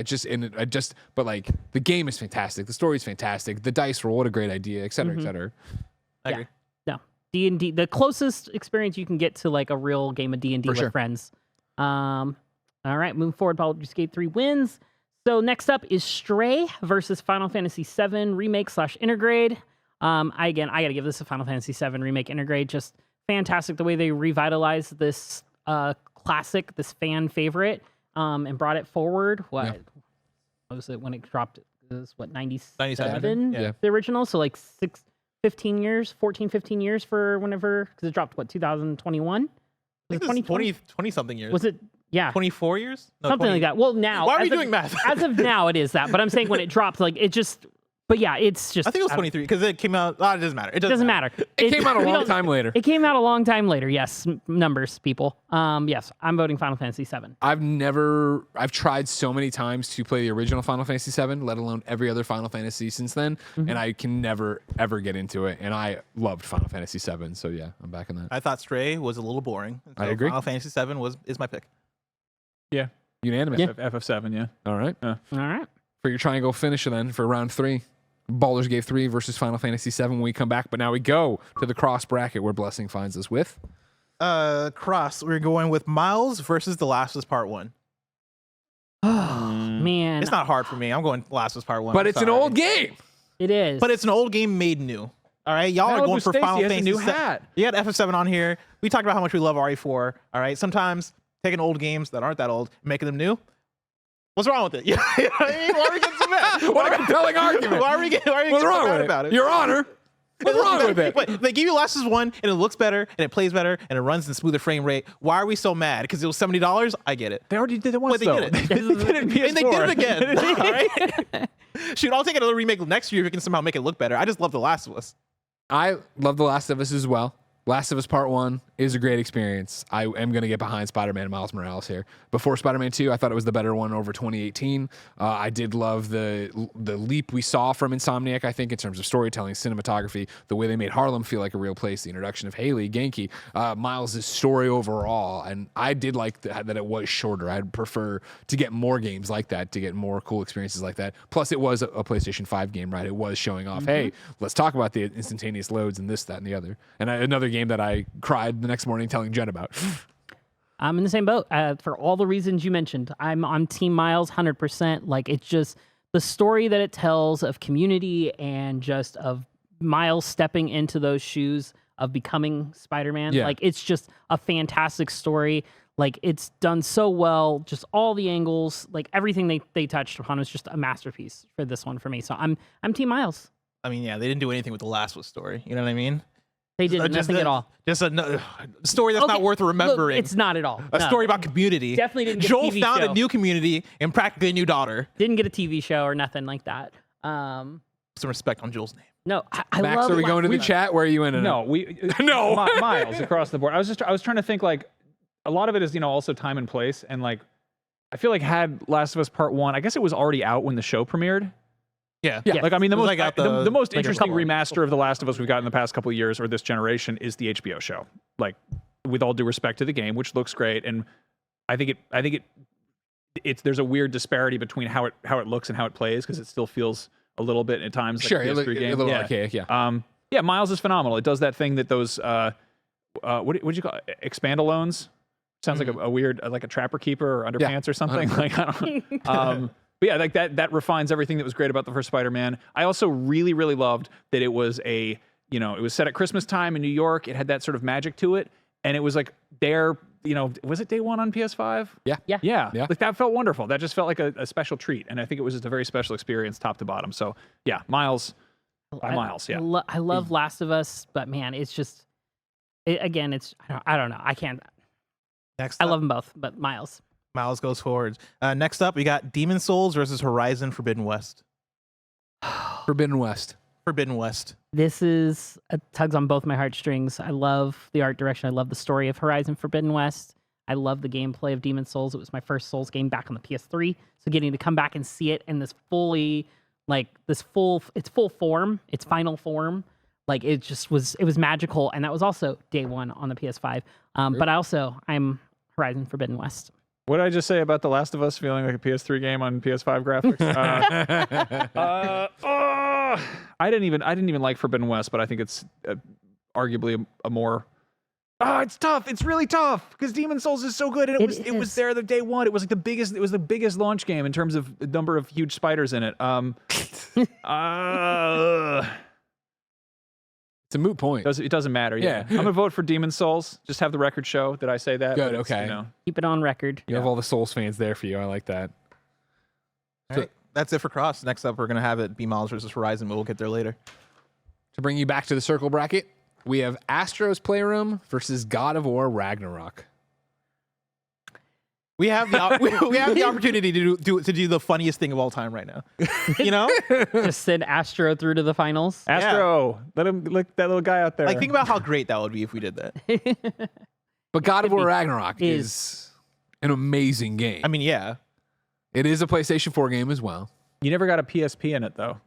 but like the game is fantastic, the story is fantastic, the dice roll, what a great idea, et cetera, et cetera. I agree. No, D&D, the closest experience you can get to like a real game of D&D with friends. All right, moving forward, Baldur's Gate 3 wins. So next up is Stray versus Final Fantasy VII Remake / Intergrade. I gotta give this a Final Fantasy VII Remake Intergrade. Just fantastic the way they revitalized this classic, this fan favorite, and brought it forward. What was it when it dropped? It was 97? Yeah. The original. So like 15 years for whenever, because it dropped 2021? I think it was 20 something years. Was it? Yeah. 24 years? No, Something 20. like that. Well, now. Why are we doing math? As of now, it is that. But I'm saying when it dropped, like, it just. But yeah, it's just. I think it was 23 because it came out. It doesn't matter. It doesn't matter. It came out a long time later. It came out a long time later. Yes. Numbers, people. Yes. I'm voting Final Fantasy VII. I've tried so many times to play the original Final Fantasy VII, let alone every other Final Fantasy since then. And I can never, ever get into it. And I loved Final Fantasy VII. So yeah, I'm back in that. I thought Stray was a little boring. So I agree. Final Fantasy VII is my pick. Yeah. Unanimous. Yeah. FF7, yeah. All right. All right. For your triangle finisher then for round 3. Baldur's Gate 3 versus Final Fantasy VII when we come back. But now we go to the cross bracket where Blessing finds us with. Cross. We're going with Miles versus The Last of Us Part 1. Oh, man. It's not hard for me. I'm going Last of Us Part 1. But it's an old game. It is. But it's an old game made new. All right, y'all are going for Final Fantasy. New hat. You had FF7 on here. We talked about how much we love RE4. All right, sometimes taking old games that aren't that old, and making them new. What's wrong with it? You know what I mean? Why are we getting so mad? What a compelling argument. Why are we getting What's so wrong mad with about it? Your Honor. What's wrong with it? Wait, they give you Last of Us 1 and it looks better and it plays better and it runs in smoother frame rate. Why are we so mad? Because it was $70? I get it. They already did it once, They though. did it. They did it in PS4. And they did it again. All right? Shoot, I'll take another remake next year if we can somehow make it look better. I just love The Last of Us. I love The Last of Us as well. Last of Us Part 1 is a great experience. I am going to get behind Spider-Man Miles Morales here. Before Spider-Man 2, I thought it was the better one over 2018. I did love the leap we saw from Insomniac, I think, in terms of storytelling, cinematography, the way they made Harlem feel like a real place, the introduction of Haley, Genki, Miles' story overall. And I did like that it was shorter. I'd prefer to get more games like that, to get more cool experiences like that. Plus, it was a PlayStation 5 game, right? It was showing off, hey, let's talk about the instantaneous loads and this, that, and the other. And another game that I cried the next morning telling Jen about. I'm in the same boat for all the reasons you mentioned. I'm on Team Miles 100%. Like, it's just the story that it tells of community and just of Miles stepping into those shoes of becoming Spider-Man. Yeah. Like, it's just a fantastic story. Like, it's done so well. Just all the angles, like everything they touched upon was just a masterpiece for this one for me. So I'm Team Miles. I mean, yeah, they didn't do anything with The Last of Us story. You know what I mean? They did nothing at all. Just a story that's not worth remembering. Look, it's not at all. A story about community. Definitely didn't get Joel a TV found show. a new community and practically a new daughter. Didn't get a TV show or nothing like that. Some respect on Joel's name. No, I Max, love are we going to the chat? Where are you in it? No, No. Miles across the board. I was trying to think, like, a lot of it is, also time and place, and like I feel like had Last of Us Part 1, I guess it was already out when the show premiered. Yeah. Yeah. Like, I mean, the It was most like the most like a interesting couple- remaster of The Last of Us we've got in the past couple of years or this generation is the HBO show. Like, with all due respect to the game, which looks great, and I think it's there's a weird disparity between how it looks and how it plays, because it still feels a little bit at times like Sure, a PS3 game. a little Yeah. archaic, yeah. Yeah, Miles is phenomenal. It does that thing that those what do you call it? Expandalones? Sounds like a weird, like a trapper keeper or underpants or something. Like, I don't but yeah, like that refines everything that was great about the first Spider-Man. I also really, really loved that it was it was set at Christmas time in New York. It had that sort of magic to it. And it was like was it day one on PS5? Yeah. Yeah. Like, that felt wonderful. That just felt like a special treat. And I think it was just a very special experience top to bottom. So yeah, Miles by Miles. Yeah. I love Last of Us, but man, it's just, again, it's, I don't know. I can't. Next I up, love them both, but Miles. Miles goes forward. Next up, we got Demon Souls versus Horizon Forbidden West. Forbidden West. Forbidden West. This is tugs on both my heartstrings. I love the art direction. I love the story of Horizon Forbidden West. I love the gameplay of Demon's Souls. It was my first Souls game back on the PS3. So getting to come back and see it in this its full form, its final form, like it was magical. And that was also day one on the PS5. But I'm Horizon Forbidden West. What did I just say about The Last of Us feeling like a PS3 game on PS5 graphics? I didn't even like Forbidden West, but I think it's arguably a more. It's tough. It's really tough because Demon's Souls is so good, and it was there the day one. It was like the biggest launch game in terms of the number of huge spiders in it. It's a moot point. It doesn't matter. Yeah. I'm gonna vote for Demon's Souls. Just have the record show that I say that. Good. Okay. Keep it on record. You have all the Souls fans there for you. I like that. All right. That's it for Cross. Next up, we're going to have it be Miles versus Horizon, but we'll get there later. To bring you back to the circle bracket, we have Astro's Playroom versus God of War Ragnarok. We have the opportunity to do the funniest thing of all time right now. You know? Just send Astro through to the finals. Astro, let him look that little guy out there. Like, think about how great that would be if we did that. But God of War Ragnarok is an amazing game. I mean, yeah. It is a PlayStation 4 game as well. You never got a PSP in it, though.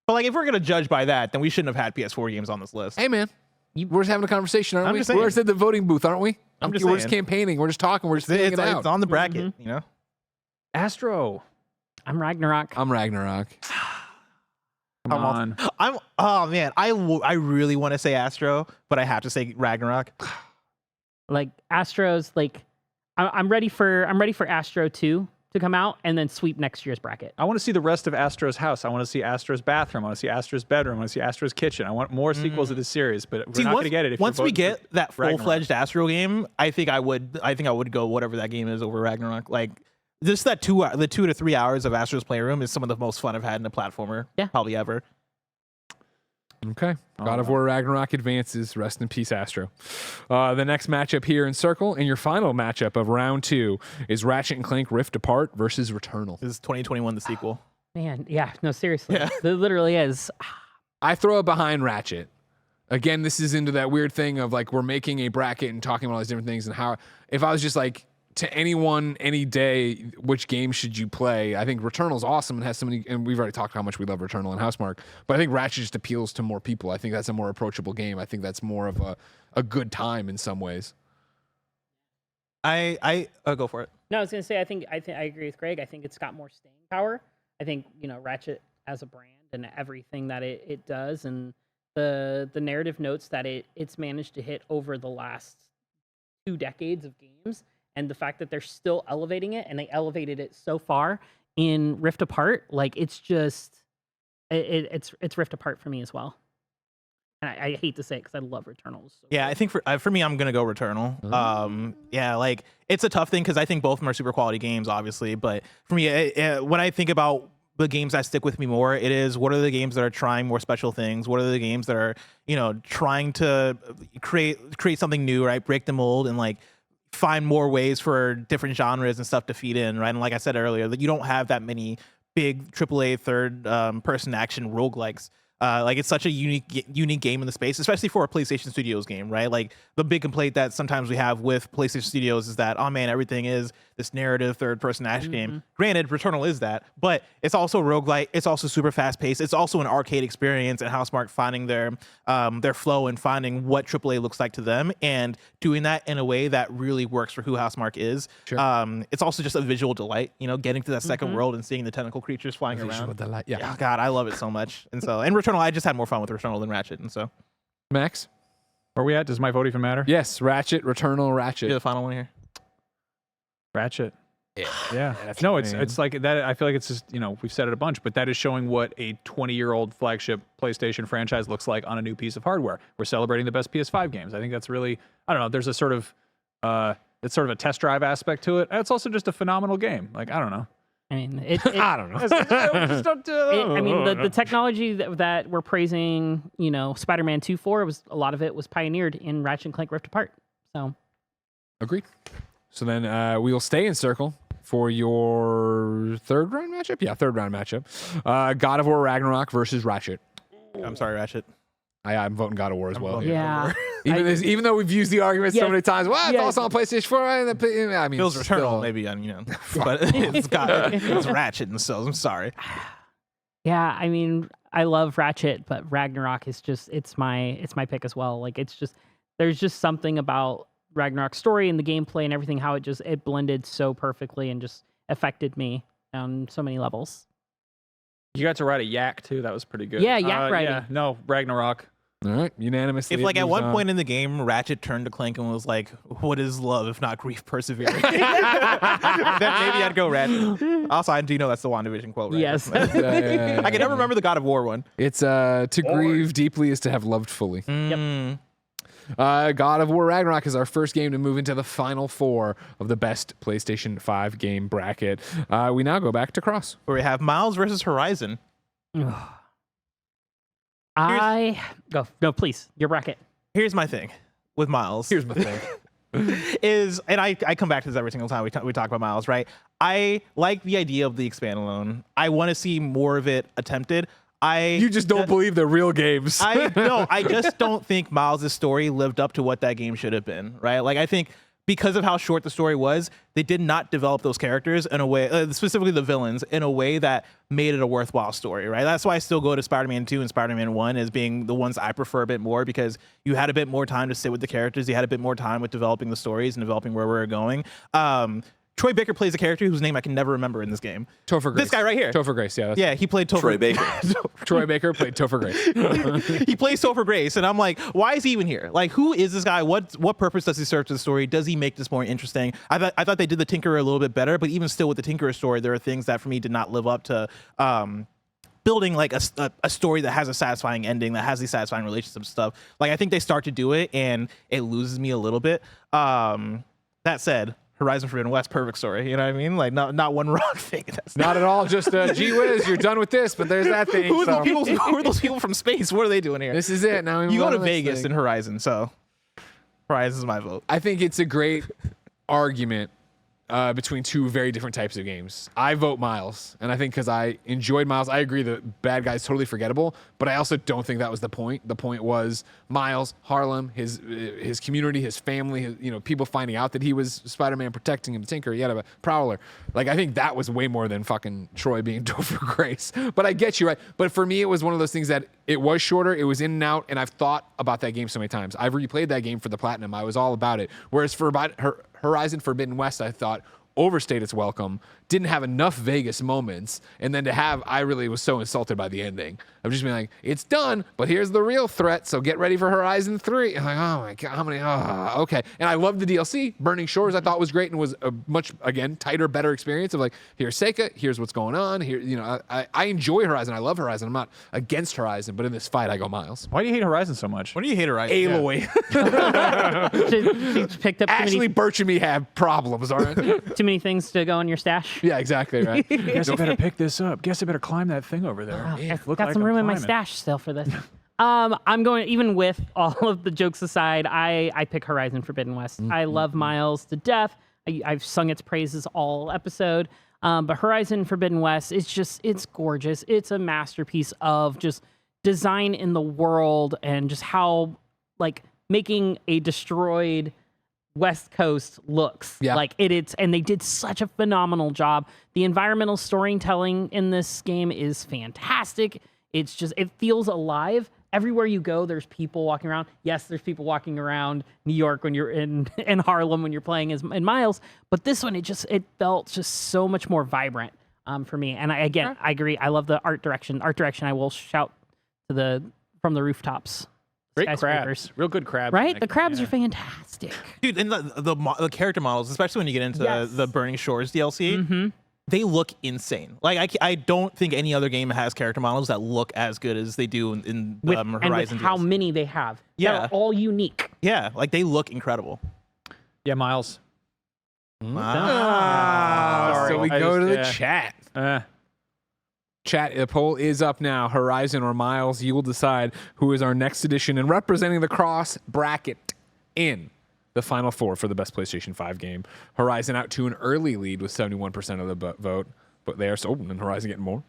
But like, if we're gonna judge by that, then we shouldn't have had PS4 games on this list. Hey, man. We're just having a conversation, aren't I'm we? just saying. We're just at the voting booth, aren't we? We're just campaigning. We're just talking. We're just feeling it out. It's on the bracket, you know? Astro. I'm Ragnarok. I'm Ragnarok. Come on. Oh man, I really want to say Astro, but I have to say Ragnarok. Like Astro's I'm ready for Astro 2 to come out and then sweep next year's bracket. I want to see the rest of Astro's house. I want to see Astro's bathroom. I want to see Astro's bedroom. I want to see Astro's kitchen. I want more sequels of this series, but we're not going to get it. Once we get that full-fledged Astro game, I think I would go whatever that game is over Ragnarok. Like just the 2 to 3 hours of Astro's Playroom is some of the most fun I've had in a platformer, probably ever. Okay. God of War Ragnarok advances. Rest in peace, Astro. The next matchup here in Circle, and your final matchup of round 2 is Ratchet and Clank Rift Apart versus Returnal. This is 2021, the sequel. Man, yeah, no, seriously. Yeah. It literally is. I throw it behind Ratchet. Again, this is into that weird thing of like we're making a bracket and talking about all these different things and how if I was just like to anyone, any day, which game should you play? I think Returnal's awesome and has so many, and we've already talked how much we love Returnal and Housemarque, but I think Ratchet just appeals to more people. I think that's a more approachable game. I think that's more of a good time in some ways. I go for it. No, I was gonna say I think I agree with Greg. I think it's got more staying power. I think Ratchet as a brand and everything that it does and the narrative notes that it's managed to hit over the last 2 decades of games. And the fact that they're still elevating it, and they elevated it so far in Rift Apart, like it's just, it's Rift Apart for me as well. And I hate to say it because I love Returnal. So yeah, I think for me, I'm gonna go Returnal. Mm-hmm. Yeah, like it's a tough thing because I think both of them are super quality games, obviously. But for me, when I think about the games that stick with me more, it is what are the games that are trying more special things? What are the games that are trying to create something new, right? Break the mold and like find more ways for different genres and stuff to feed in, right? And like I said earlier, that you don't have that many big AAA third person action roguelikes. Like it's such a unique game in the space, especially for a PlayStation Studios game, right? Like the big complaint that sometimes we have with PlayStation Studios is that, oh man, everything is this narrative third person action game. Granted, Returnal is that, but it's also roguelike. It's also super fast paced. It's also an arcade experience, and Housemarque finding their flow and finding what AAA looks like to them and doing that in a way that really works for who Housemarque is. Sure. It's also just a visual delight, getting to that second world and seeing the tentacle creatures flying around. Yeah. Oh, God, I love it so much. And Returnal, I just had more fun with Returnal than Ratchet, and so. Max? Where are we at? Does my vote even matter? Yes, Ratchet, Returnal, Ratchet. You're the final one here. Ratchet. Yeah. No, it's like that. I feel like it's just, we've said it a bunch, but that is showing what a 20-year-old flagship PlayStation franchise looks like on a new piece of hardware. We're celebrating the best PS5 games. I think that's really, I don't know, there's a sort of, it's sort of a test drive aspect to it. It's also just a phenomenal game. Like, I don't know. I mean, I don't know. The technology that we're praising, Spider-Man 2 for, a lot of it was pioneered in Ratchet and Clank Rift Apart. So, agreed. So then we will stay in Circle for your third round matchup. Yeah, third round matchup. God of War Ragnarok versus Ratchet. I'm sorry, Ratchet. I'm voting God of War as well. Yeah. Even though we've used the argument so many times, well, it's also on PlayStation 4. I mean, Bill's Returnal, maybe, but it's Ratchet, and so I'm sorry. Yeah, I mean, I love Ratchet, but Ragnarok is just it's my pick as well. Like it's just there's just something about Ragnarok's story and the gameplay and everything, how it blended so perfectly and just affected me on so many levels. You got to ride a yak too. That was pretty good. Yeah, yak riding. Yeah, no, Ragnarok. All right, unanimously. If like at one point in the game, Ratchet turned to Clank and was like, "What is love if not grief persevering?" Then maybe I'd go Ratchet. Also, I do know that's the WandaVision quote, right? Yes. I can never remember the God of War one. It's to grieve deeply is to have loved fully. Yep. God of War Ragnarok is our first game to move into the final 4 of the best PlayStation 5 game bracket. We now go back to Cross. Where we have Miles versus Horizon. No, please, your bracket. Here's my thing with Miles. Here's my thing. And I come back to this every single time we talk about Miles, right? I like the idea of the expand alone. I want to see more of it attempted. You just don't believe they're real games. I just don't think Miles' story lived up to what that game should have been, right? Like, I think because of how short the story was, they did not develop those characters in a way, specifically the villains, in a way that made it a worthwhile story, right? That's why I still go to Spider-Man 2 and Spider-Man 1 as being the ones I prefer a bit more, because you had a bit more time to sit with the characters. You had a bit more time with developing the stories and developing where we were going. Troy Baker plays a character whose name I can never remember in this game. Topher Grace. This guy right here. Topher Grace, yeah. Yeah, he played Topher. Troy Baker. Troy Baker played Topher Grace. He plays Topher Grace, and I'm like, why is he even here? Like, who is this guy? What purpose does he serve to the story? Does he make this more interesting? I thought they did the Tinkerer a little bit better, but even still with the Tinkerer story, there are things that for me did not live up to building like a story that has a satisfying ending, that has these satisfying relationship stuff. Like, I think they start to do it, and it loses me a little bit. That said, Horizon Forbidden West, perfect story. You know what I mean? Like, not one wrong thing. That's not at all. Just gee whiz, you're done with this, but there's that thing. Who are those people from space? What are they doing here? This is it. Now you go to Vegas in Horizon, so Horizon is my vote. I think it's a great argument between two very different types of games. I vote Miles, and I think because I enjoyed Miles, I agree that bad guy's totally forgettable, but I also don't think that was the point. The point was Miles, Harlem, his community, his family, people finding out that he was Spider-Man, protecting him, Tinker, yet a Prowler. Like, I think that was way more than fucking Troy being Topher Grace. But I get you, right? But for me, it was one of those things that it was shorter, it was in and out, and I've thought about that game so many times. I've replayed that game for the Platinum. I was all about it. Whereas for Horizon Forbidden West, I thought overstayed its welcome, didn't have enough Vegas moments, and then I really was so insulted by the ending. I'm just being like, it's done, but here's the real threat, so get ready for Horizon 3. I'm like, oh my God, how many, okay. And I loved the DLC. Burning Shores I thought was great and was a much, again, tighter, better experience of like, here's Seika, here's what's going on. Here, I enjoy Horizon. I love Horizon. I'm not against Horizon, but in this fight, I go Miles. Why do you hate Horizon so much? Why do you hate Horizon? Aloy. She's picked up Ashley, Birch, and me have problems, all right? too many things to go in your stash. Yeah, exactly, right. Guess I better pick this up. Guess I better climb that thing over there. Got some room in my stash still for this. I'm going, even with all of the jokes aside, I pick Horizon Forbidden West. I love Miles to death. I've sung its praises all episode. But Horizon Forbidden West, it's gorgeous. It's a masterpiece of just design in the world and just how, like, making a destroyed West Coast looks. Yeah. Like it's, and they did such a phenomenal job. The environmental storytelling in this game is fantastic. It's just, it feels alive. Everywhere you go, there's people walking around. Yes, there's people walking around New York when you're in Harlem when you're playing in Miles. But this one, it felt just so much more vibrant for me. And I agree. I love the art direction. Art direction, I will shout from the rooftops. Great crabs. Real good crabs. Right? The crabs are fantastic. Dude, and the character models, especially when you get into the Burning Shores DLC, they look insane. Like, I don't think any other game has character models that look as good as they do in Horizon and with how DLC. many they have. Yeah. They're all unique. Yeah, like they look incredible. Yeah, Miles. So we go to the chat. Chat, the poll is up now. Horizon or Miles, you will decide who is our next edition and representing the cross bracket in the final 4 for the best PlayStation 5 game. Horizon out to an early lead with 71% of the vote, but they are so, and Horizon getting more.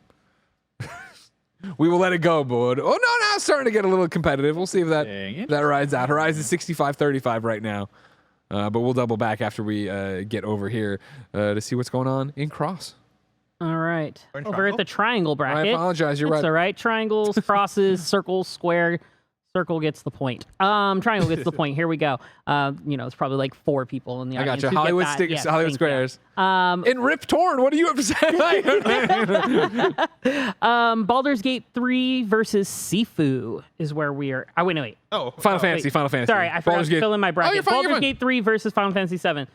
We will let it go, bud. Oh, no, now it's starting to get a little competitive. We'll see if that rides out. Horizon's 65-35 right now. But we'll double back after we get over here to see what's going on in Cross. All right. Over at the triangle bracket. I apologize. You're right. It's all right. Triangles, crosses, circles, square. Circle gets the point. Triangle gets the point. Here we go. It's probably like 4 people in the audience. I got you. Hollywood Hollywood Squares. And Rip Torn, what do you have to say? Baldur's Gate 3 versus Sifu is where we are. Wait. Oh, Final Fantasy. Sorry, I forgot to fill in my bracket. You're fine, Baldur's Gate 3 versus Final Fantasy 7.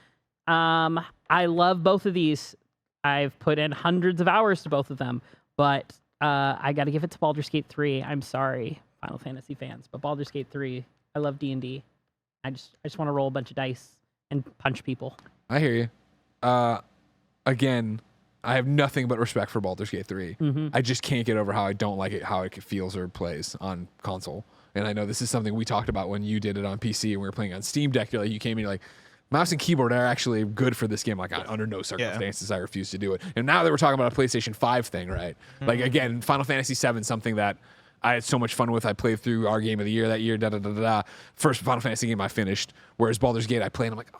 I love both of these. I've put in hundreds of hours to both of them, but I got to give it to Baldur's Gate 3. I'm sorry, Final Fantasy fans, but Baldur's Gate 3, I love D&D. I just want to roll a bunch of dice and punch people. I hear you. Again, I have nothing but respect for Baldur's Gate 3. Mm-hmm. I just can't get over how I don't like it, how it feels or plays on console. And I know this is something we talked about when you did it on PC and we were playing on Steam Deck. You came in, you're like, mouse and keyboard are actually good for this game. Like, under no circumstances, I refuse to do it. And now that we're talking about a PlayStation 5 thing, right? Mm-hmm. Like, again, Final Fantasy 7, something that I had so much fun with. I played through our game of the year that year, First Final Fantasy game I finished. Whereas Baldur's Gate, I played and I'm like,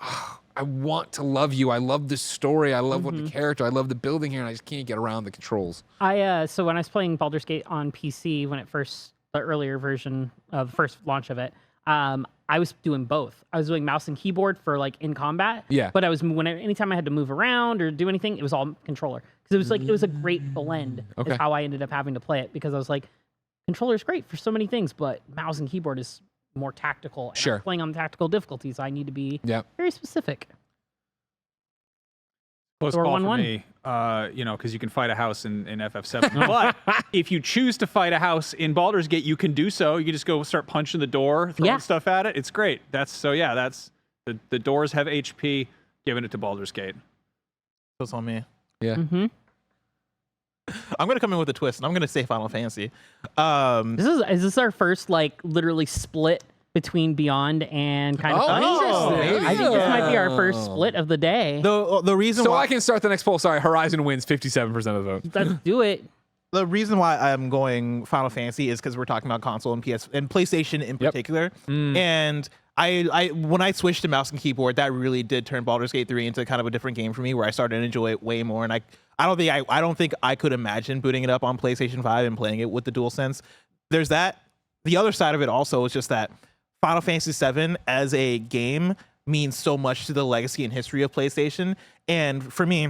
I want to love you. I love the story. I love what the character. I love the building here, and I just can't get around the controls. So when I was playing Baldur's Gate on PC, the earlier version of the first launch of it, I was doing both. I was doing mouse and keyboard for like in combat. Yeah. But anytime I had to move around or do anything, it was all controller. Because it was a great blend. Okay. Is how I ended up having to play it, because I was like, controller's great for so many things, but mouse and keyboard is more tactical. And Sure. I'm playing on tactical difficulties, I need to be very specific. Close Or call 1-1. for me, because you can fight a house in FF7. But if you choose to fight a house in Baldur's Gate, you can do so. You can just go start punching the door, throwing stuff at it. It's great. That's the doors have HP. Giving it to Baldur's Gate. That's on me. Yeah. Mm-hmm. I'm gonna come in with a twist, and I'm gonna say Final Fantasy. Is this our first literally split between Beyond and kind of funny? Interesting. I think this might be our first split of the day. The reason So why I can start the next poll. Sorry, Horizon wins 57% of the vote. Let's do it. the reason why I'm going Final Fantasy is because we're talking about console and PS and PlayStation in particular. And I when I switched to mouse and keyboard, that really did turn Baldur's Gate 3 into kind of a different game for me, where I started to enjoy it way more. And I don't think I could imagine booting it up on PlayStation 5 and playing it with the DualSense. There's that. The other side of it also is just that Final Fantasy 7 as a game means so much to the legacy and history of PlayStation. And for me,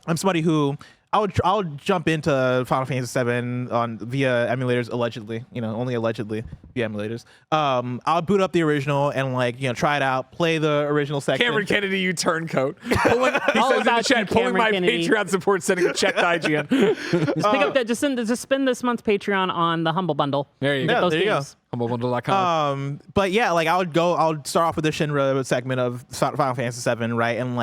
I'm somebody who I'll jump into Final Fantasy 7 via emulators, allegedly, only allegedly via emulators. I'll boot up the original and try it out, play the original section. Cameron Kennedy, you turncoat. He says in the chat, pulling my Kennedy. Patreon support, sending a check to IGN. Just pick up that. Just spend this month's Patreon on the Humble Bundle. There you Get go. those there you games. HumbleBundle.com. But yeah, I'll start off with the Shinra segment of Final Fantasy 7, right? And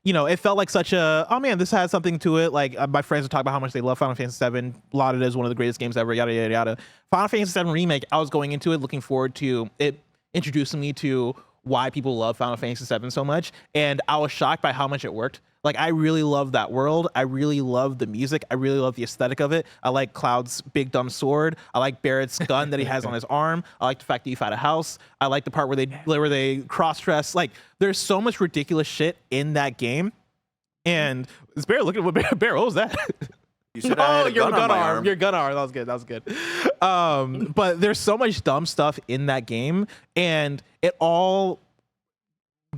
it felt like such a, oh man, this has something to it. My friends would talk about how much they love Final Fantasy 7. Lauded as one of the greatest games ever, yada, yada, yada. Final Fantasy 7 Remake, I was going into it looking forward to it introducing me to why people love Final Fantasy 7 so much. And I was shocked by how much it worked. I really love that world. I really love the music. I really love the aesthetic of it. I like Cloud's big dumb sword. I like Barrett's gun that he has on his arm. I like the fact that you fight a house. I like the part where they cross-dress. There's so much ridiculous shit in that game. And is Barrett, look at what Barrett, what was that? You said I had a your gun on my arm. arm. Your gun arm. That was good. But there's so much dumb stuff in that game, and it all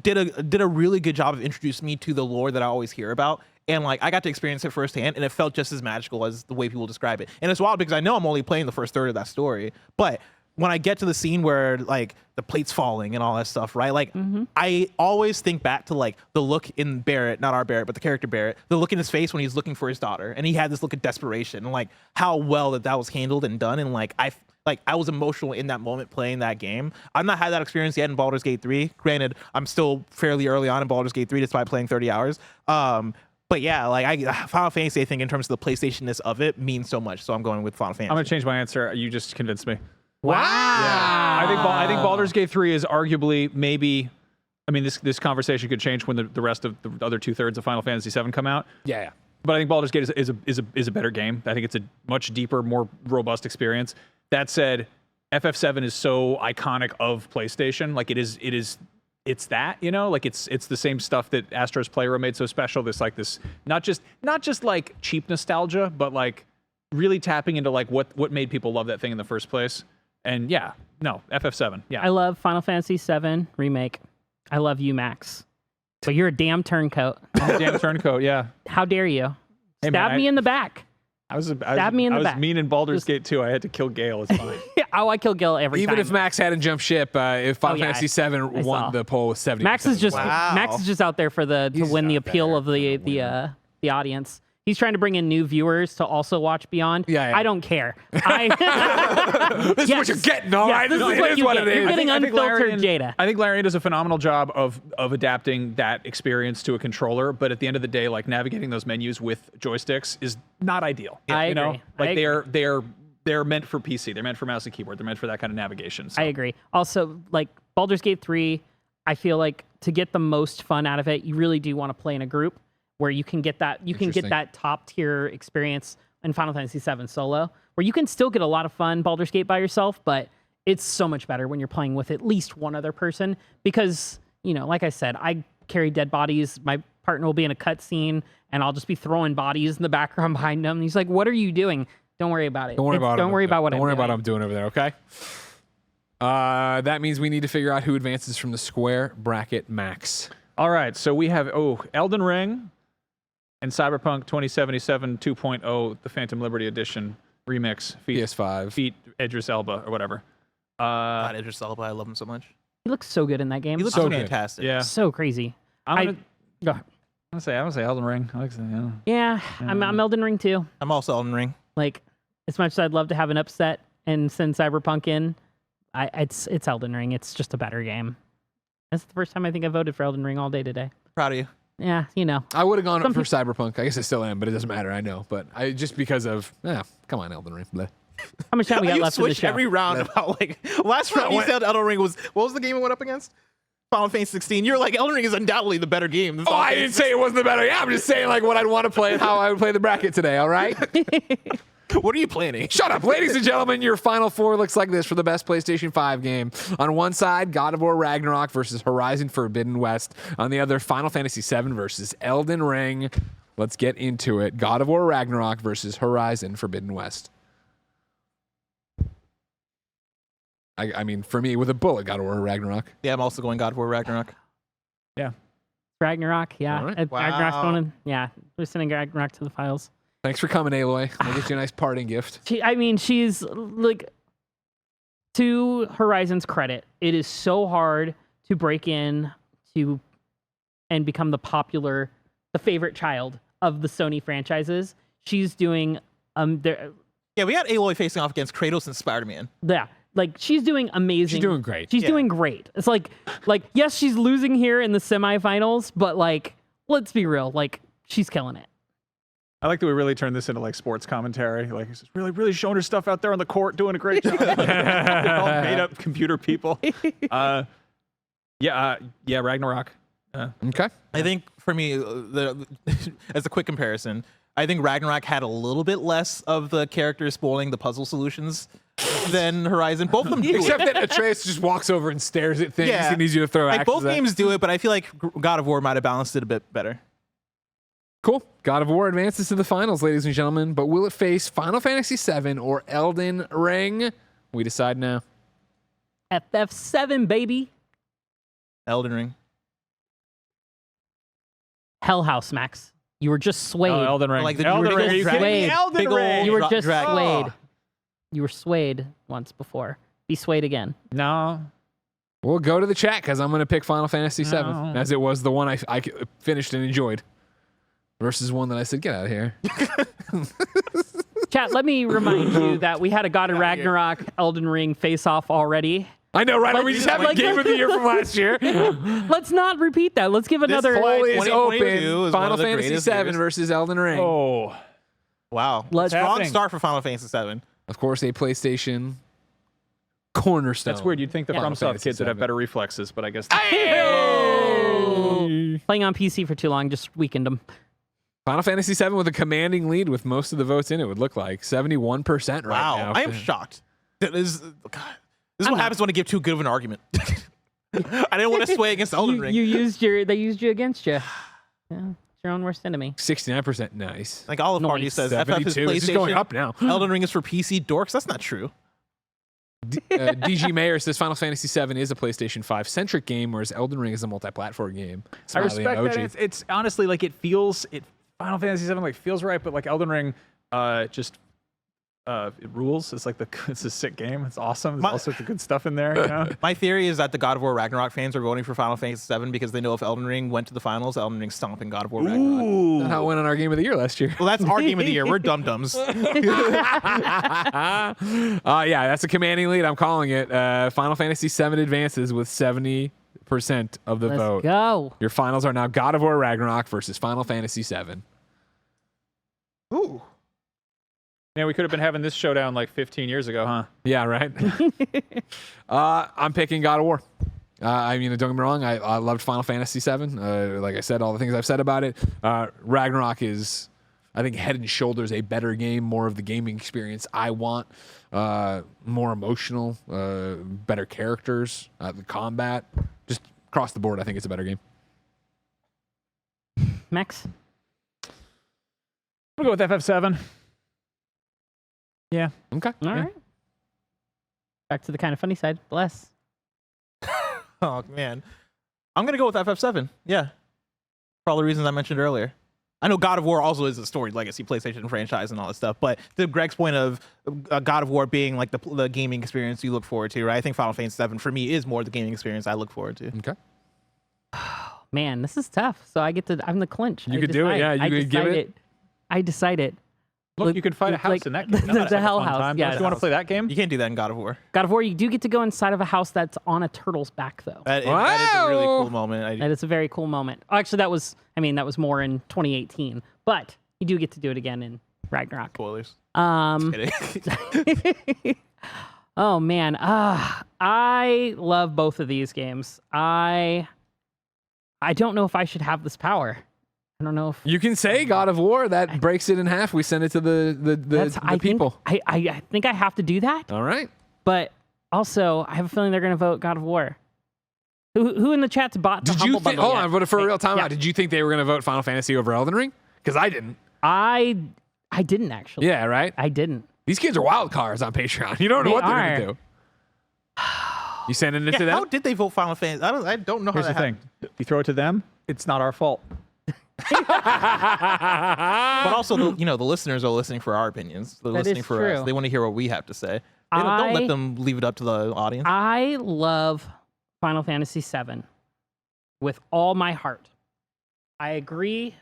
did a really good job of introducing me to the lore that I always hear about. And I got to experience it firsthand, and it felt just as magical as the way people describe it. And it's wild because I know I'm only playing the first third of that story, but when I get to the scene where the plate's falling and all that stuff, right? I always think back to the look in Barrett, not our Barrett, but the character Barrett, the look in his face when he's looking for his daughter, and he had this look of desperation, and how well that was handled and done. And I was emotional in that moment playing that game. I've not had that experience yet in Baldur's Gate 3. Granted, I'm still fairly early on in Baldur's Gate 3 despite playing 30 hours. But yeah, Final Fantasy, I think in terms of the PlayStation-ness of it, means so much. So I'm going with Final Fantasy. I'm going to change my answer. You just convinced me. Wow. Yeah. I think Baldur's Gate 3 is arguably maybe. I mean, this conversation could change when the rest of the other 2/3 of Final Fantasy 7 come out. Yeah. But I think Baldur's Gate is a better game. I think it's a much deeper, more robust experience. That said, FF7 is so iconic of PlayStation. Like it's that, you know, like it's the same stuff that Astro's Playroom made so special. This not just like cheap nostalgia, but like really tapping into like what made people love that thing in the first place. And yeah, no, FF7. Yeah. I love Final Fantasy VII Remake. I love you, Max. But you're a damn turncoat. Damn turncoat, yeah. How dare you? Hey, Stab man, me in the back. I was back. mean in Baldur's Gate too. I had to kill Gale. It's fine. Oh, I kill Gil every time. Even if Max hadn't jumped ship, if Final Fantasy VII I won saw. the poll with 70%. Max is just Wow. Max is just out there for to win the not appeal there of the audience. He's trying to bring in new viewers to also watch Beyond. Yeah. I don't care. This is what you're getting, all right? This is what you get. You're getting unfiltered Jada. I think Larian does a phenomenal job of adapting that experience to a controller, but at the end of the day, like navigating those menus with joysticks is not ideal. I you know, agree. like they're meant for PC. They're meant for mouse and keyboard. They're meant for that kind of navigation. So. I agree. Also, like Baldur's Gate 3, I feel like to get the most fun out of it, you really do want to play in a group where you can get that top tier experience in Final Fantasy VII solo, where you can still get a lot of fun Baldur's Gate by yourself, but it's so much better when you're playing with at least one other person because, you know, like I said, I carry dead bodies. My partner will be in a cutscene and I'll just be throwing bodies in the background behind him. And he's like, "What are you doing?" Don't worry about it. Don't worry about what I'm doing over there, okay? That means we need to figure out who advances from the square bracket, Max. All right, so we have Elden Ring and Cyberpunk 2077 2.0, the Phantom Liberty Edition remix. PS5. Feat Idris Elba or whatever. God, Idris Elba, I love him so much. He looks so good in that game. He looks So good. fantastic. Yeah, so crazy. I'm Go ahead. gonna say Elden Ring. I like that. Yeah, I'm Elden Ring too. I'm also Elden Ring. Like, as much as I'd love to have an upset and send Cyberpunk in, it's Elden Ring. It's just a better game. That's the first time I think I voted for Elden Ring all day today. Proud of you. Yeah, you know. I would have gone for Cyberpunk. I guess I still am, but it doesn't matter. I know. But just because of, come on, Elden Ring. Bleh. How much time we got You left in the switched show? every round about like last round you said Elden Ring was what was the game it went up against? Final Fantasy 16. You're like Elden Ring is undoubtedly the better game. Than Oh, Final I Fantasy didn't say it wasn't the better. Yeah, I'm just saying like what I'd want to play and how I would play the bracket today, all right? 16. What are you planning? Shut up. Ladies and gentlemen, your final four looks like this for the best PlayStation 5 game. On one side, God of War Ragnarok versus Horizon Forbidden West. On the other, Final Fantasy VII versus Elden Ring. Let's get into it. God of War Ragnarok versus Horizon Forbidden West. I mean, for me, with a bullet, God of War Ragnarok. Yeah, I'm also going God of War Ragnarok. Yeah. Ragnarok, yeah. All right. Ragnarok's Wow. going in. Yeah, we're sending Ragnarok to the files. Thanks for coming, Aloy. We'll get you a nice parting gift. She's like, to Horizon's credit, it is so hard to break in to and become the favorite child of the Sony franchises. She's doing Yeah, we had Aloy facing off against Kratos and Spider-Man. yeah, like she's doing amazing. She's doing great. She's Yeah. doing great. It's like yes, she's losing here in the semifinals, but like let's be real, like she's killing it. I like that we really turned this into like sports commentary. Like it's just really showing her stuff out there on the court, doing a great job. All made up computer people. Ragnarok. Okay. I think for me, as a quick comparison, I think Ragnarok had a little bit less of the characters spoiling the puzzle solutions than Horizon. Both of them do Except it. that Atreus just walks over and stares at things Yeah. and needs you to throw Like axes both at. games do it, but I feel like God of War might have balanced it a bit better. Cool. God of War advances to the finals, ladies and gentlemen. But will it face Final Fantasy VII or Elden Ring? We decide now. FF7 baby. Elden Ring. Hell House, Max. You were just swayed. Oh, Elden Ring. Like the Elden big Ring. old Are you kidding me? dragon. Elden Big old Ring. You were dra- just dragon. swayed. You were swayed once before. Be swayed again. No. We'll go to the chat because I'm going to pick Final Fantasy VII No. as it was the one I finished and enjoyed versus one that I said, get out of here. Chat, let me remind you that we had a God of Ragnarok Elden Ring face-off already. I know, right? Like- we just have a like- game of the year from last year. Let's not repeat that. Let's give another. Poll is 2022 open. is one Final of the Fantasy greatest VII years. versus Elden Ring. Oh. Wow. Let's- Strong happening? start for Final Fantasy VII. Of course, a PlayStation cornerstone. That's weird. You'd think the Final FromSoft Fantasy kids would have VII. better reflexes, but I guess. Playing on PC for too long just weakened them. Final Fantasy VII with a commanding lead with most of the votes in it would look like 71% right Wow, now. I am shocked. This is what happens when I give too good of an argument. I didn't want to sway against Elden Ring. They used you against you. Yeah, it's your own worst enemy. 69%. Nice. Like all of Party Nice. says, FF is 72. This is going PlayStation. up now. Elden Ring is for PC dorks. That's not true. DG Mayer says Final Fantasy VII is a PlayStation 5 centric game, whereas Elden Ring is a multi-platform game. I Smiley respect emoji. that. It's honestly like Final Fantasy VII like feels right, but like Elden Ring, it rules. It's a sick game. It's awesome. There's all sorts of good stuff in there. You know? My theory is that the God of War Ragnarok fans are voting for Final Fantasy VII because they know if Elden Ring went to the finals, Elden Ring's stomping God of War Ragnarok. That's how it went on our game of the year last year. Well, that's our game of the year. We're dum-dums. Yeah, that's a commanding lead. I'm calling it. Final Fantasy VII advances with 70% of the Let's vote. go. Your finals are now God of War Ragnarok versus Final Fantasy VII. Ooh. Yeah, we could have been having this showdown like 15 years ago, huh? Yeah, right. I'm picking God of War. I mean, don't get me wrong. I loved Final Fantasy VII. Like I said, all the things I've said about it. Ragnarok is, I think, head and shoulders a better game, more of the gaming experience I want, more emotional, better characters, the combat, just across the board. I think it's a better game. Max? We'll go with FF7. Yeah. Okay. All right. Back to the kind of funny side. Bless. Oh, man. I'm going to go with FF7. Yeah. For all the reasons I mentioned earlier. I know God of War also is a storied legacy PlayStation franchise and all that stuff, but to Greg's point of God of War being like the gaming experience you look forward to, right? I think Final Fantasy VII for me is more the gaming experience I look forward to. Okay. Man, this is tough. So I'm the clinch. You could do it, yeah. You could give it. I decided. Look, you can fight a house like in that game. the Hell House. Yeah, Don't you want to play that game? You can't do that in God of War. God of War, you do get to go inside of a house that's on a turtle's back, though. That is a really cool moment. That is a very cool moment. Actually, that was more in 2018, but you do get to do it again in Ragnarok. Spoilers. Just kidding. Oh man, I love both of these games. I don't know if I should have this power. I don't know if You can say God of War. That breaks it in half. We send it to the people. I think I have to do that. All right. But also, I have a feeling they're going to vote God of War. Who in the chat's bought the Did Humble you think? Bundle Hold yet? on, but for a real timeout, Yeah. did you think they were going to vote Final Fantasy over Elden Ring? Because I didn't. I didn't actually. Yeah, right. I didn't. These kids are wild cards on Patreon. You don't know They what they're are. going to do. You sending it to How them? did they vote Final Fantasy? I don't know Here's how the that thing. You throw it to them, it's not our fault. But also, the listeners are listening for our opinions. They're That listening is for us. true. They want to hear what we have to say. Don't let them leave it up to the audience. I love Final Fantasy VII with all my heart. I agree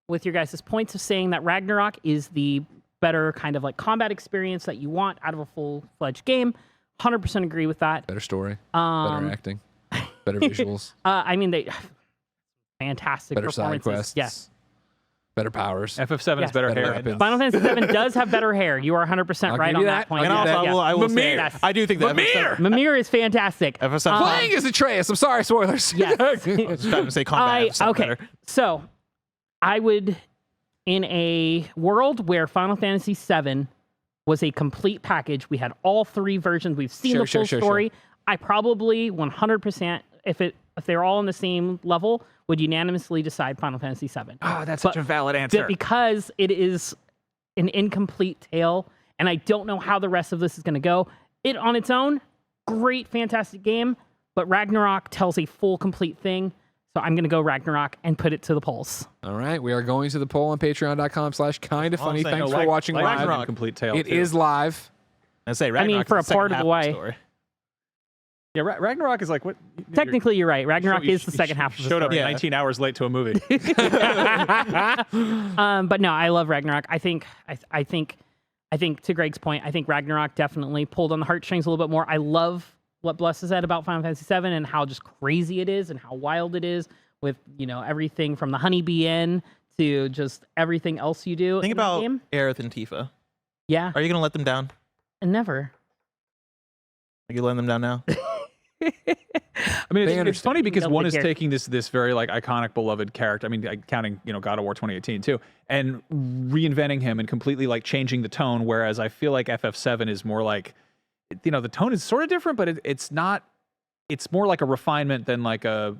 with your guys' points of saying that Ragnarok is the better kind of like combat experience that you want out of a full-fledged game. 100% agree with that. Better story, better acting, better visuals, I mean, they fantastic better side performances. quests, Yes. better powers. FF7 Yes. is better Better hair. weapons. Final Fantasy VII does have better hair. You are 100% I'll right give on you that that. point. I'll And give also, you that. I will say, Yes. I do think that Mimir! Mimir is fantastic. FF7 Playing as Atreus. I'm sorry, spoilers. Yes. I was trying to say combat. Okay. Better. So, I would, in a world where Final Fantasy VII was a complete package, we had all three versions, we've seen the full story. I probably 100%, if they're all on the same level, would unanimously decide Final Fantasy VII. Oh, that's such a valid answer. Because it is an incomplete tale, and I don't know how the rest of this is going to go. It on its own, great, fantastic game, but Ragnarok tells a full, complete thing. So I'm going to go Ragnarok and put it to the polls. All right, we are going to the poll on patreon.com/kindafunny. saying, Thanks no, for watching live. Ragnarok. Complete tale. It is live. I say mean, Ragnarok for is a part second of the half way. story. Yeah, Ragnarok is like what? Technically, you're right. Ragnarok You is the second half of the Showed up story. 19 hours late to a movie. But no, I love Ragnarok. I think to Greg's point, I think Ragnarok definitely pulled on the heartstrings a little bit more. I love what Bless has said about Final Fantasy VII and how just crazy it is and how wild it is with, everything from the honeybee inn to just everything else you do. Think in that about game. Aerith and Tifa. Yeah, Are you going to let them down? and never. Are you letting them down now? I mean, it's funny because They'll one take is care. taking this very like iconic, beloved character. I mean, counting God of War 2018 too, and reinventing him and completely like changing the tone. Whereas I feel like FF7 is more like, the tone is sort of different, but it's not. It's more like a refinement than like a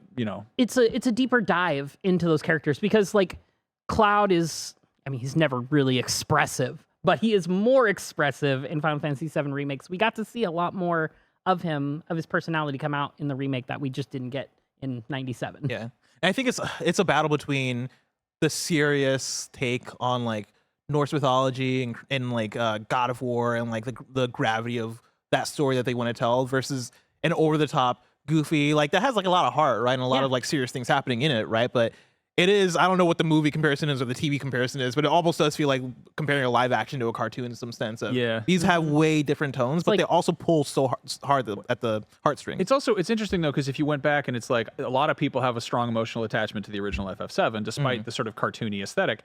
It's a deeper dive into those characters because like Cloud is, I mean, he's never really expressive, but he is more expressive in Final Fantasy VII remakes. We got to see a lot more of him, of his personality come out in the remake that we just didn't get in 97. Yeah. And I think it's a battle between the serious take on like Norse mythology and like God of War and like the gravity of that story that they want to tell versus an over the top goofy, like that has like a lot of heart, right? And a lot of like serious things happening in it, right? But it is, I don't know what the movie comparison is or the TV comparison is, but it almost does feel like comparing a live action to a cartoon in some sense. These have way different tones, but like, they also pull so hard at the heartstrings. It's interesting though, because if you went back and it's like a lot of people have a strong emotional attachment to the original FF7, despite the sort of cartoony aesthetic.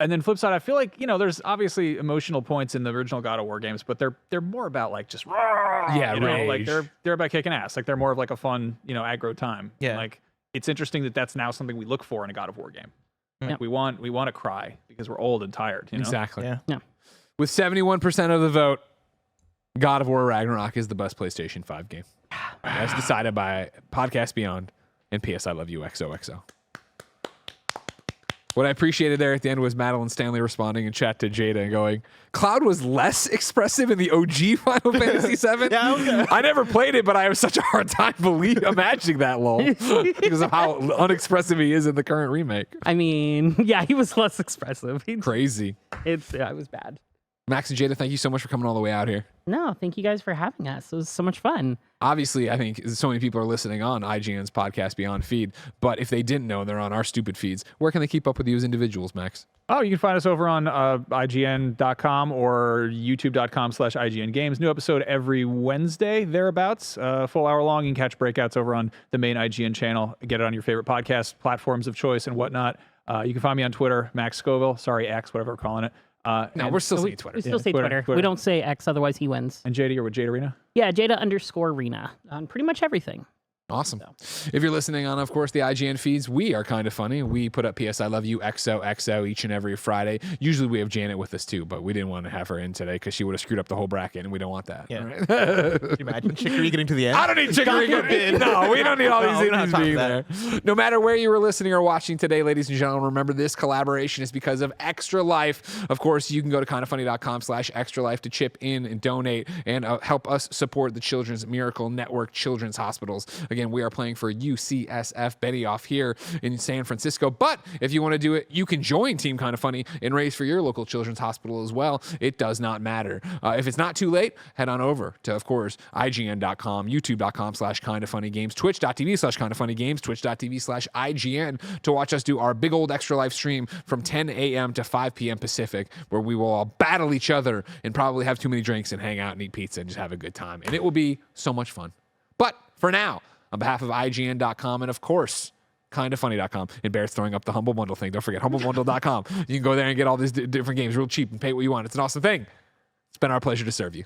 And then flip side, I feel like, there's obviously emotional points in the original God of War games, but they're more about like just like they're about kicking ass. Like they're more of like a fun, aggro time. Yeah. And like it's interesting that that's now something we look for in a God of War game. Like we want to cry because we're old and tired. Exactly. Yeah. With 71% of the vote, God of War Ragnarok is the best PlayStation 5 game. As decided by Podcast Beyond and PS I Love You XOXO. What I appreciated there at the end was Madeline Stanley responding in chat to Jada and going, Cloud was less expressive in the OG Final Fantasy VII? I never played it, but I have such a hard time imagining that, lol, because of how unexpressive he is in the current remake. I mean, yeah, he was less expressive. Crazy. It was bad. Max and Jada, thank you so much for coming all the way out here. No, thank you guys for having us. It was so much fun. Obviously, I think so many people are listening on IGN's Podcast Beyond feed, but if they didn't know and they're on our stupid feeds, where can they keep up with you as individuals, Max? Oh, you can find us over on IGN.com or YouTube.com/IGN Games. New episode every Wednesday, thereabouts. Full hour long. You can catch breakouts over on the main IGN channel. Get it on your favorite podcast platforms of choice and whatnot. You can find me on Twitter, Max Scoville. Sorry, X, whatever we're calling it. No, we're still saying Twitter. We still say Twitter. We don't say X, otherwise he wins. And Jada, you're with Jada Rena? Yeah, Jada_Rena on pretty much everything. Awesome. If you're listening on, of course, the IGN feeds, we are kind of funny. We put up PS I Love You XOXO each and every Friday. Usually we have Janet with us too, but we didn't want to have her in today because she would have screwed up the whole bracket, and we don't want that. Yeah. Right? Can you imagine Chicory getting to the end? I don't need Chicory. No, we don't need all these idiots being there. No matter where you were listening or watching today, ladies and gentlemen, remember this collaboration is because of Extra Life. Of course, you can go to kindafunny.com/Extra Life to chip in and donate and help us support the Children's Miracle Network Children's Hospitals. Again, we are playing for UCSF Benioff here in San Francisco. But if you want to do it, you can join Team Kinda Funny and raise for your local children's hospital as well. It does not matter. If it's not too late, head on over to, of course, IGN.com, YouTube.com/KindaFunnyGames, Twitch.tv/KindaFunnyGames, Twitch.tv/IGN to watch us do our big old Extra Life stream from 10 a.m. to 5 p.m. Pacific, where we will all battle each other and probably have too many drinks and hang out and eat pizza and just have a good time. And it will be so much fun. But for now, on behalf of IGN.com and, of course, KindaFunny.com, and Bear's throwing up the Humble Bundle thing. Don't forget, HumbleBundle.com. You can go there and get all these different games real cheap and pay what you want. It's an awesome thing. It's been our pleasure to serve you.